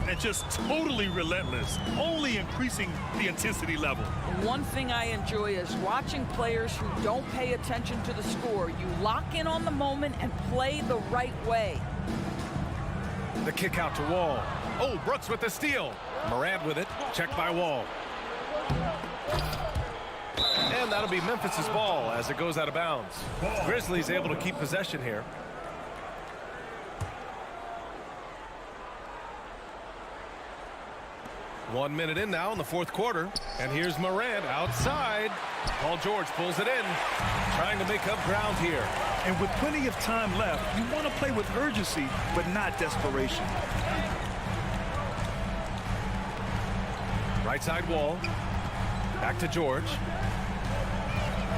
And just totally relentless, only increasing the intensity level. One thing I enjoy is watching players who don't pay attention to the score. You lock in on the moment and play the right way. The kick out to Wall. Oh, Brooks with the steal. Morant with it. Checked by Wall. And that'll be Memphis's ball as it goes out of bounds. Grizzlies able to keep possession here. One minute in now in the fourth quarter. And here's Morant outside. Paul George pulls it in. Trying to make up ground here. And with plenty of time left, you want to play with urgency, but not desperation. Right side Wall. Back to George.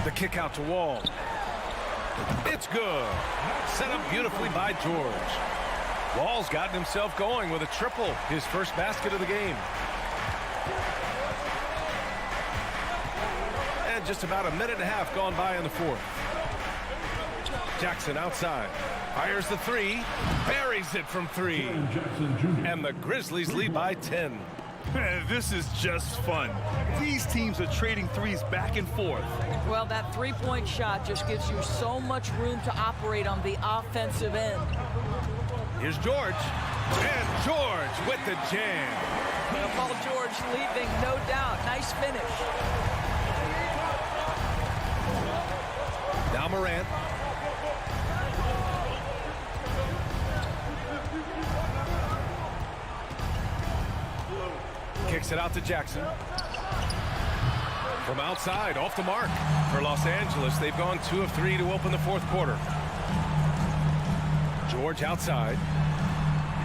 The kick out to Wall. It's good. Set up beautifully by George. Wall's gotten himself going with a triple. His first basket of the game. And just about a minute and a half gone by in the fourth. Jackson outside. Fires the 3. Buries it from 3. And the Grizzlies lead by 10. This is just fun. These teams are trading threes back and forth. Well, that three-point shot just gives you so much room to operate on the offensive end. Here's George. And George with the jam. Paul George leaving, no doubt. Nice finish. Now Morant. Kicks it out to Jackson. From outside, off the mark. For Los Angeles, they've gone 2 of 3 to open the fourth quarter. George outside.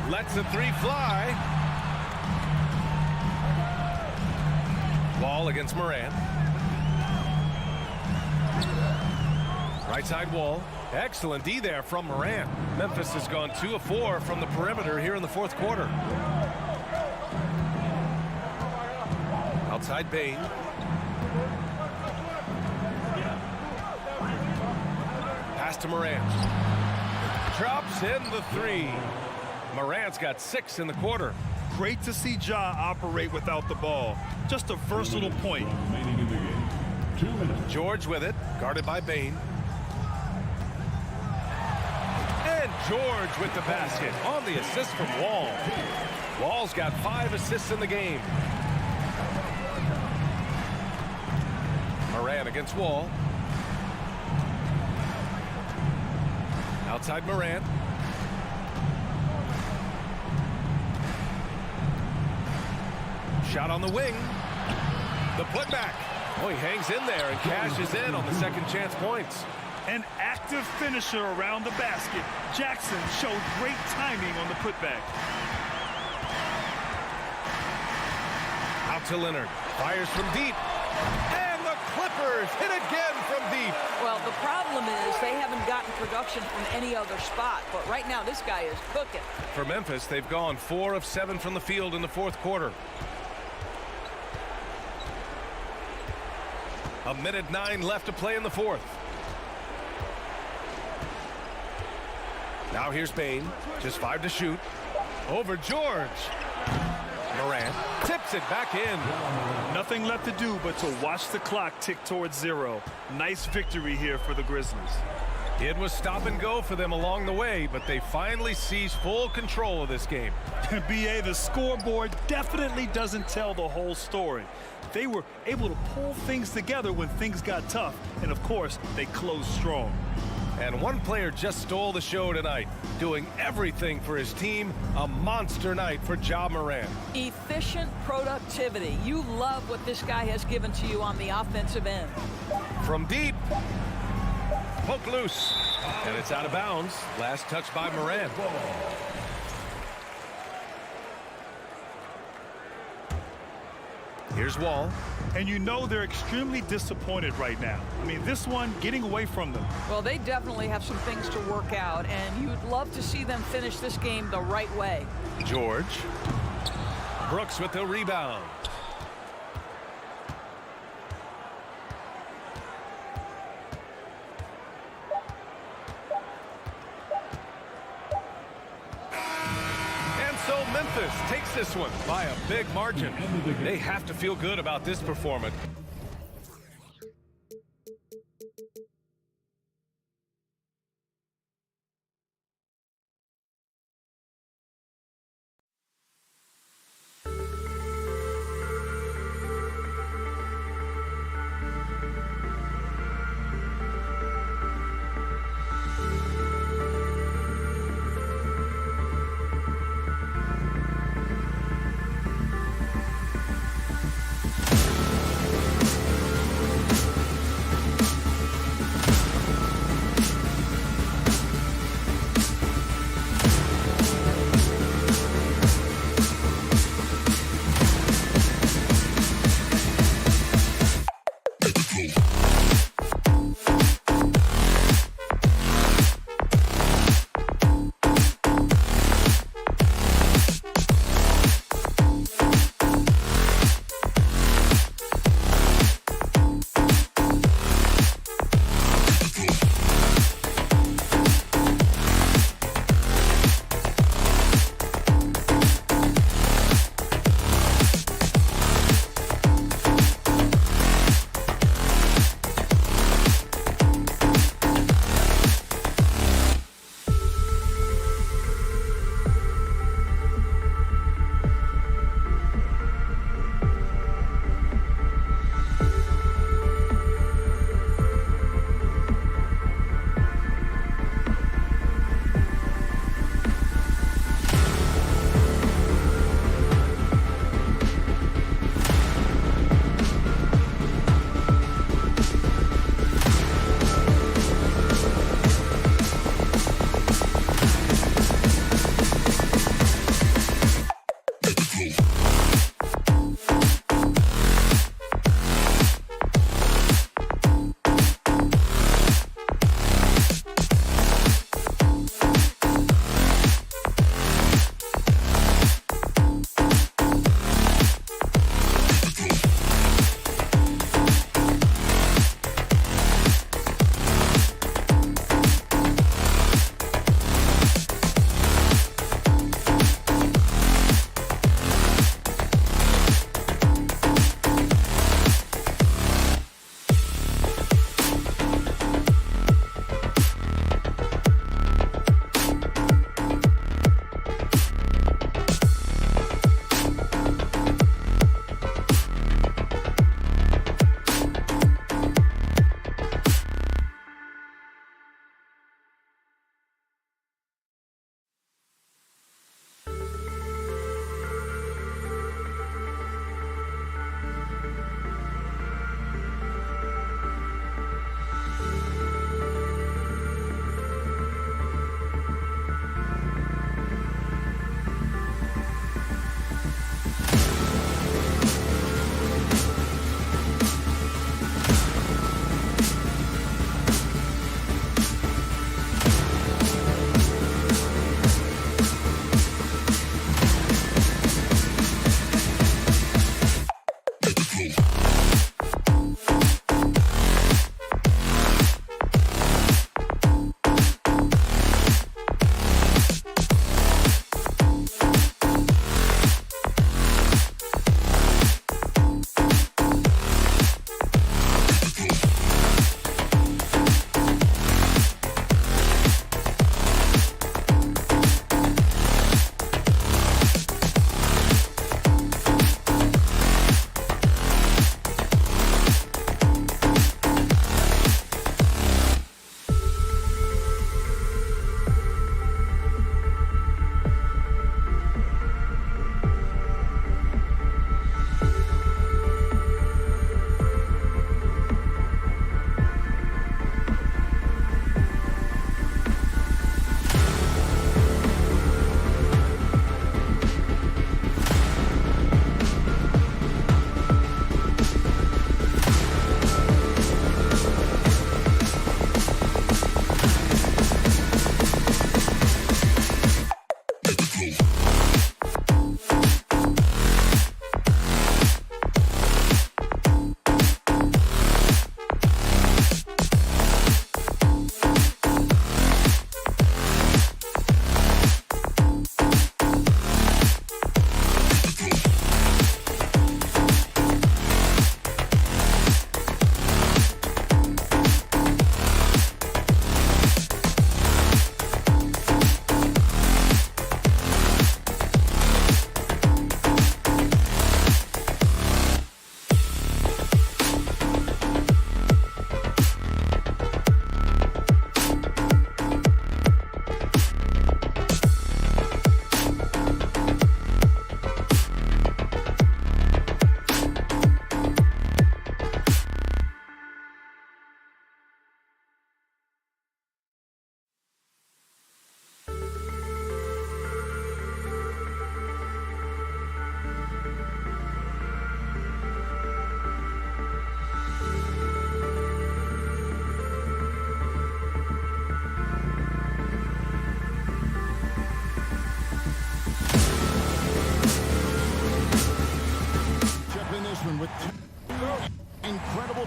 Lets the three fly. Wall against Morant. Right side Wall. Excellent D there from Morant. Memphis has gone 2 of 4 from the perimeter here in the fourth quarter. Outside Bain. Pass to Morant. Drops in the three. Morant's got 6 in the quarter. Great to see Ja operate without the ball. Just a versatile point. George with it, guarded by Bain. And George with the basket on the assist from Wall. Wall's got 5 assists in the game. Morant against Wall. Outside Morant. Shot on the wing. The putback. Oh, he hangs in there and cashes in on the second chance points. An active finisher around the basket. Jackson showed great timing on the putback. Out to Leonard. Fires from deep. And the Clippers hit again from deep. Well, the problem is they haven't gotten production from any other spot. But right now, this guy is cooking. For Memphis, they've gone 4 of 7 from the field in the fourth quarter. 1:09 left to play in the fourth. Now here's Bain. Just 5 to shoot. Over George. Morant tips it back in. Nothing left to do but to watch the clock tick towards 0. Nice victory here for the Grizzlies. It was stop and go for them along the way, but they finally seized full control of this game. BA, the scoreboard definitely doesn't tell the whole story. They were able to pull things together when things got tough, and of course, they closed strong. And one player just stole the show tonight, doing everything for his team. A monster night for Ja Morant. Efficient productivity. You love what this guy has given to you on the offensive end. From deep. Poke loose. And it's out of bounds. Last touch by Morant. Here's Wall. And you know they're extremely disappointed right now. I mean, this one getting away from them. Well, they definitely have some things to work out, and you'd love to see them finish this game the right way. George. Brooks with the rebound. So Memphis takes this one by a big margin. They have to feel good about this performance.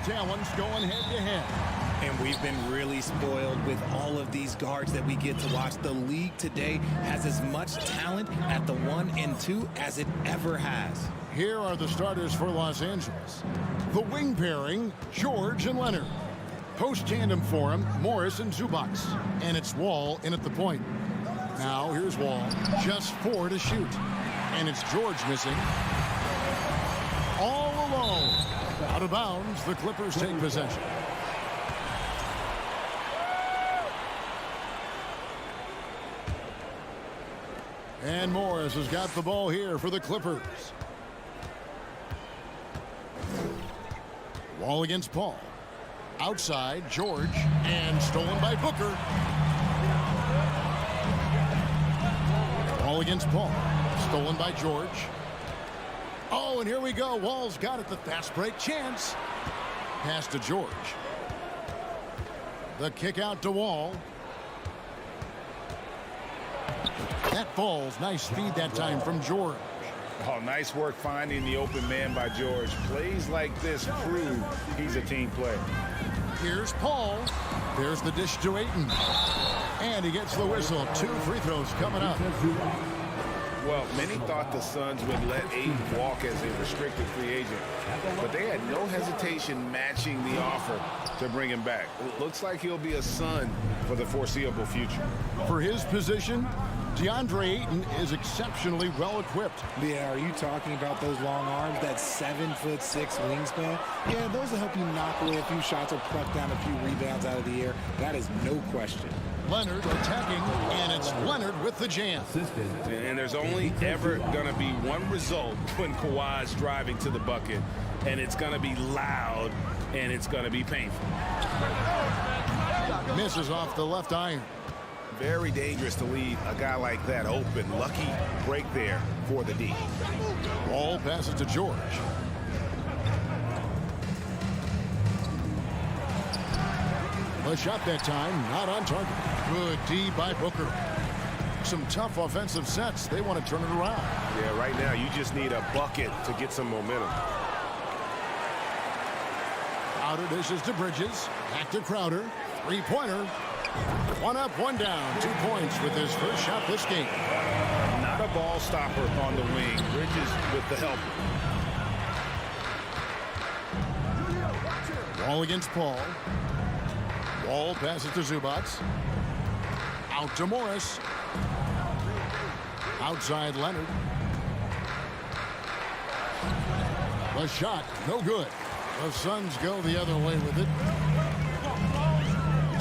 talents going head-to-head. And we've been really spoiled with all of these guards that we get to watch. The league today has as much talent at the 1 and 2 as it ever has. Here are the starters for Los Angeles. The wing pairing, George and Leonard. Post tandem for him, Morris and Zubac. And it's Wall in at the point. Now here's Wall, just 4 to shoot. And it's George missing. All alone. Out of bounds, the Clippers take possession. And Morris has got the ball here for the Clippers. Wall against Paul. Outside, George, and stolen by Booker. Wall against Paul. Stolen by George. Oh, and here we go. Wall's got it. The fast break chance. Pass to George. The kick out to Wall. That falls. Nice feed that time from George. Oh, nice work finding the open man by George. Plays like this prove he's a team player. Here's Paul. There's the dish to Ayton. And he gets the whistle. 2 free throws coming up. Well, many thought the Suns would let Ayton walk as a restricted free agent, but they had no hesitation matching the offer to bring him back. It looks like he'll be a Sun for the foreseeable future. For his position, DeAndre Ayton is exceptionally well equipped. Yeah, are you talking about those long arms, that 7'6" wingspan? Yeah, those will help you knock away a few shots or pluck down a few rebounds out of the air. That is no question. Leonard attacking, and it's Leonard with the jam. And there's only ever going to be one result when Kawhi's driving to the bucket, and it's going to be loud, and it's going to be painful. Misses off the left iron. Very dangerous to leave a guy like that open. Lucky break there for the D. Ball passes to George. A shot that time, not on target. Good D by Booker. Some tough offensive sets. They want to turn it around. Yeah, right now you just need a bucket to get some momentum. Outer dishes to Bridges. Back to Crowder. Three-pointer. 1 up, 1 down. 2 points with his first shot this game. Not a ball stopper on the wing. Bridges with the help. Wall against Paul. Wall passes to Zubac. Out to Morris. Outside Leonard. The shot, no good. The Suns go the other way with it.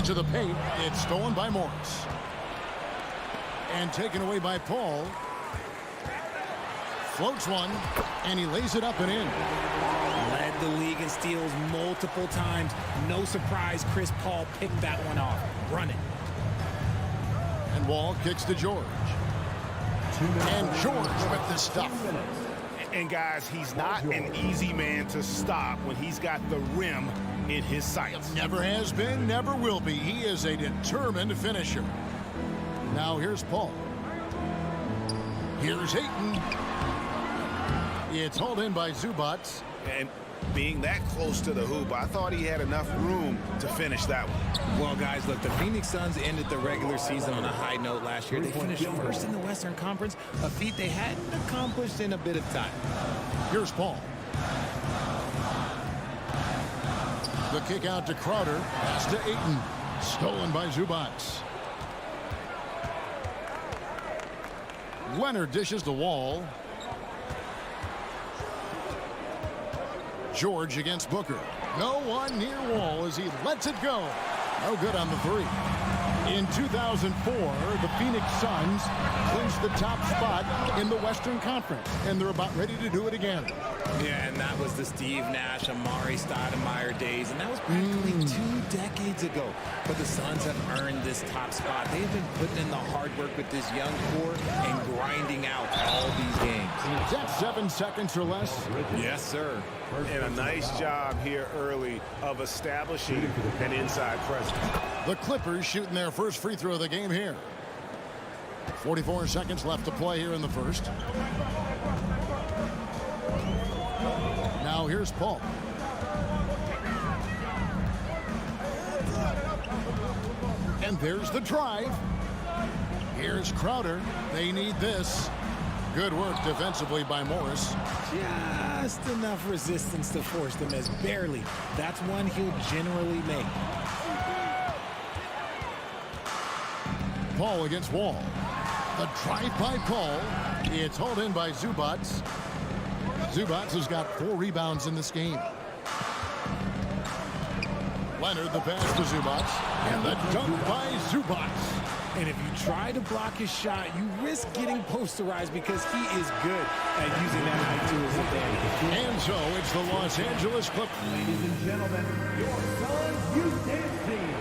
To the paint, it's stolen by Morris. And taken away by Paul. Floats one, and he lays it up and in. Led the league in steals multiple times. No surprise Chris Paul picked that one off. Run it. And Wall kicks to George. And George with the stuff. And guys, he's not an easy man to stop when he's got the rim in his sights. Never has been, never will be. He is a determined finisher. Now here's Paul. Here's Ayton. It's hauled in by Zubac. And being that close to the hoop, I thought he had enough room to finish that one. Well, guys, look, the Phoenix Suns ended the regular season on a high note last year. They finished first in the Western Conference, a feat they hadn't accomplished in a bit of time. Here's Paul. The kick out to Crowder. Pass to Ayton. Stolen by Zubac. Leonard dishes the Wall. George against Booker. No one near Wall as he lets it go. No good on the three. In 2004, the Phoenix Suns clinched the top spot in the Western Conference, and they're about ready to do it again. Yeah, and that was the Steve Nash, Amari Stoudemire days, and that was practically 2 decades ago. But the Suns have earned this top spot. They've been putting in the hard work with this young core and grinding out all these games. Is that 7 seconds or less? Yes, sir. And a nice job here early of establishing an inside presence. The Clippers shooting their first free throw of the game here. 44 seconds left to play here in the first. Now here's Paul. And there's the drive. Here's Crowder. They need this. Good work defensively by Morris. Just enough resistance to force them as barely. That's one he'll generally make. Paul against Wall. The drive by Paul. It's hauled in by Zubats. Zubats has got 4 rebounds in this game. Leonard, the pass to Zubats. And the dunk by Zubats. And if you try to block his shot, you risk getting posterized because he is good at using that height to his advantage. And so it's the Los Angeles Clippers. Ladies and gentlemen, your Suns youth dance team.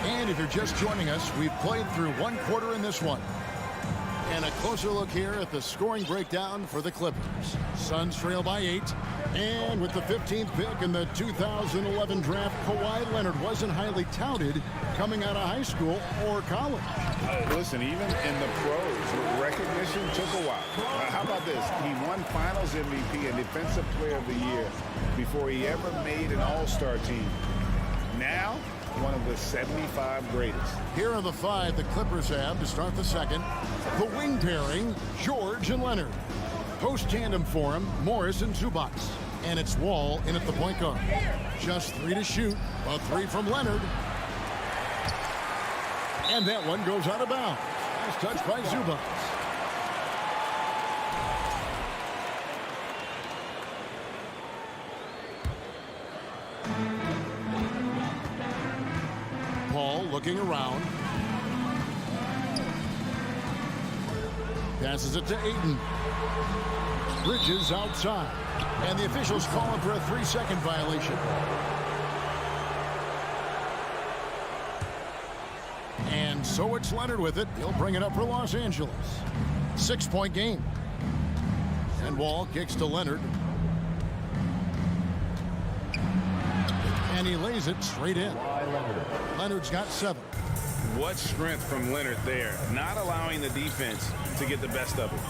And if you're just joining us, we've played through 1 quarter in this one. And a closer look here at the scoring breakdown for the Clippers. Suns trail by 8. And with the 15th pick in the 2011 draft, Kawhi Leonard wasn't highly touted coming out of high school or college. Listen, even in the pros, recognition took a while. How about this? He won Finals MVP and Defensive Player of the Year before he ever made an All-Star team. Now, one of the 75 greatest. Here are the 5 the Clippers have to start the second. The wing pairing, George and Leonard. Post tandem for him, Morris and Zubats. And it's Wall in at the point guard. Just 3 to shoot. A 3 from Leonard. And that one goes out of bounds. Nice touch by Zubats. Paul looking around. Passes it to Ayton. Bridges outside. And the officials calling for a 3-second violation. And so it's Leonard with it. He'll bring it up for Los Angeles. 6-point game. And Wall kicks to Leonard. And he lays it straight in. Leonard's got 7. What strength from Leonard there, not allowing the defense to get the best of it.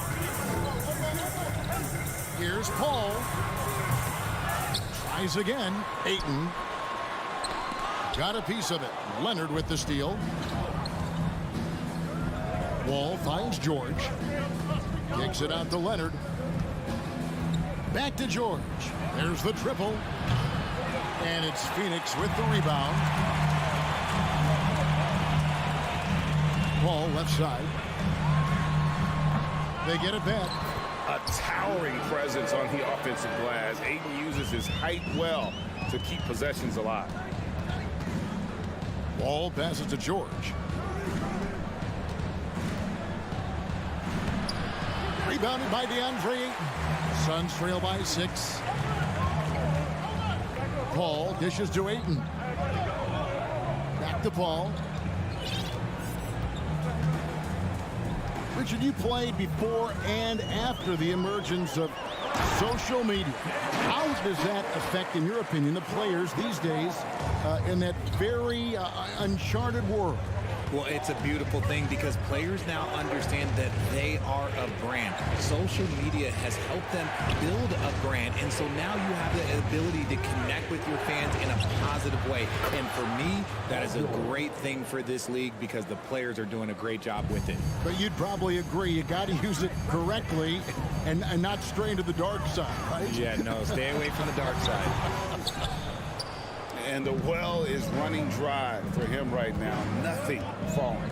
Here's Paul. Tries again. Ayton. Got a piece of it. Leonard with the steal. Wall finds George. Kicks it out to Leonard. Back to George. There's the triple. And it's Phoenix with the rebound. Paul left side. They get it back. A towering presence on the offensive glass. Ayton uses his height well to keep possessions alive. Wall passes to George. Rebounded by DeAndre Ayton. Suns trail by 6. Paul dishes to Ayton. Back to Paul. Richard, you played before and after the emergence of social media. How does that affect, in your opinion, the players these days in that very uncharted world? Well, it's a beautiful thing because players now understand that they are a brand. Social media has helped them build a brand, and so now you have the ability to connect with your fans in a positive way. And for me, that is a great thing for this league because the players are doing a great job with it. But you'd probably agree you got to use it correctly and not stray into the dark side, right? Yeah, no, stay away from the dark side. And the well is running dry for him right now. Nothing falling.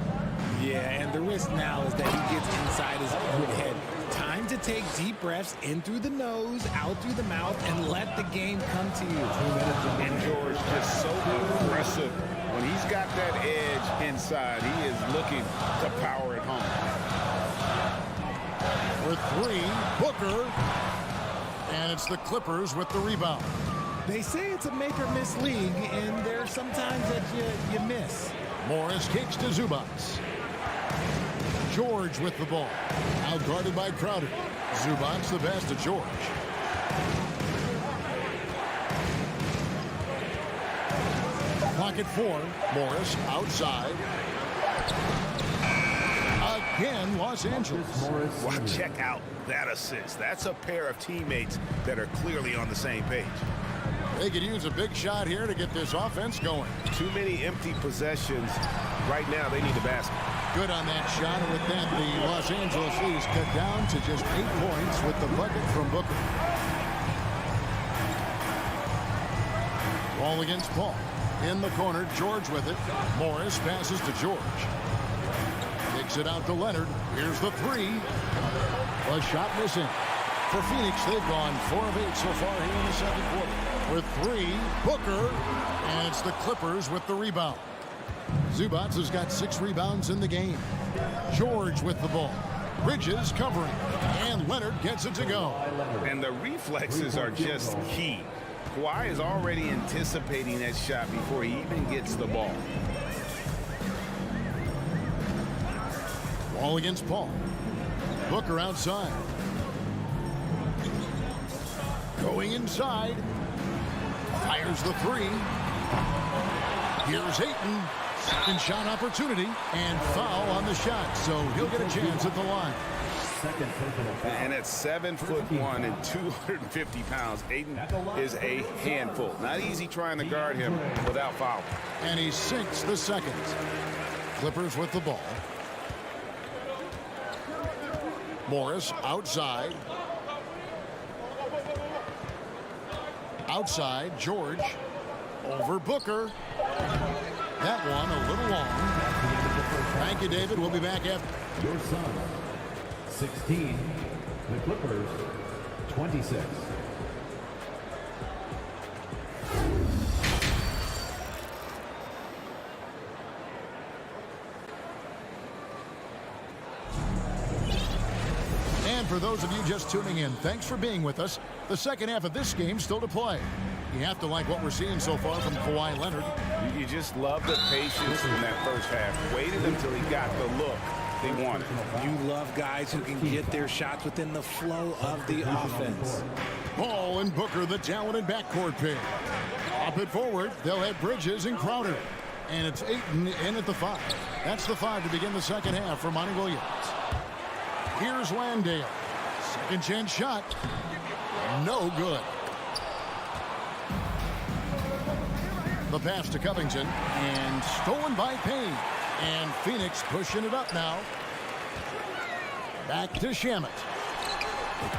Yeah, and the risk now is that he gets inside his own head. Time to take deep breaths in through the nose, out through the mouth, and let the game come to you. And George just so aggressive. When he's got that edge inside, he is looking to power it home. For 3, Booker. And it's the Clippers with the rebound. They say it's a make-or-miss league, and there are some times that you miss. Morris kicks to Zubats. George with the ball. Out guarded by Crowder. Zubats the pass to George. Pocket 4. Morris outside. Again, Los Angeles. Wow, check out that assist. That's a pair of teammates that are clearly on the same page. They could use a big shot here to get this offense going. Too many empty possessions. Right now, they need a basket. Good on that shot, and with that, the Los Angeles Leafs cut down to just 8 points with the bucket from Booker. Ball against Paul. In the corner, George with it. Morris passes to George. Kicks it out to Leonard. Here's the three. A shot missing. For Phoenix, they've gone 4 of 8 so far here in the second quarter. With 3, Booker, and it's the Clippers with the rebound. Zubats has got 6 rebounds in the game. George with the ball. Bridges covering, and Leonard gets it to go. And the reflexes are just key. Kawhi is already anticipating that shot before he even gets the ball. Ball against Paul. Booker outside. Going inside. Fires the 3. Here's Ayton. Second shot opportunity and foul on the shot, so he'll get a chance at the line. And at 7'1" and 250 pounds, Ayton is a handful. Not easy trying to guard him without foul. And he sinks the second. Clippers with the ball. Morris outside. Outside, George. Over Booker. That one a little long. Thank you, David. We'll be back after. Your son, 16. The Clippers, 26. And for those of you just tuning in, thanks for being with us. The second half of this game still to play. You have to like what we're seeing so far from Kawhi Leonard. You just love the patience in that first half. Waited until he got the look they wanted. You love guys who can get their shots within the flow of the offense. Paul and Booker, the talented backcourt pair. Up it forward, they'll have Bridges and Crowder. And it's Ayton in at the 5. That's the 5 to begin the second half for Monty Williams. Here's Landale. Second chance shot. No good. The pass to Covington, and stolen by Payne. And Phoenix pushing it up now. Back to Shamet.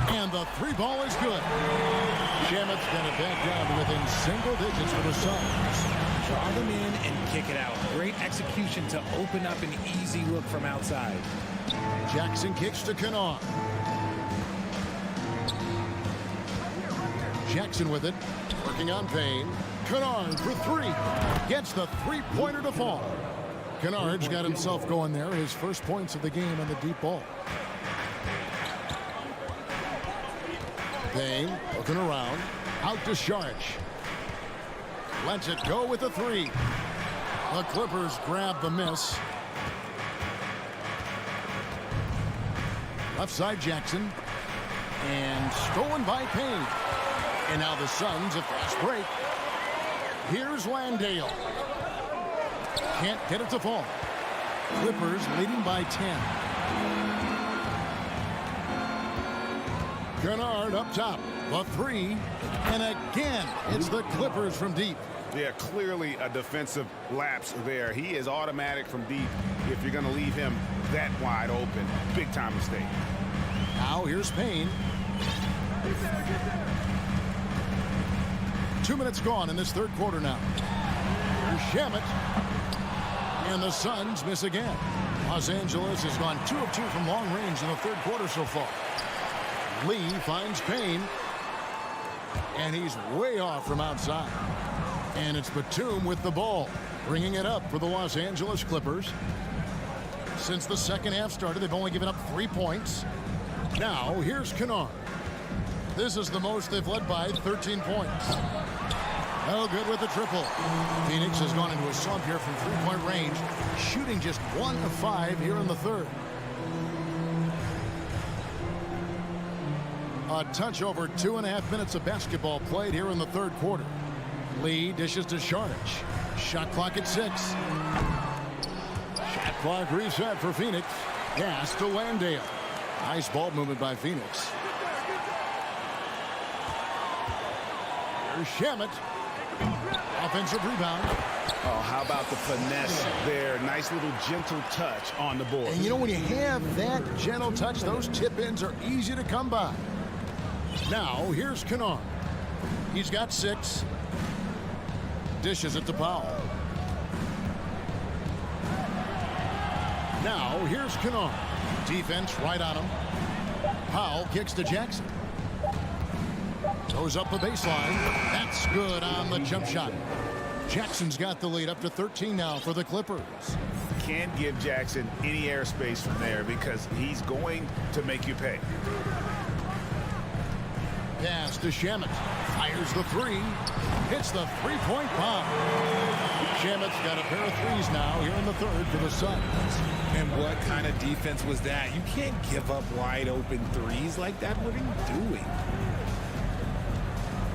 And the 3 ball is good. Shamet's got it back down to within single digits for the Suns. Draw them in and kick it out. Great execution to open up an easy look from outside. Jackson kicks to Kennard. Jackson with it, working on Payne. Kennard for 3. Gets the 3-pointer to fall. Kennard's got himself going there. His first points of the game on the deep ball. Payne looking around. Out to Saric. Lets it go with the 3. The Clippers grab the miss. Left side Jackson. And stolen by Payne. And now the Suns a fast break. Here's Landale. Can't get it to fall. Clippers leading by 10. Kennard up top. The 3. And again, it's the Clippers from deep. Yeah, clearly a defensive lapse there. He is automatic from deep if you're going to leave him that wide open. Big time mistake. Now here's Payne. 2 minutes gone in this third quarter now. Here's Shamet. And the Suns miss again. Los Angeles has gone 2 of 2 from long range in the third quarter so far. Lee finds Payne. And he's way off from outside. And it's Batum with the ball, bringing it up for the Los Angeles Clippers. Since the second half started, they've only given up 3 points. Now, here's Kennard. This is the most they've led by, 13 points. No good with the triple. Phoenix has gone into a slump here from 3-point range, shooting just 1 of 5 here in the third. A touch over 2.5 minutes of basketball played here in the third quarter. Lee dishes to Saric. Shot clock at 6. Shot clock reset for Phoenix. Pass to Landale. Nice ball movement by Phoenix. Here's Shamet. Offensive rebound. Oh, how about the finesse there? Nice little gentle touch on the board. And you know, when you have that gentle touch, those tip-ins are easy to come by. Now, here's Kennard. He's got 6. Dishes it to Powell. Now, here's Kennard. Defense right on him. Powell kicks to Jackson. Goes up the baseline. That's good on the jump shot. Jackson's got the lead up to 13 now for the Clippers. Can't give Jackson any airspace from there because he's going to make you pay. Pass to Shamet. Fires the 3. Hits the three-point bomb. Shamet's got a pair of threes now here in the third for the Suns. And what kind of defense was that? You can't give up wide open threes like that. What are you doing?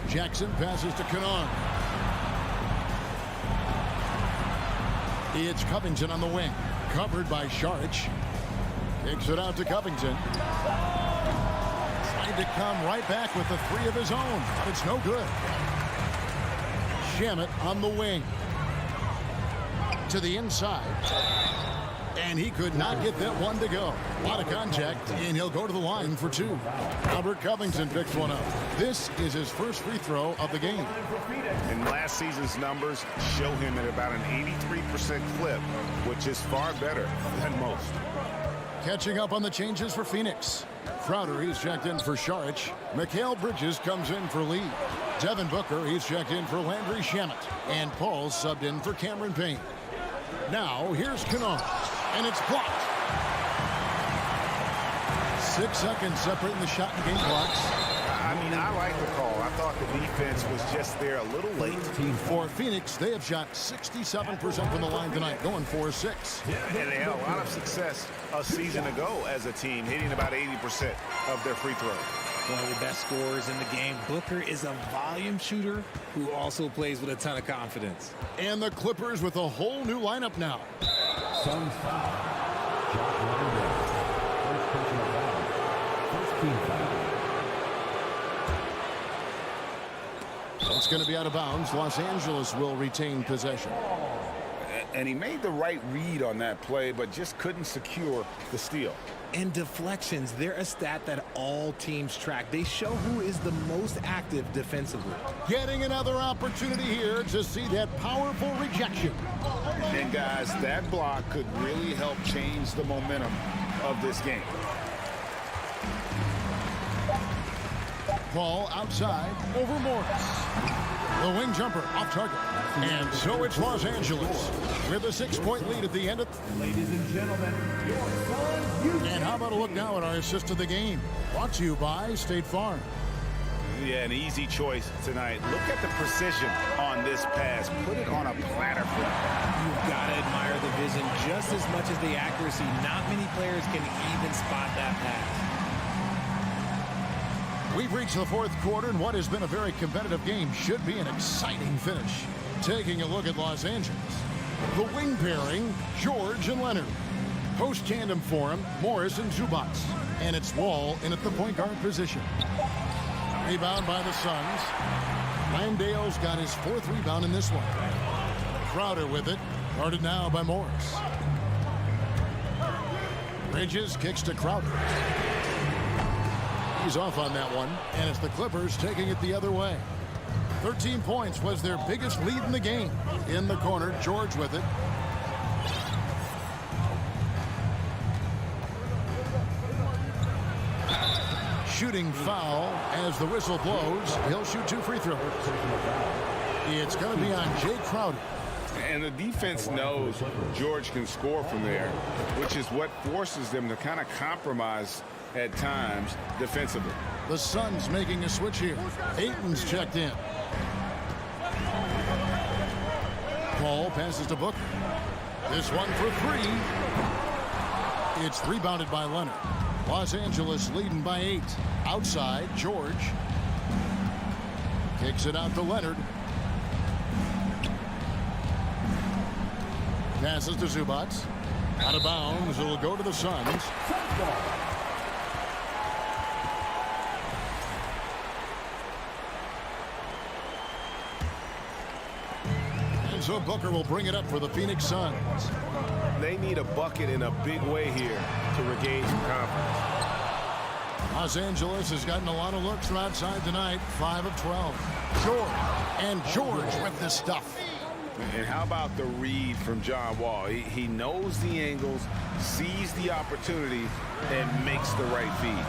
Jackson passes to Kennard. It's Covington on the wing. Covered by Saric. Kicks it out to Covington. Trying to come right back with the 3 of his own, but it's no good. Shamet on the wing. To the inside. And he could not get that one to go. A lot of contact, and he'll go to the line for 2. Albert Covington picks one up. This is his first free throw of the game. And last season's numbers show him at about an 83% clip, which is far better than most. Catching up on the changes for Phoenix. Crowder, he's checked in for Saric. Mikal Bridges comes in for Lee. Devin Booker, he's checked in for Landry Shamet. And Paul's subbed in for Cameron Payne. Now, here's Kennard. And it's blocked. 6 seconds separating the shot and game clocks. I mean, I like the call. I thought the defense was just there a little late. For Phoenix, they have shot 67% from the line tonight, going 4-6. And they had a lot of success a season ago as a team, hitting about 80% of their free throws. One of the best scorers in the game. Booker is a volume shooter who also plays with a ton of confidence. And the Clippers with a whole new lineup now. Suns foul. Shot number 1. First personal foul. First team foul. It's going to be out of bounds. Los Angeles will retain possession. And he made the right read on that play, but just couldn't secure the steal. And deflections, they're a stat that all teams track. They show who is the most active defensively. Getting another opportunity here to see that powerful rejection. And guys, that block could really help change the momentum of this game. Ball outside over Morris. The wing jumper off target. And so it's Los Angeles with a 6-point lead at the end of. Ladies and gentlemen, your Suns. And how about a look now at our assist of the game? Brought to you by State Farm. Yeah, an easy choice tonight. Look at the precision on this pass. Put it on a platter for him. You've got to admire the vision just as much as the accuracy. Not many players can even spot that pass. We've reached the fourth quarter, and what has been a very competitive game should be an exciting finish. Taking a look at Los Angeles. The wing pairing, George and Leonard. Post tandem for him, Morris and Zubac. And it's Wall in at the point guard position. Rebound by the Suns. Landale's got his 4th rebound in this one. Crowder with it. Guarded now by Morris. Bridges kicks to Crowder. He's off on that one, and it's the Clippers taking it the other way. 13 points was their biggest lead in the game. In the corner, George with it. Shooting foul as the whistle blows. He'll shoot 2 free throws. It's going to be on Jay Crowder. And the defense knows George can score from there, which is what forces them to kind of compromise at times defensively. The Suns making a switch here. Ayton's checked in. Paul passes to Booker. This one for 3. It's rebounded by Leonard. Los Angeles leading by 8. Outside, George. Kicks it out to Leonard. Passes to Zubac. Out of bounds. It'll go to the Suns. So Booker will bring it up for the Phoenix Suns. They need a bucket in a big way here to regain some confidence. Los Angeles has gotten a lot of looks from outside tonight. 5 of 12. George with this stuff. And how about the read from John Wall? He knows the angles, sees the opportunity, and makes the right feed.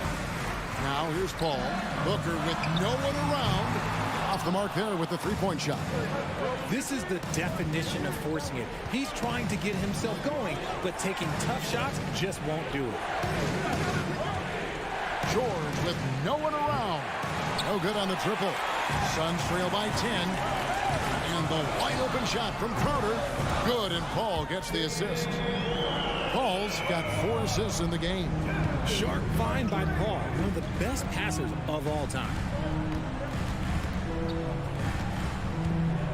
Now here's Paul. Booker with no one around. Off the mark there with the three-point shot. This is the definition of forcing it. He's trying to get himself going, but taking tough shots just won't do it. George with no one around. No good on the triple. Suns trail by 10. And the wide open shot from Crowder. Good, and Paul gets the assist. Paul's got 4 assists in the game. Sharp find by Paul, one of the best passers of all time.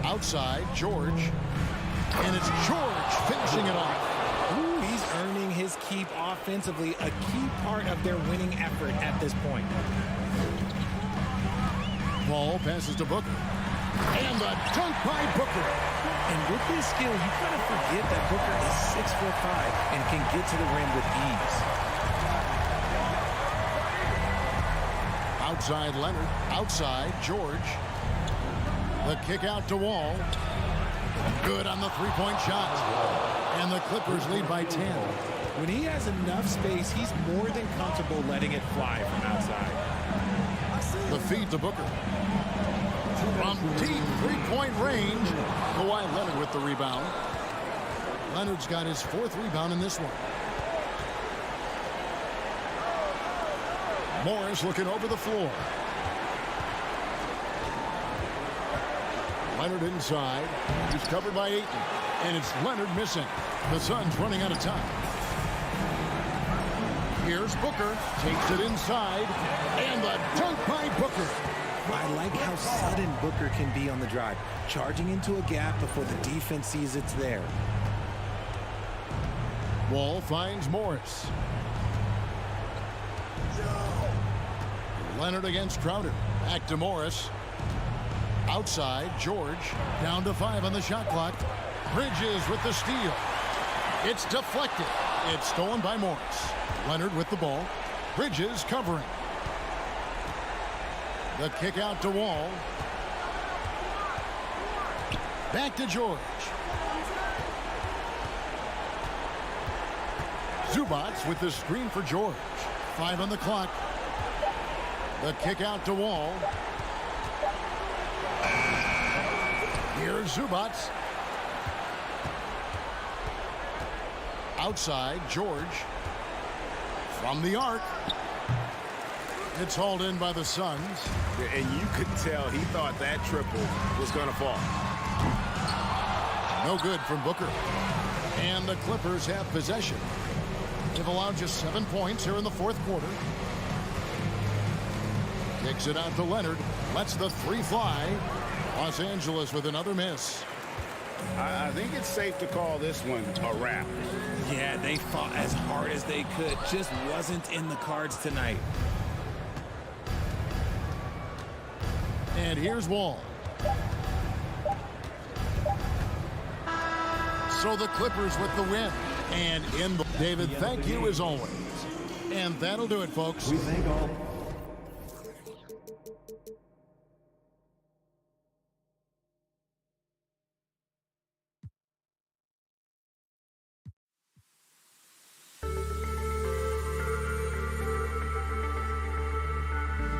Outside, George. And it's George finishing it off. Ooh, he's earning his keep offensively, a key part of their winning effort at this point. Paul passes to Booker. And the dunk by Booker. And with his skill, you kind of forget that Booker is 6'5" and can get to the rim with ease. Outside Leonard. Outside George. The kick out to Wall. Good on the three-point shot. And the Clippers lead by 10. When he has enough space, he's more than comfortable letting it fly from outside. The feed to Booker. From deep three-point range. Kawhi Leonard with the rebound. Leonard's got his 4th rebound in this one. Morris looking over the floor. Leonard inside. He's covered by Ayton. And it's Leonard missing. The Suns running out of time. Here's Booker. Takes it inside. And the dunk by Booker. I like how sudden Booker can be on the drive, charging into a gap before the defense sees it's there. Wall finds Morris. Leonard against Crowder. Back to Morris. Outside, George. Down to 5 on the shot clock. Bridges with the steal. It's deflected. It's stolen by Morris. Leonard with the ball. Bridges covering. The kick out to Wall. Back to George. Zubats with the screen for George. 5 on the clock. The kick out to Wall. Here's Zubats. Outside, George. From the arc. It's hauled in by the Suns. And you could tell he thought that triple was going to fall. No good from Booker. And the Clippers have possession. They've allowed just 7 points here in the 4th quarter. Kicks it out to Leonard. Lets the 3 fly. Los Angeles with another miss. I think it's safe to call this one a wrap. Yeah, they fought as hard as they could. Just wasn't in the cards tonight. And here's Wall. So the Clippers with the win. And in the David, thank you as always. And that'll do it, folks. We thank all